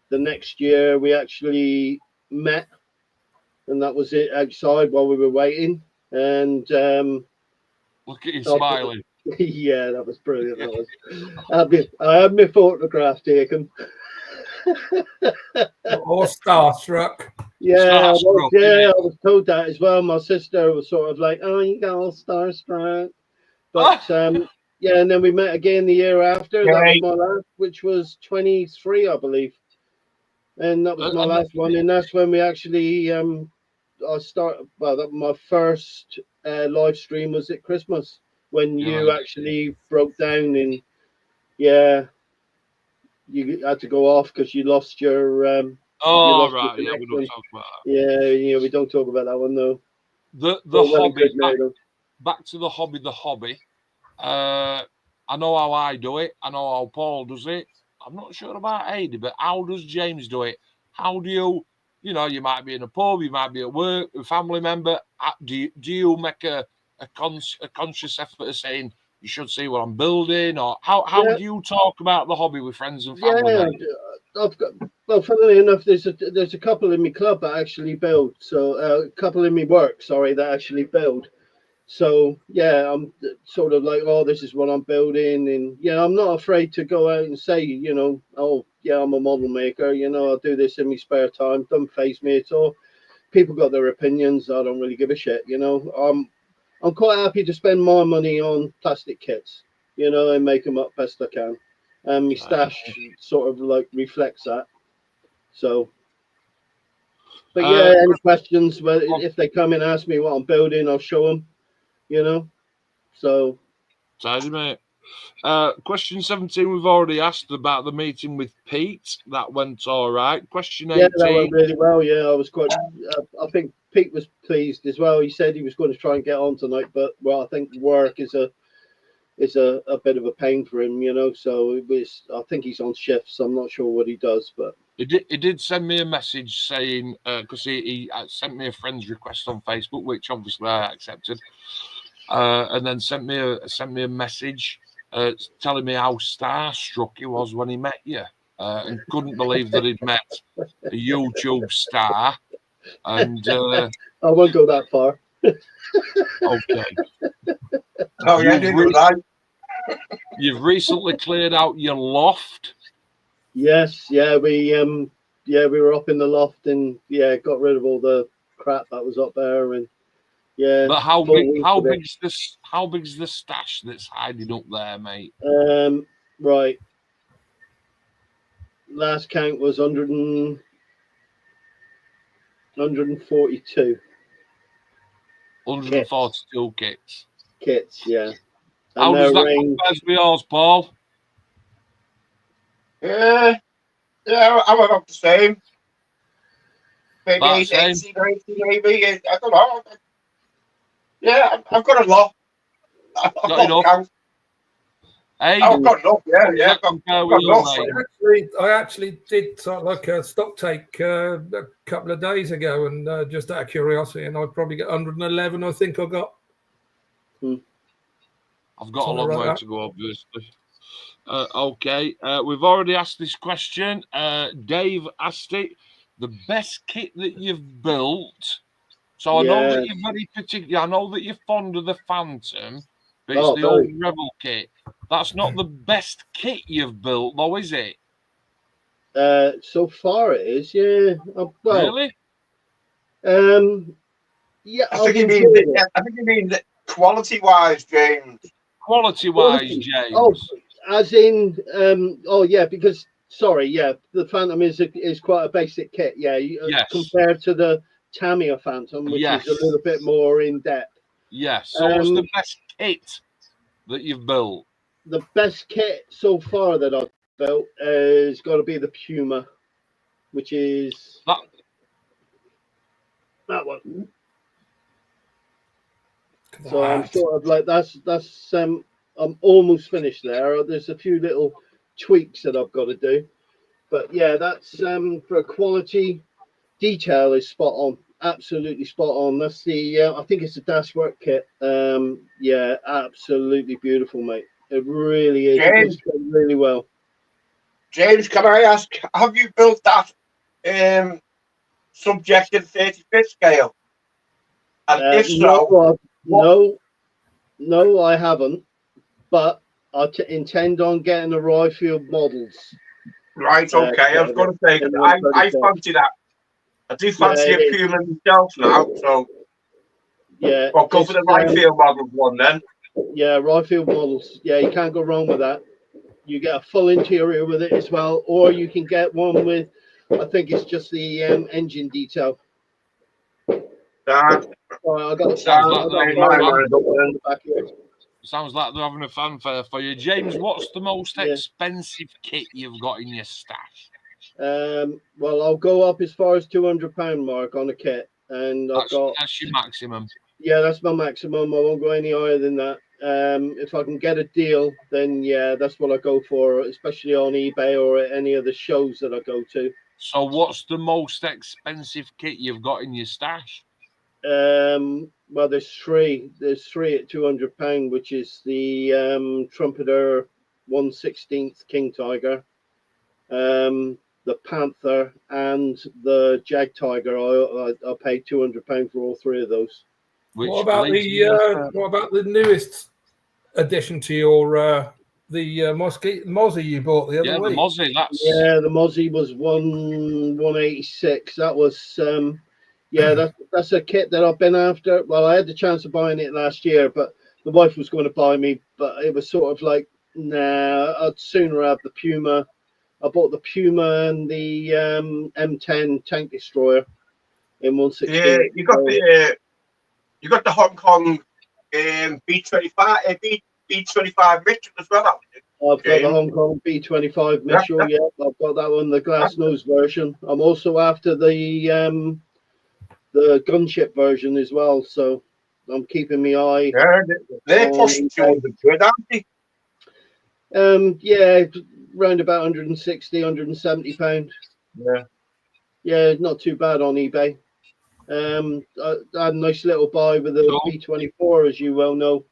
the next year we actually met, and that was it outside while we were waiting. And look at you smiling. Yeah, that was brilliant. That was. I had my photograph taken. Or starstruck. Yeah, I was told that as well. My sister was sort of like, "Oh, you got all starstruck," but yeah. And then we met again the year after. That was my last, which was 23, I believe, and that was my last one. And that's when we actually I started. Well, that my first live stream was at Christmas when you actually broke down and yeah, you had to go off because you lost your. Oh right, yeah, we don't talk about that. Yeah, we don't talk about that one though. The hobby. Back to the hobby. I know how I do it. I know how Paul does it. I'm not sure about Aidy, but how does James do it? How do you? You know, you might be in a pub, you might be at work, a family member. Do you make a conscious effort of saying you should see what I'm building, or how do you talk about the hobby with friends and family? Yeah, I've got. Well, funnily enough, there's a couple in my club that actually build. So a couple in my work, sorry, that actually build. So yeah, I'm sort of like, oh, this is what I'm building, and yeah, I'm not afraid to go out and say, you know, oh yeah, I'm a model maker. You know, I'll do this in my spare time. Don't faze me at all. People got their opinions. I don't really give a shit. You know, I'm quite happy to spend my money on plastic kits. You know, and make them up best I can. And my stash sort of like reflects that. So, but yeah, any questions? Well, if they come and ask me what I'm building, I'll show them. You know, so. Tidy, mate. Question 17, we've already asked about the meeting with Pete. That went all right. Question 18. Yeah, that went really well. Yeah, I was quite. I think Pete was pleased as well. He said he was going to try and get on tonight, but well, I think work is a bit of a pain for him, you know. So it was. I think he's on shifts. I'm not sure what he does, but he did send me a message saying because he sent me a friend's request on Facebook, which obviously I accepted, and then sent me a message telling me how starstruck he was when he met you, and couldn't believe that he'd met a YouTube star. And I won't go that far. Okay. Oh yeah, You've recently cleared out your loft. Yes, yeah, we were up in the loft and yeah, got rid of all the crap that was up there and yeah. But how big's the stash that's hiding up there, mate? Right. Last count was 142. 142 kits. Kits, yeah. And how does that compare with yours, Paul? Yeah, I'm about the same. Maybe 80, 90, maybe. I don't know. Yeah, I've got a lot. Got enough? Hey, I've got enough, yeah. I actually did like a stock take a couple of days ago, and just out of curiosity, and I'd probably get 111. I think I got. I've got a long way to go, obviously. Okay, we've already asked this question. Dave asked it. The best kit that you've built. So I know that you're very particular. I know that you're fond of the Phantom, but it's the old Rebel kit. That's not the best kit you've built, though, is it? So far it is, yeah. Well, really? Yeah. I think you mean quality-wise, James. Quality-wise, James. Oh, as in, oh yeah, because sorry, yeah, the Phantom is quite a basic kit, yeah. Yes. Compared to the Tamiya Phantom, which is a little bit more in depth. Yes. So what's the best kit that you've built? The best kit so far that I've built has got to be the Puma, which is that one. So I'm sort of like that's I'm almost finished there. There's a few little tweaks that I've got to do, but yeah, that's for quality. Detail is spot on, absolutely spot on. That's the I think it's a dashwork kit. Yeah, absolutely beautiful, mate. It really is. It James, goes really well. James, can I ask, have you built that subjective 35th scale? And if so, no, I haven't. But I intend on getting the Ryfield models. Right, okay. I was going to say, I fancy that. I do fancy a Puma myself now, so yeah. I'll go for the Ryfield models one then. Yeah, Ryfield models. Yeah, you can't go wrong with that. You get a full interior with it as well, or you can get one with, I think it's just the engine detail. I got Sounds like they're having a fanfare for you. James, what's the most expensive kit you've got in your stash? Well, I'll go up as far as £200 mark on a kit, and that's your maximum. Yeah, that's my maximum. I won't go any higher than that. If I can get a deal, then yeah, that's what I go for, especially on eBay or at any of the shows that I go to. So, what's the most expensive kit you've got in your stash? Well, there's three. There's three at £200, which is the Trumpeter 1/16 King Tiger, the Panther, and the Jag Tiger. I paid £200 for all three of those. What about the newest addition to your the Mozzie you bought the other week? The Mozzie. The Mozzie was 186. That was that's a kit that I've been after. Well, I had the chance of buying it last year, but the wife was going to buy me, but it was sort of like, nah, I'd sooner have the Puma. I bought the Puma and the M10 tank destroyer in 116. Yeah, you got the Hong Kong B25 B25 Mitchell as well. I've got the Hong Kong B25 Mitchell. Yeah, I've got that one, the glass nose version. I'm also after the gunship version as well, so I'm keeping my eye. Yeah, they're pushing 200 quid, aren't they? Yeah, round about 160, 170 pounds. Yeah, not too bad on eBay. I had a nice little buy with the B24, as you well know,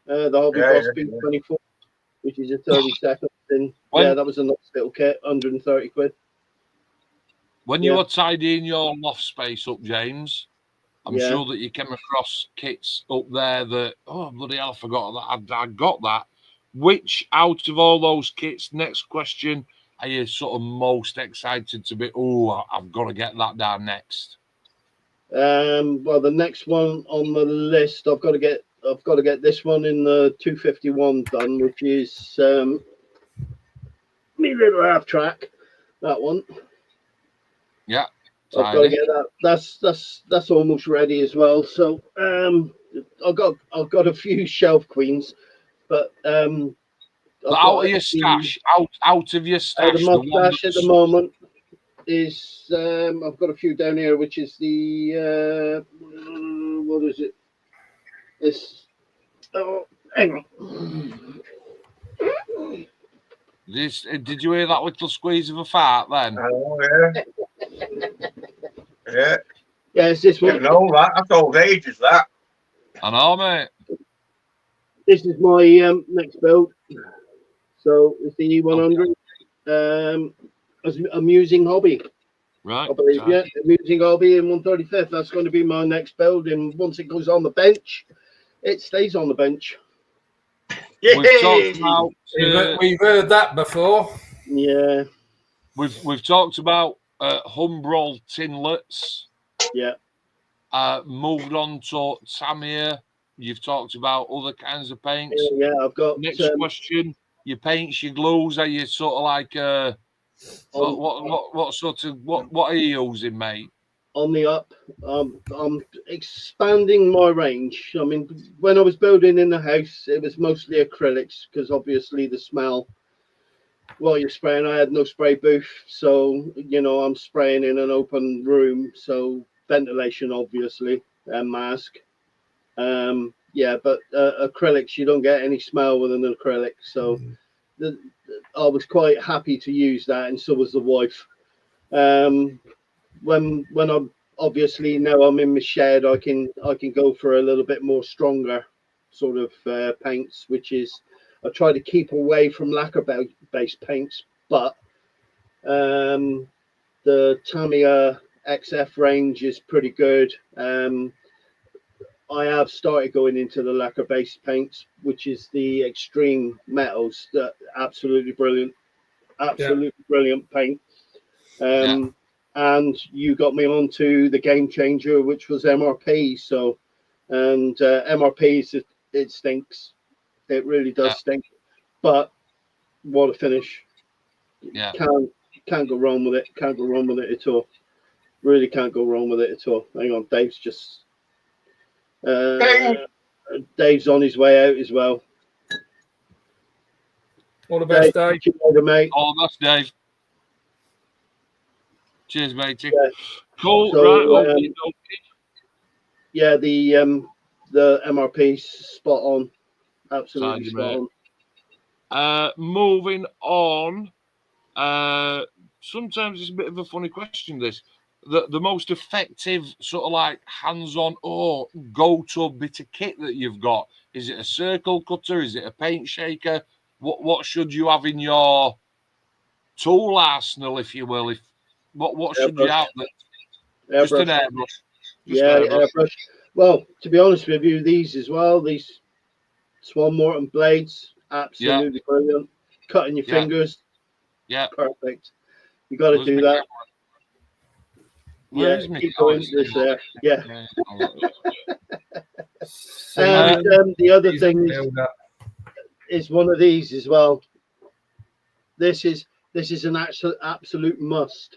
the Hobby Boss B24, which is a 32nd. And that was a nice little kit, 130 quid. When you were tidying your loft space up, James, I'm sure that you came across kits up there that, oh, bloody hell, I forgot that. I got that. Which out of all those kits, next question, are you sort of most excited to be, I've got to get that down next? Well, the next one on the list, I've got to get this one in the 251 done, which is me little half track. That one. Yeah. I've got to get that. That's almost ready as well. So I've got a few shelf queens, but out of your stash, out of your stash, the stash at the moment is I've got a few down here, which is the what is it? It's hang on. Did you hear that little squeeze of a fart then? Oh yeah. Yeah, it's this one. You know that. That's old age, is that? I know, mate. This is my next build. So it's the E100. As Amusing Hobby. Right. I believe, Amusing Hobby in 135th. That's going to be my next build. And once it goes on the bench, it stays on the bench. We've talked about, we've heard that before. Yeah. We've talked about Humbrol tinlets. Yeah. Moved on to Tamiya. You've talked about other kinds of paints. Yeah, I've got. Next question: your paints, your glues. Are you sort of like what are you using, mate? On the up, I'm expanding my range. I mean, when I was building in the house, it was mostly acrylics because obviously the smell. While you're spraying, I had no spray booth, so I'm spraying in an open room, so ventilation obviously and mask. yeah, but acrylics, you don't get any smell with an acrylic. So I was quite happy to use that, and so was the wife. When I'm obviously now I'm in my shed, I can go for a little bit more stronger sort of paints, which is I try to keep away from lacquer based paints, but the Tamiya XF range is pretty good. I have started going into the lacquer based paints, which is the extreme metals. That absolutely brilliant, brilliant paint. And you got me onto the game changer, which was MRP. So, and MRP it stinks. It really does stink. But what a finish! Yeah, can't go wrong with it. Can't go wrong with it at all. Really can't go wrong with it at all. Hang on, Dave's just. Dave's on his way out as well. All the best, Dave. Later, mate. All the best, Dave. Cheers, matey. Yeah. Cool. So, Right. Okay. Yeah, the MRP spot on. Absolutely spot on. Moving on. Sometimes it's a bit of a funny question. This. The most effective sort of like hands-on or go-to bit of kit that you've got? Is it a circle cutter? Is it a paint shaker? What should you have in your tool arsenal, if you will? What should you have? Just an airbrush. Airbrush. Well, to be honest with you, these as well. These Swan Morton blades, absolutely brilliant. Cutting your fingers. Yeah. Perfect. You got to do that. Where is me? Keep going this there. Yeah. And the other thing is one of these as well. This is an absolute must.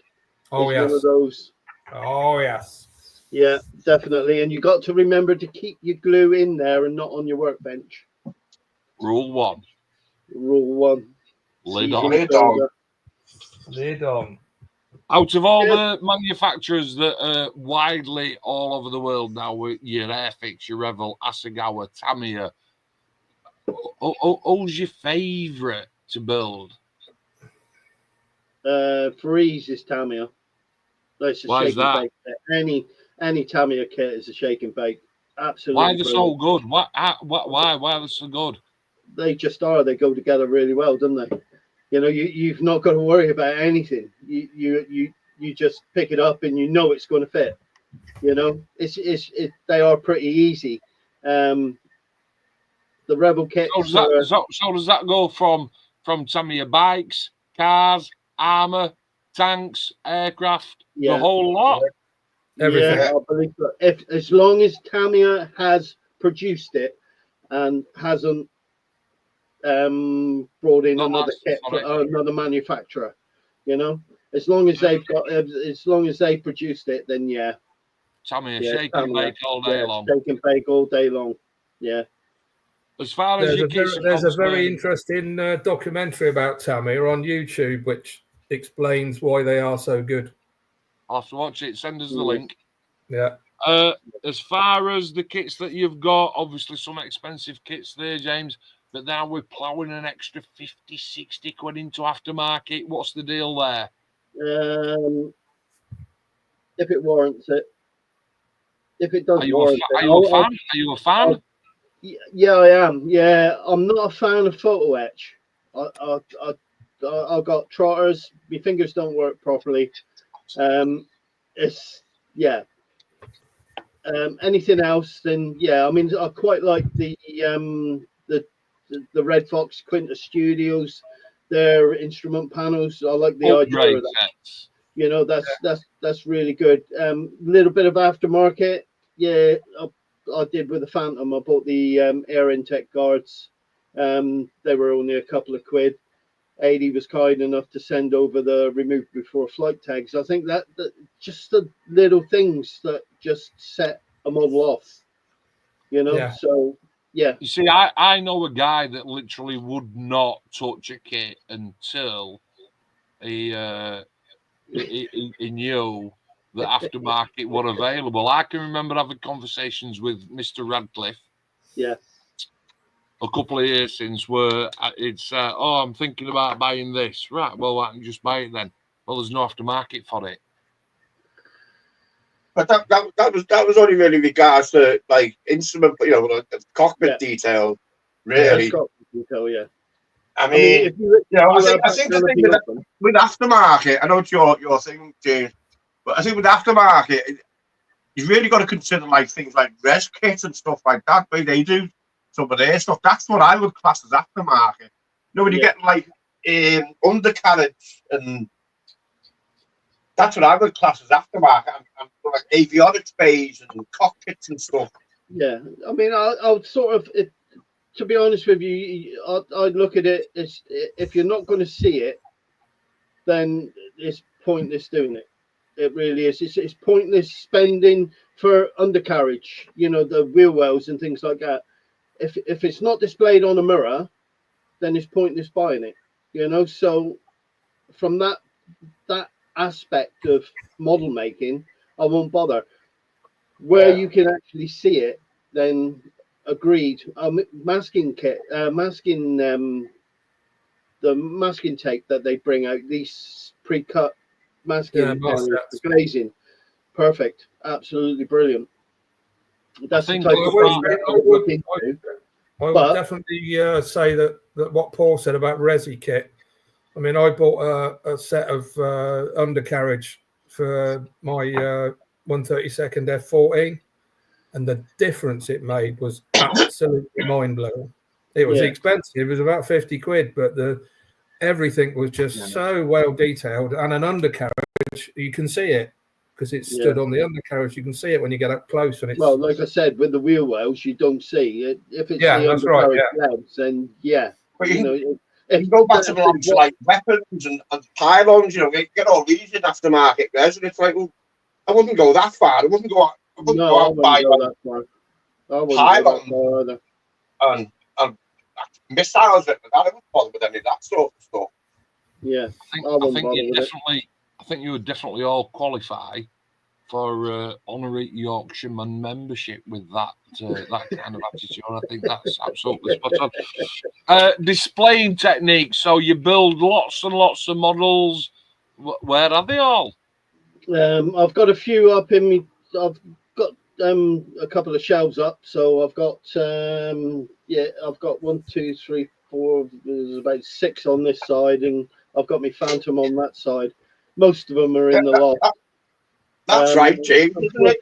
Oh, yes. One of those. Oh, yes. Yeah, definitely. And you got to remember to keep your glue in there and not on your workbench. Rule 1. Rule 1. Lid on. Out of all the manufacturers that are widely all over the world now, with your Airfix, your Revell, Asagawa, Tamiya, who's your favourite to build? Freeze is Tamiya. That's a Why is that? Any Tamiya kit is a shake and bake. Absolutely. Why are they so good? Why are they so good? They just are. They go together really well, don't they? You know, you've not got to worry about anything. You just pick it up and you know it's going to fit. You know, they are pretty easy. The Revell kit. So does that go from Tamiya bikes, cars, armor, tanks, aircraft, the whole lot? Everything. Yeah, I believe so. As long as Tamiya has produced it and hasn't brought in another kit, another manufacturer, you know, as long as they've got, as long as they produced it, then Tamiya, shake and bake all day long. Shake and bake all day long. Yeah. As far as there's a very interesting documentary about Tamiya on YouTube, which explains why they are so good. I'll have to watch it. Send us the link. Yeah. As far as the kits that you've got, obviously some expensive kits there, James, but now we're ploughing an extra 50, 60 quid into aftermarket. What's the deal there? If it warrants it. If it does Are warrant it. Are you a fan? Yeah, I am. Yeah, I'm not a fan of photo etch. I've got trotters. My fingers don't work properly. Anything else, then I mean, I quite like the Red Fox Quinta Studios, their instrument panels. I like the idea of that. You know, that's really good. Little bit of aftermarket. Yeah, I did with the Phantom. I bought the air intake guards. They were only a couple of quid. 80 was kind enough to send over the removed before flight tags. I think that just the little things that just set a model off, you know. Yeah. So yeah. You see, I know a guy that literally would not touch a kit until he knew that aftermarket were available. I can remember having conversations with Mr. Radcliffe Yeah. A couple of years since where it's I'm thinking about buying this. Right, well I can just buy it then. Well, there's no aftermarket for it. But that was only really regards to like instrument, cockpit detail, really. Yeah, cockpit detail, yeah. I mean, I think the thing with aftermarket, I know it's your thing, James, but I think with aftermarket, you've really got to consider like things like res kits and stuff like that. But they do some of their stuff. That's what I would class as aftermarket. When you get like undercarriage, and that's what I would class as aftermarket. And like avionics bays and cockpits and stuff. Yeah, I mean, I'll sort of, to be honest with you, I'd look at it as if you're not going to see it, then it's pointless doing it. It really is. It's pointless spending for undercarriage, the wheel wells and things like that. If it's not displayed on a mirror, then it's pointless buying it. So from that aspect of model making, I won't bother. Where you can actually see it, then agreed. Masking kit, the masking tape that they bring out, these pre-cut masking, glazing, perfect, absolutely brilliant. That's the type of I would definitely say that what Paul said about resi kit. I mean, I bought a set of undercarriage for my 132nd F14, and the difference it made was absolutely mind-blowing. It was expensive. It was about 50 quid, but everything was just so well detailed. And an undercarriage, you can see it because it's stood on the undercarriage. You can see it when you get up close. And it's like I said, with the wheel wells, you don't see it. If it's the undercarriage wells, then But you can go back to like weapons and pylons. Get all these in aftermarket res, and it's like, well, I wouldn't go that far. I wouldn't go out and buy pylons and missiles. I wouldn't bother with any of that sort of stuff. Yeah, I think you would definitely all qualify for honorary Yorkshireman membership with that kind of attitude. I think that's absolutely spot on. Displaying techniques. So you build lots and lots of models. Where are they all? I've got a few up in me. I've got a couple of shelves up. So I've got I've got 1, 2, 3, 4. There's about 6 on this side, and I've got my Phantom on that side. Most of them are in the lot. That's right, James. You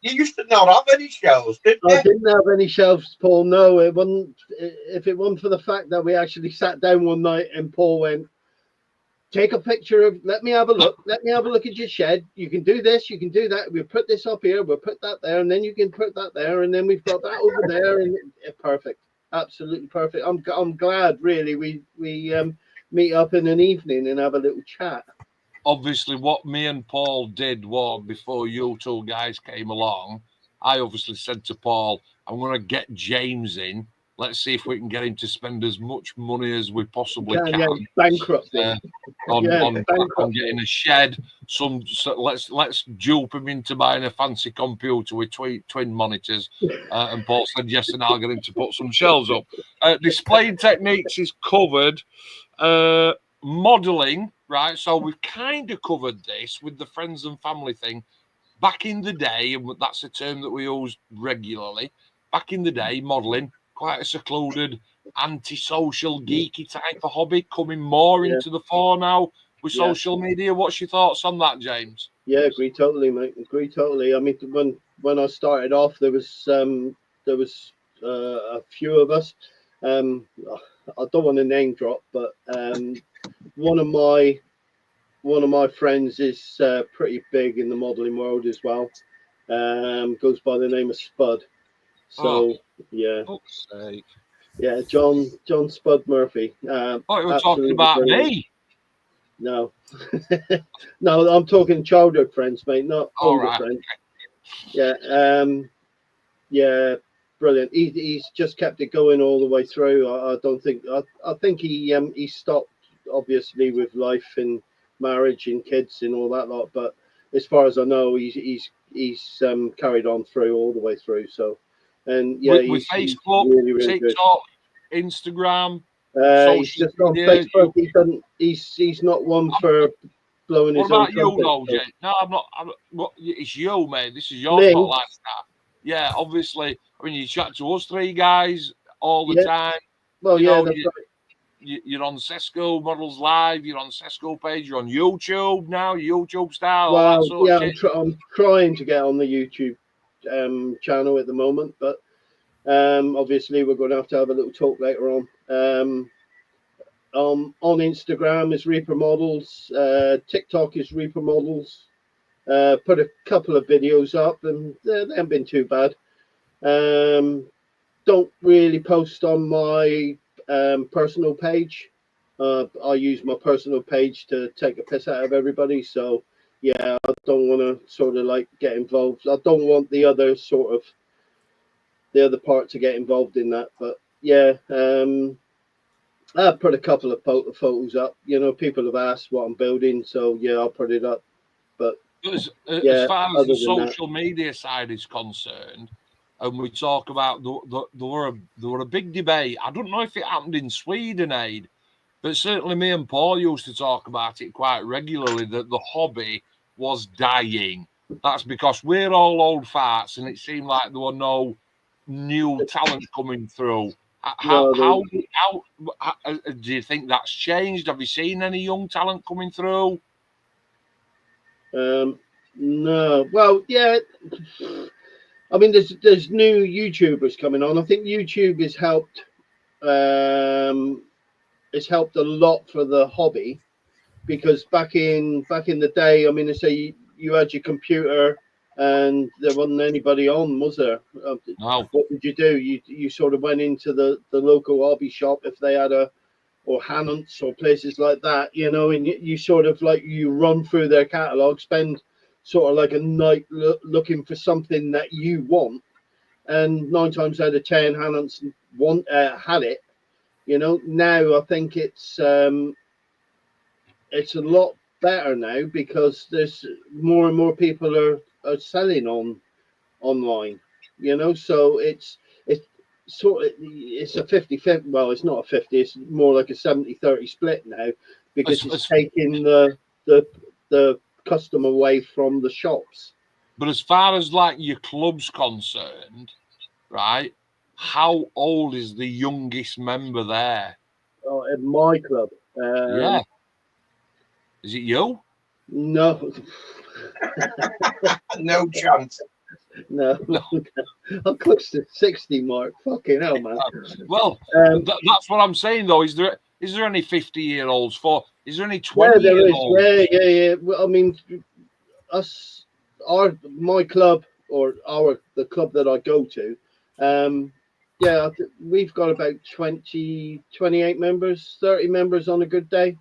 used to not have any shelves, didn't you? I didn't have any shelves, Paul. No, it wasn't. If it wasn't for the fact that we actually sat down one night and Paul went, "Take a picture of. Let me have a look. Let me have a look at your shed. You can do this. You can do that. We'll put this up here. We'll put that there, and then you can put that there, and then we've got that over there, and perfect, absolutely perfect. I'm glad, really. We meet up in an evening and have a little chat. Obviously, what me and Paul did was before you two guys came along, I obviously said to Paul, I'm going to get James in. Let's see if we can get him to spend as much money as we possibly can. Yeah, bankrupt on getting a shed. Let's dupe him into buying a fancy computer with twin monitors. And Paul said yes, and I'll get him to put some shelves up. Displaying techniques is covered. Modelling, right? So we've kind of covered this with the friends and family thing. Back in the day, and that's a term that we use regularly, back in the day, modelling, quite a secluded, antisocial, geeky type of hobby, coming more into the fore now with social media. What's your thoughts on that, James? Yeah, agree totally, mate. Agree totally. I mean, when I started off, there was a few of us. I don't want to name drop, but one of my friends is pretty big in the modelling world as well. Goes by the name of Spud. So John Spud Murphy. You were talking about brilliant. Me. No, no, I'm talking childhood friends, mate, not older friends. Yeah, brilliant. He's just kept it going all the way through. I think he stopped obviously with life and marriage and kids and all that lot, but as far as I know, he's carried on through all the way through. So And yeah, with he's Facebook, really TikTok, good. Instagram. He's just on Facebook. He's not one for blowing his own trumpet. What about you, though, Jay? No, I'm not. It's you, mate. This is your Me? spotlight now. Yeah, obviously. I mean, you chat to us three guys all the time. Well, that's right. You're on SESKU Models Live. You're on SESKU page. You're on YouTube now. YouTube star. Well, all that sort of I'm trying to get on the YouTube channel at the moment, but obviously we're going to have a little talk later on. On Instagram is Reaper Models. TikTok is Reaper Models. Put a couple of videos up, and they haven't been too bad. Don't really post on my personal page. I use my personal page to take a piss out of everybody. So yeah, I don't want to sort of like get involved. I don't want the other part to get involved in that. But yeah, I put a couple of photos up. You know, people have asked what I'm building, so yeah, I'll put it up. But as far as the social media side is concerned, and we talk about there were a big debate. I don't know if it happened in Sweden, Aid, but certainly me and Paul used to talk about it quite regularly, that the hobby was dying. That's because we're all old farts, and it seemed like there were no new talent coming through. How do you think that's changed? Have you seen any young talent coming through? No. Well, yeah. I mean, there's new YouTubers coming on. I think YouTube has helped. It's helped a lot for the hobby, because back in the day, I mean, I say you had your computer and there wasn't anybody on, was there? No. What did you do? You sort of went into the local hobby shop if they had or Hannants or places like that, you know, and you sort of like you run through their catalogue, spend sort of like a night looking for something that you want, and 9 times out of 10 Hannants had it. You know, now I think it's a lot better now, because there's more and more people are selling online, you know, so it's sort of, it's a 50-50. Well, it's not a 50, it's more like a 70-30 split now, because it's taking the customer away from the shops. But as far as like your club's concerned, right, how old is the youngest member there? Oh, at my club. Yeah. Is it you? No. No chance. No. I'm close to 60, Mark. Fucking hell, man. Well, that's what I'm saying, though. Is there any 50-year-olds is there any 20-year-olds? Yeah. Well, I mean, my club, or the club that I go to, we've got about 28 members, 30 members on a good day.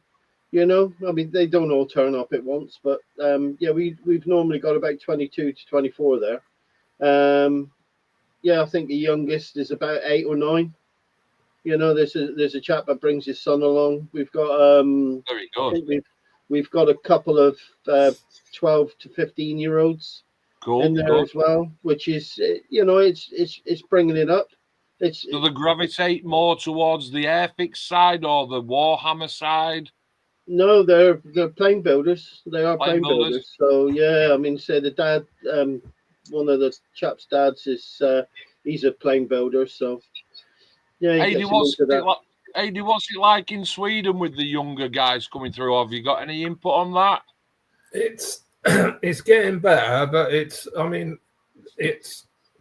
You know, I mean, they don't all turn up at once, but we've normally got about 22 to 24 there. I think the youngest is about 8 or 9. You know, there's a chap that brings his son along. We've got very good. We've got a couple of 12 to 15-year-olds in there as well, which is, you know, it's bringing it up. Do they gravitate more towards the Airfix side or the Warhammer side? No, they're plane builders. They are plane builders. So yeah, I mean, say the dad, one of the chaps' dads is he's a plane builder. So yeah. Adi, what's it like in Sweden with the younger guys coming through? Have you got any input on that? It's getting better, but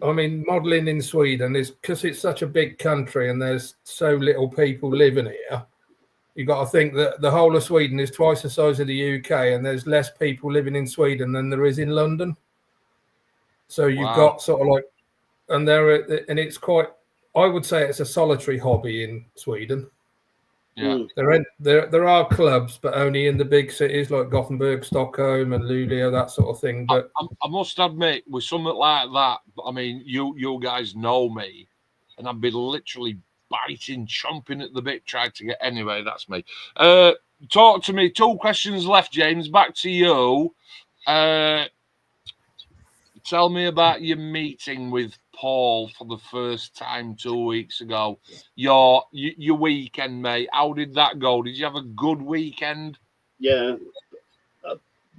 modelling in Sweden is, because it's such a big country and there's so little people living here. You got to think that the whole of Sweden is twice the size of the UK, and there's less people living in Sweden than there is in London. So you've got sort of like, and it's quite, I would say it's a solitary hobby in Sweden. Yeah, there are clubs, but only in the big cities like Gothenburg, Stockholm, and Luleå, that sort of thing. But I must admit, with something like that, I mean, you guys know me, and I'd be literally biting, chomping at the bit, trying to get. Anyway, that's me. Talk to me. 2 questions left, James. Back to you. Tell me about your meeting with Paul for the first time 2 weeks ago. Your weekend, mate. How did that go? Did you have a good weekend? Yeah,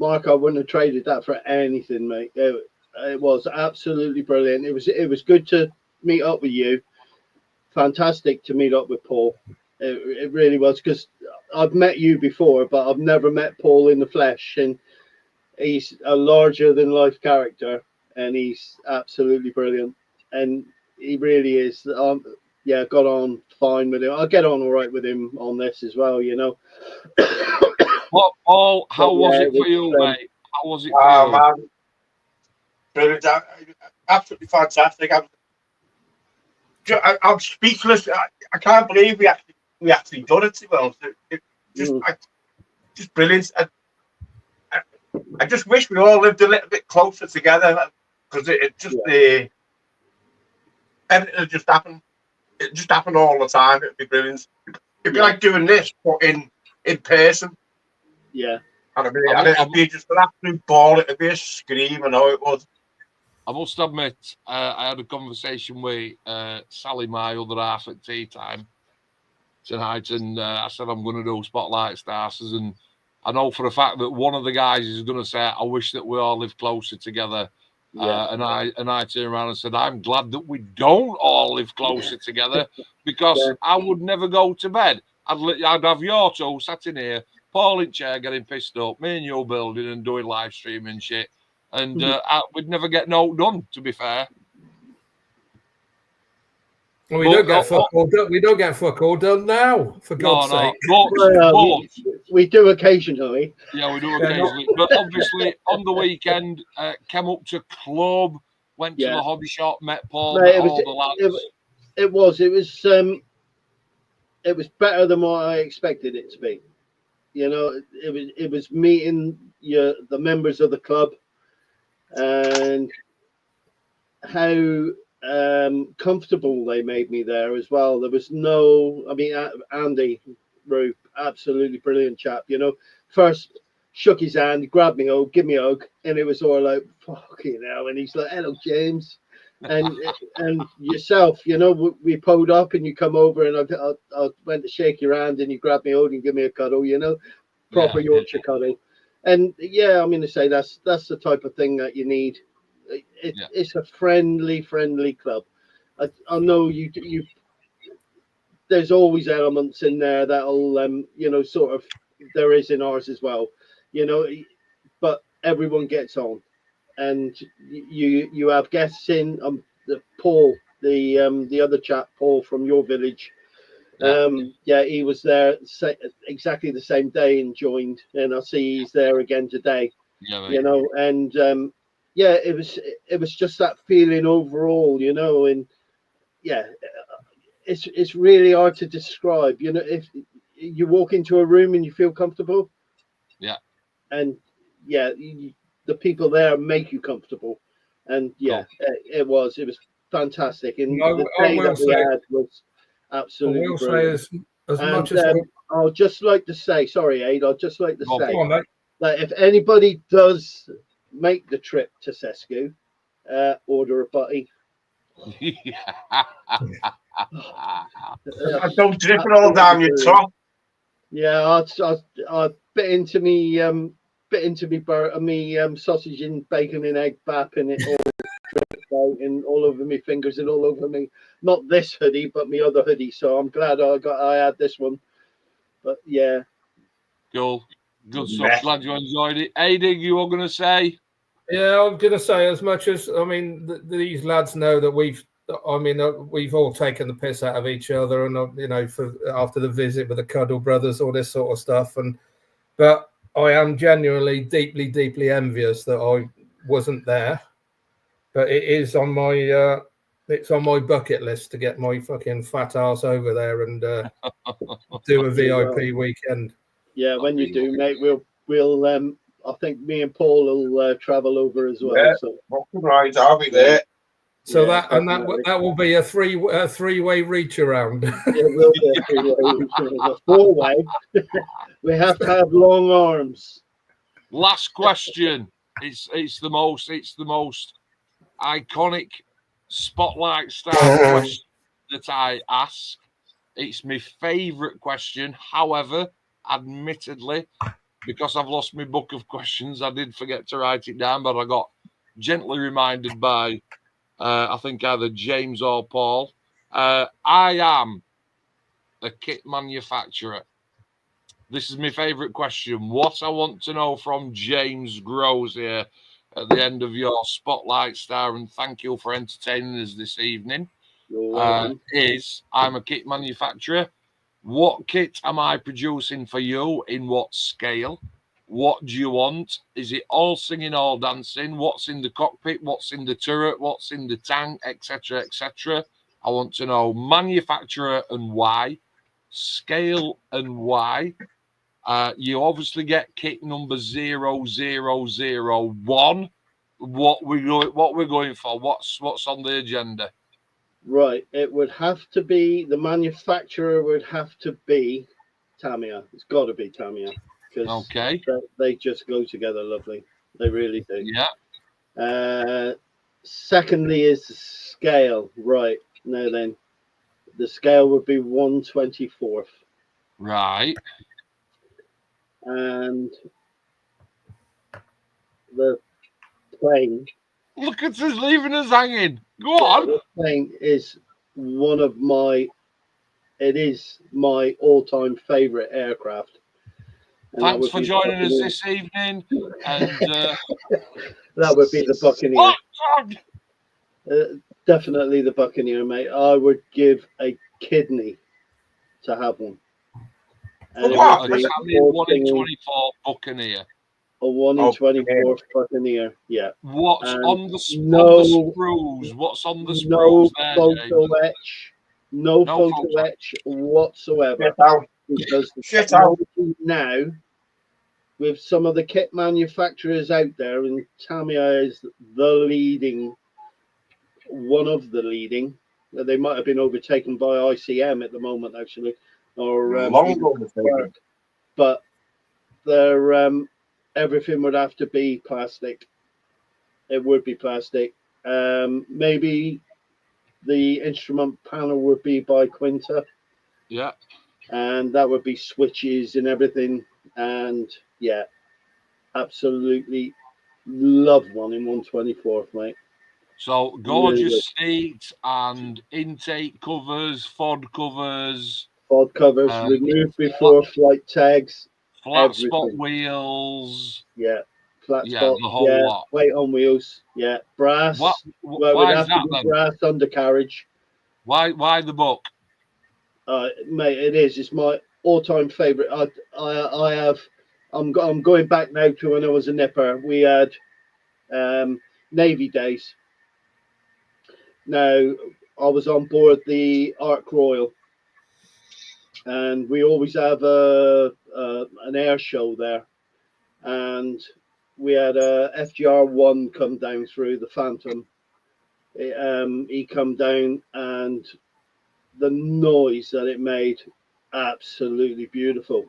Mark, I wouldn't have traded that for anything, mate. It was absolutely brilliant. It was good to meet up with you. Fantastic to meet up with Paul. It really was, because I've met you before, but I've never met Paul in the flesh, and he's a larger than life character, and he's absolutely brilliant, and he really is. Yeah, got on fine with him. I'll get on all right with him on this as well, you know. What, Paul? How was it for you, mate? How was it for you? Man, brilliant, absolutely fantastic. I'm speechless. I can't believe we actually done it. Well, just brilliant. I just wish we all lived a little bit closer together, because everything just happened. It just happened all the time. It'd be brilliant. It'd be like doing this, but in person. Yeah. And it'd be just an absolute ball. It'd be a scream, I know it was. I must admit, I had a conversation with Sally, my other half, at tea time tonight, and I said I'm going to do Spotlight Starters, and I know for a fact that one of the guys is going to say, "I wish that we all lived closer together." Yeah. And I turned around and said, "I'm glad that we don't all live closer together, because I would never go to bed. I'd have your two sat in here, Paul in chair getting pissed up, me and you building and doing live streaming shit. And we'd never get no done, to be fair." Well, we don't get fuck all done now, for God's sake. We do occasionally. Yeah, we do occasionally. But obviously, on the weekend, came up to club, went to the hobby shop, met Paul, met all the lads. It was better than what I expected it to be. You know, it was meeting the members of the club, and how comfortable they made me there as well. There was Andy Roop, absolutely brilliant chap. You know, first shook his hand, grabbed me, give me a hug, and it was all like, fucking hell. And he's like, "Hello, James." And yourself, you know, we pulled up and you come over, and I went to shake your hand, and you grabbed me out and give me a cuddle, you know, proper Yorkshire cuddle. And I mean to say that's the type of thing that you need. It's a friendly club. I know you. There's always elements in there that'll sort of, there is in ours as well, you know, but everyone gets on. And you have guests in, Paul, the other chap, Paul from your village. He was there exactly the same day and joined, and I see he's there again today. You know, and it was just that feeling overall, you know, and it's really hard to describe. You know, if you walk into a room and you feel comfortable, and the people there make you comfortable, and it was fantastic. And the day that we had was absolutely brilliant. I'll just like to say, sorry, Aid, I'd just like to say that if anybody does make the trip to SESKU, order a butty. Don't drip it all down your top. Yeah, I bit into me sausage and bacon and egg bap, and it all and all over my fingers and all over me. Not this hoodie, but my other hoodie. So I'm glad I had this one. But yeah, cool, good stuff. Glad you enjoyed it. Aiding, you were going to say? Yeah, I'm going to say, as much as, I mean, these lads know that we've all taken the piss out of each other, and you know, after the visit with the Cuddle Brothers, all this sort of stuff, but I am genuinely deeply envious that I wasn't there. But it is on my it's on my bucket list to get my fucking fat ass over there and do a VIP weekend. Yeah, when you do, mate, we'll I think me and Paul will travel over as well. Yeah, so right, I'll be there. So that will be a three-way reach around. It will be a three-way reach around. A four-way. We have to have long arms. Last question. It's the most iconic Spotlight Star question that I ask. It's my favourite question. However, admittedly, because I've lost my book of questions, I did forget to write it down, but I got gently reminded by, I think, either James or Paul. I am a kit manufacturer. This is my favourite question. What I want to know from James Groves here at the end of your Spotlight Star, and thank you for entertaining us this evening, is I'm a kit manufacturer. What kit am I producing for you? In what scale? What do you want? Is it all singing, all dancing? What's in the cockpit? What's in the turret? What's in the tank? Etc. etc. I want to know manufacturer and why, scale and why. You obviously get kit number 0001. What we're going for? What's on the agenda? Right. It would have to be the manufacturer would have to be Tamiya. It's got to be Tamiya because they just go together lovely. They really do. Yeah. Secondly is the scale. Right. Now then, the scale would be 1/24th. Right. And the plane. Look at us leaving us hanging. Go on. The plane is one of my. It is my all-time favorite aircraft. And thanks for joining us this evening. And that would be the Buccaneer. Definitely the Buccaneer, mate. I would give a kidney to have one. And a 1 in 24 Buccaneer. A 1 in 24 Buccaneer, yeah. What's on the sprues? What's on the sprues? No photo etch whatsoever. Because now, with some of the kit manufacturers out there, and Tamiya is the leading, one of the leading. They might have been overtaken by ICM at the moment, actually, or but they're everything would have to be plastic. It would be plastic. Maybe the instrument panel would be by Quinta. Yeah. And that would be switches and everything. And yeah, absolutely love one in 1/24th, mate. So gorgeous seats and intake covers, FOD covers. FOD covers, removed before flight tags. Flat spot wheels. Yeah. Flat spot. The whole lot. Weight on wheels. Yeah. Brass. Why is that then? Brass undercarriage. Why the book? Mate, it is. It's my all-time favorite. I have. I'm going back now to when I was a nipper. We had Navy days. Now I was on board the Ark Royal, and we always have an air show there, and we had a FGR-1 come down through the Phantom. He come down, and the noise that it made, absolutely beautiful.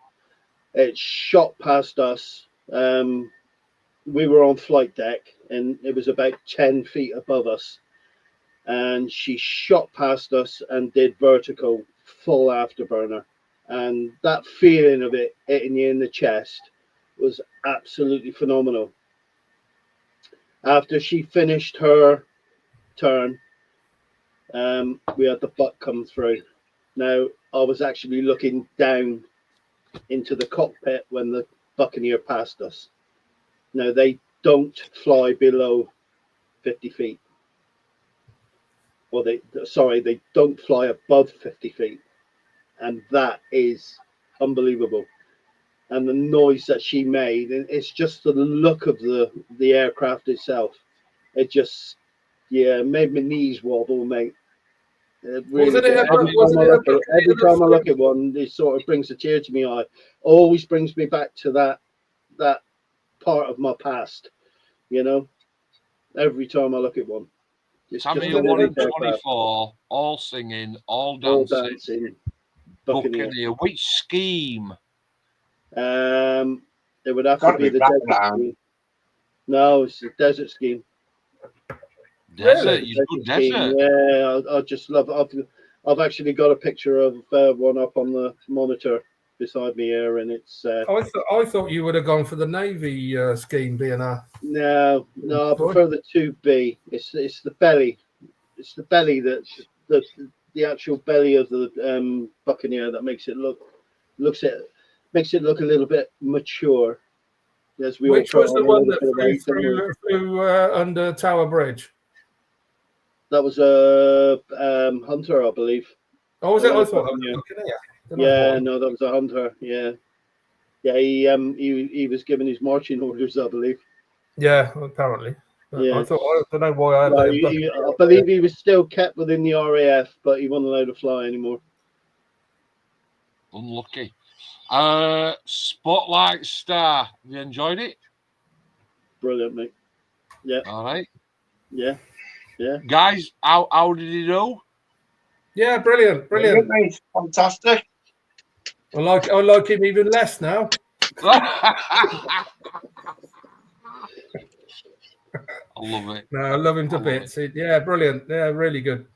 It shot past us. We were on flight deck, and it was about 10 feet above us. And she shot past us and did vertical, full afterburner. And that feeling of it hitting you in the chest was absolutely phenomenal. After she finished her turn, we had the butt come through. Now, I was actually looking down into the cockpit when the Buccaneer passed us. Now, they don't fly below 50 feet. Or they don't fly above 50 feet. And that is unbelievable. And the noise that she made, and it's just the look of the aircraft itself. It just, made my knees wobble, mate. Every time I look at one, it sort of brings a tear to my eye. Always brings me back to that part of my past, every time I look at one. Tamiya 1 in 24, all singing, all dancing. Buccaneer. Which scheme? It would have to be the desert scheme. No, it's the desert scheme. desert. Really? You do desert. Yeah, I just love. I've actually got a picture of one up on the monitor beside me here, and it's. I thought you would have gone for the Navy scheme, being a. No, I prefer the 2B. It's the belly. It's the belly that the actual belly of the Buccaneer that makes it look a little bit mature. As we Which all was put the on one a little that bit of weight. flew under Tower Bridge? That was a Hunter, I believe. Oh, was it? I thought that was a Buccaneer. Yeah, no, that was a Hunter. Yeah. He was given his marching orders, I believe. Yeah, apparently. Yeah. I don't know why I had that. I believe he was still kept within the RAF, but he wasn't allowed to fly anymore. Unlucky. Spotlight Star. Have you enjoyed it? Brilliant, mate. Yeah. All right. Yeah. Guys, how did he do? Yeah, brilliant. Mate. Fantastic. I like him even less now. I love it. No, I love him to bits. Yeah, brilliant. Yeah, really good.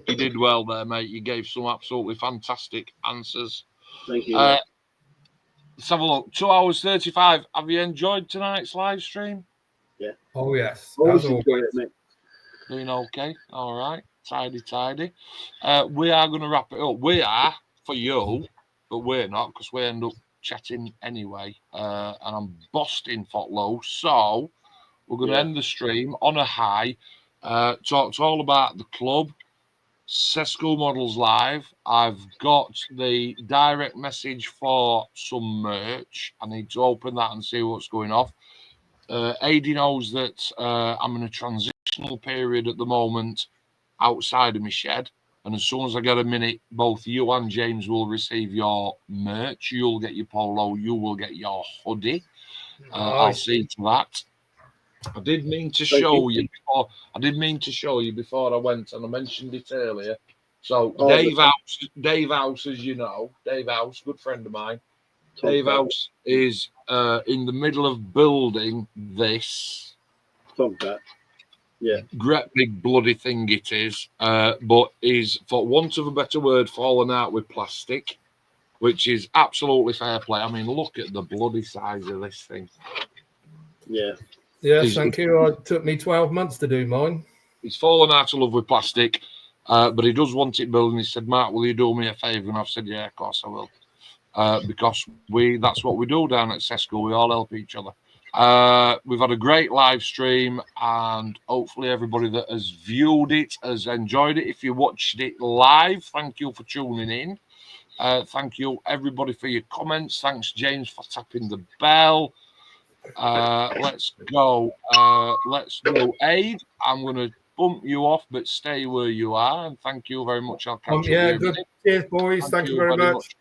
You did well there, mate. You gave some absolutely fantastic answers. Thank you. Let's have a look. 2 hours 35. Have you enjoyed tonight's live stream? Yeah. Oh, yes. Always enjoy it, mate. Doing okay. All right. Tidy. We are going to wrap it up. We are for you, but we're not because we end up chatting anyway. And I'm busting Fotlow. So we're going to end the stream on a high. Talked all about the club. SESKU Models Live. I've got the direct message for some merch. I need to open that and see what's going off. AD knows that I'm in a transitional period at the moment outside of my shed. And as soon as I get a minute, both you and James will receive your merch. You'll get your polo. You will get your hoodie. I'll see to that. I did mean to show you before. I did mean to show you before I went, and I mentioned it earlier. So Dave House, as you know, Dave House, good friend of mine. Dave House is in the middle of building this. Tomcat. Yeah. Great big bloody thing it is, but is, for want of a better word, fallen out with plastic, which is absolutely fair play. I mean, look at the bloody size of this thing. Yeah. Yes, thank you. It took me 12 months to do mine. He's fallen out of love with plastic, but he does want it built. And he said, Mark, will you do me a favour? And I've said, yeah, of course I will. Because that's what we do down at SESKU. We all help each other. We've had a great live stream, and hopefully everybody that has viewed it has enjoyed it. If you watched it live, thank you for tuning in. Thank you, everybody, for your comments. Thanks, James, for tapping the bell. Let's go. Let's do Aid. I'm going to bump you off, but stay where you are. And thank you very much. I'll catch you. Yeah, good. Cheers, boys. Thank you very much.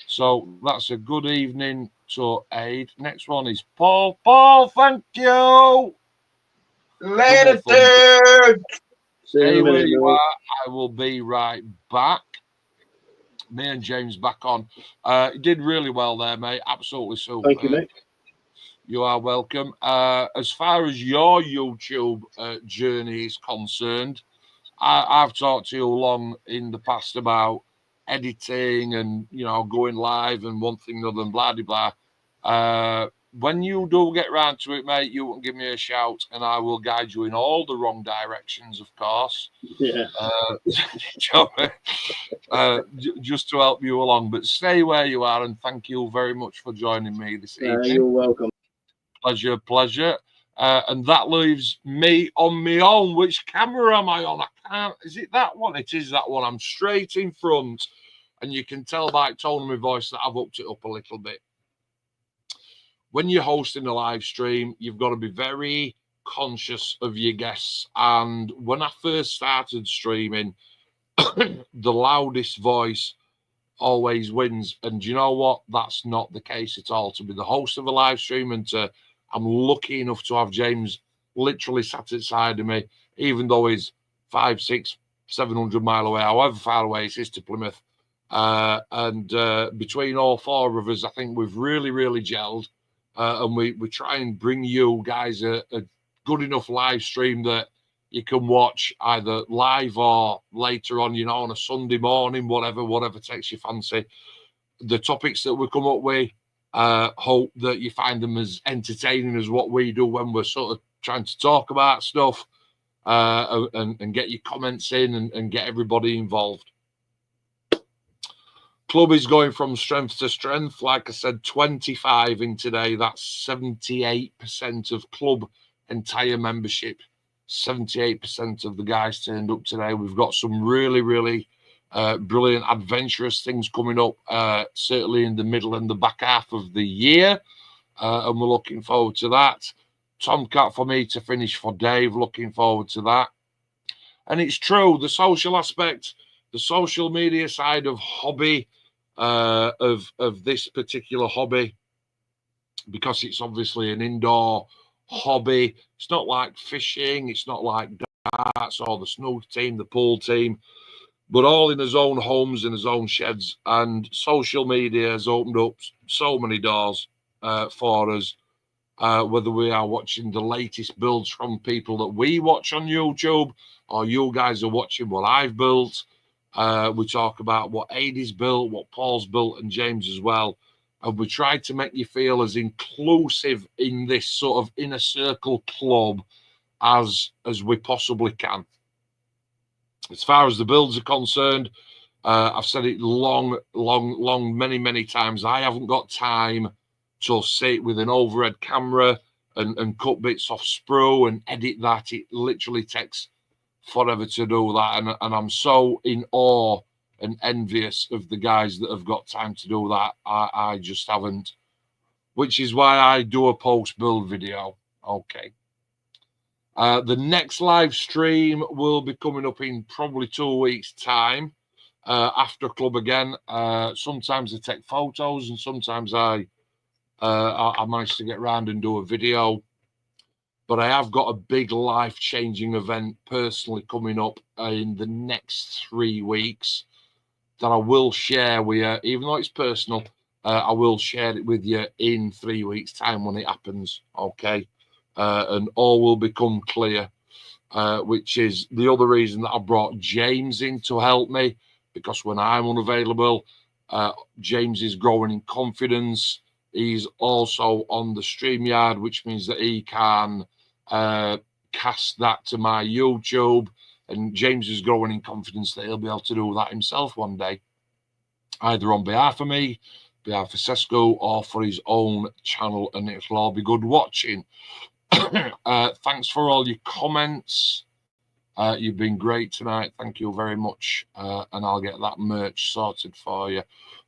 So that's a good evening to Aid. Next one is Paul. Paul, thank you. Later, dude. Stay where you are. I will be right back. Me and James back on. You did really well there, mate. Absolutely super. Thank you, mate. You are welcome. As far as your YouTube journey is concerned, I've talked to you long in the past about editing and, you know, going live and one thing other than blah, blah, blah. When you do get round to it, mate, you can give me a shout and I will guide you in all the wrong directions, of course. Yeah. Just to help you along. But stay where you are, and thank you very much for joining me this evening. You're welcome. Pleasure. And that leaves me on my own. Which camera am I on? I can't. Is it that one? It is that one. I'm straight in front, and you can tell by tone of my voice that I've upped it up a little bit. When you're hosting a live stream, you've got to be very conscious of your guests. And when I first started streaming, the loudest voice always wins. And you know what? That's not the case at all. To be the host of a live stream and I'm lucky enough to have James literally sat inside of me, even though he's 500, 600, 700 miles away, however far away it is to Plymouth. And between all four of us, I think we've really, really gelled. And we try and bring you guys a good enough live stream that you can watch either live or later on, on a Sunday morning, whatever takes your fancy. The topics that we come up with, hope that you find them as entertaining as what we do when we're sort of trying to talk about stuff, and get your comments in and get everybody involved. Club is going from strength to strength. Like I said, 25 in today. That's 78% of club entire membership. 78% of the guys turned up today. We've got some really, really brilliant, adventurous things coming up, certainly in the middle and the back half of the year. And we're looking forward to that. Tomcat for me to finish for Dave. Looking forward to that. And it's true, the social aspect, the social media side of hobby, of this particular hobby, because it's obviously an indoor hobby. It's not like fishing, it's not like darts or the snooker team, the pool team, but all in his own homes, in his own sheds. And social media has opened up so many doors for us, whether we are watching the latest builds from people that we watch on YouTube, or you guys are watching what I've built. We talk about what Aidy's built, what Paul's built, and James as well. And we try to make you feel as inclusive in this sort of inner circle club as we possibly can. As far as the builds are concerned, I've said it many times. I haven't got time to sit with an overhead camera and cut bits off sprue and edit that. It literally takes forever to do that, and I'm so in awe and envious of the guys that have got time to do that. I just haven't, which is why I do a post-build video. Okay. The next live stream will be coming up in probably 2 weeks' time, after club again. Sometimes I take photos, and sometimes I manage to get around and do a video. But I have got a big life-changing event personally coming up in the next 3 weeks that I will share with you. Even though it's personal, I will share it with you in 3 weeks' time when it happens, okay? And all will become clear, which is the other reason that I brought James in to help me, because when I'm unavailable, James is growing in confidence. He's also on the StreamYard, which means that he can cast that to my YouTube, and James is growing in confidence that he'll be able to do that himself one day, either on behalf of me, behalf of SESKU, or for his own channel, and it'll all be good watching. Thanks for all your comments. You've been great tonight. Thank you very much. And I'll get that merch sorted for you.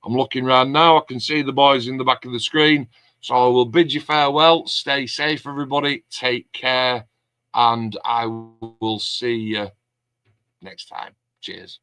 I'm looking around now. I can see the boys in the back of the screen. So I will bid you farewell. Stay safe, everybody. Take care. And I will see you next time. Cheers.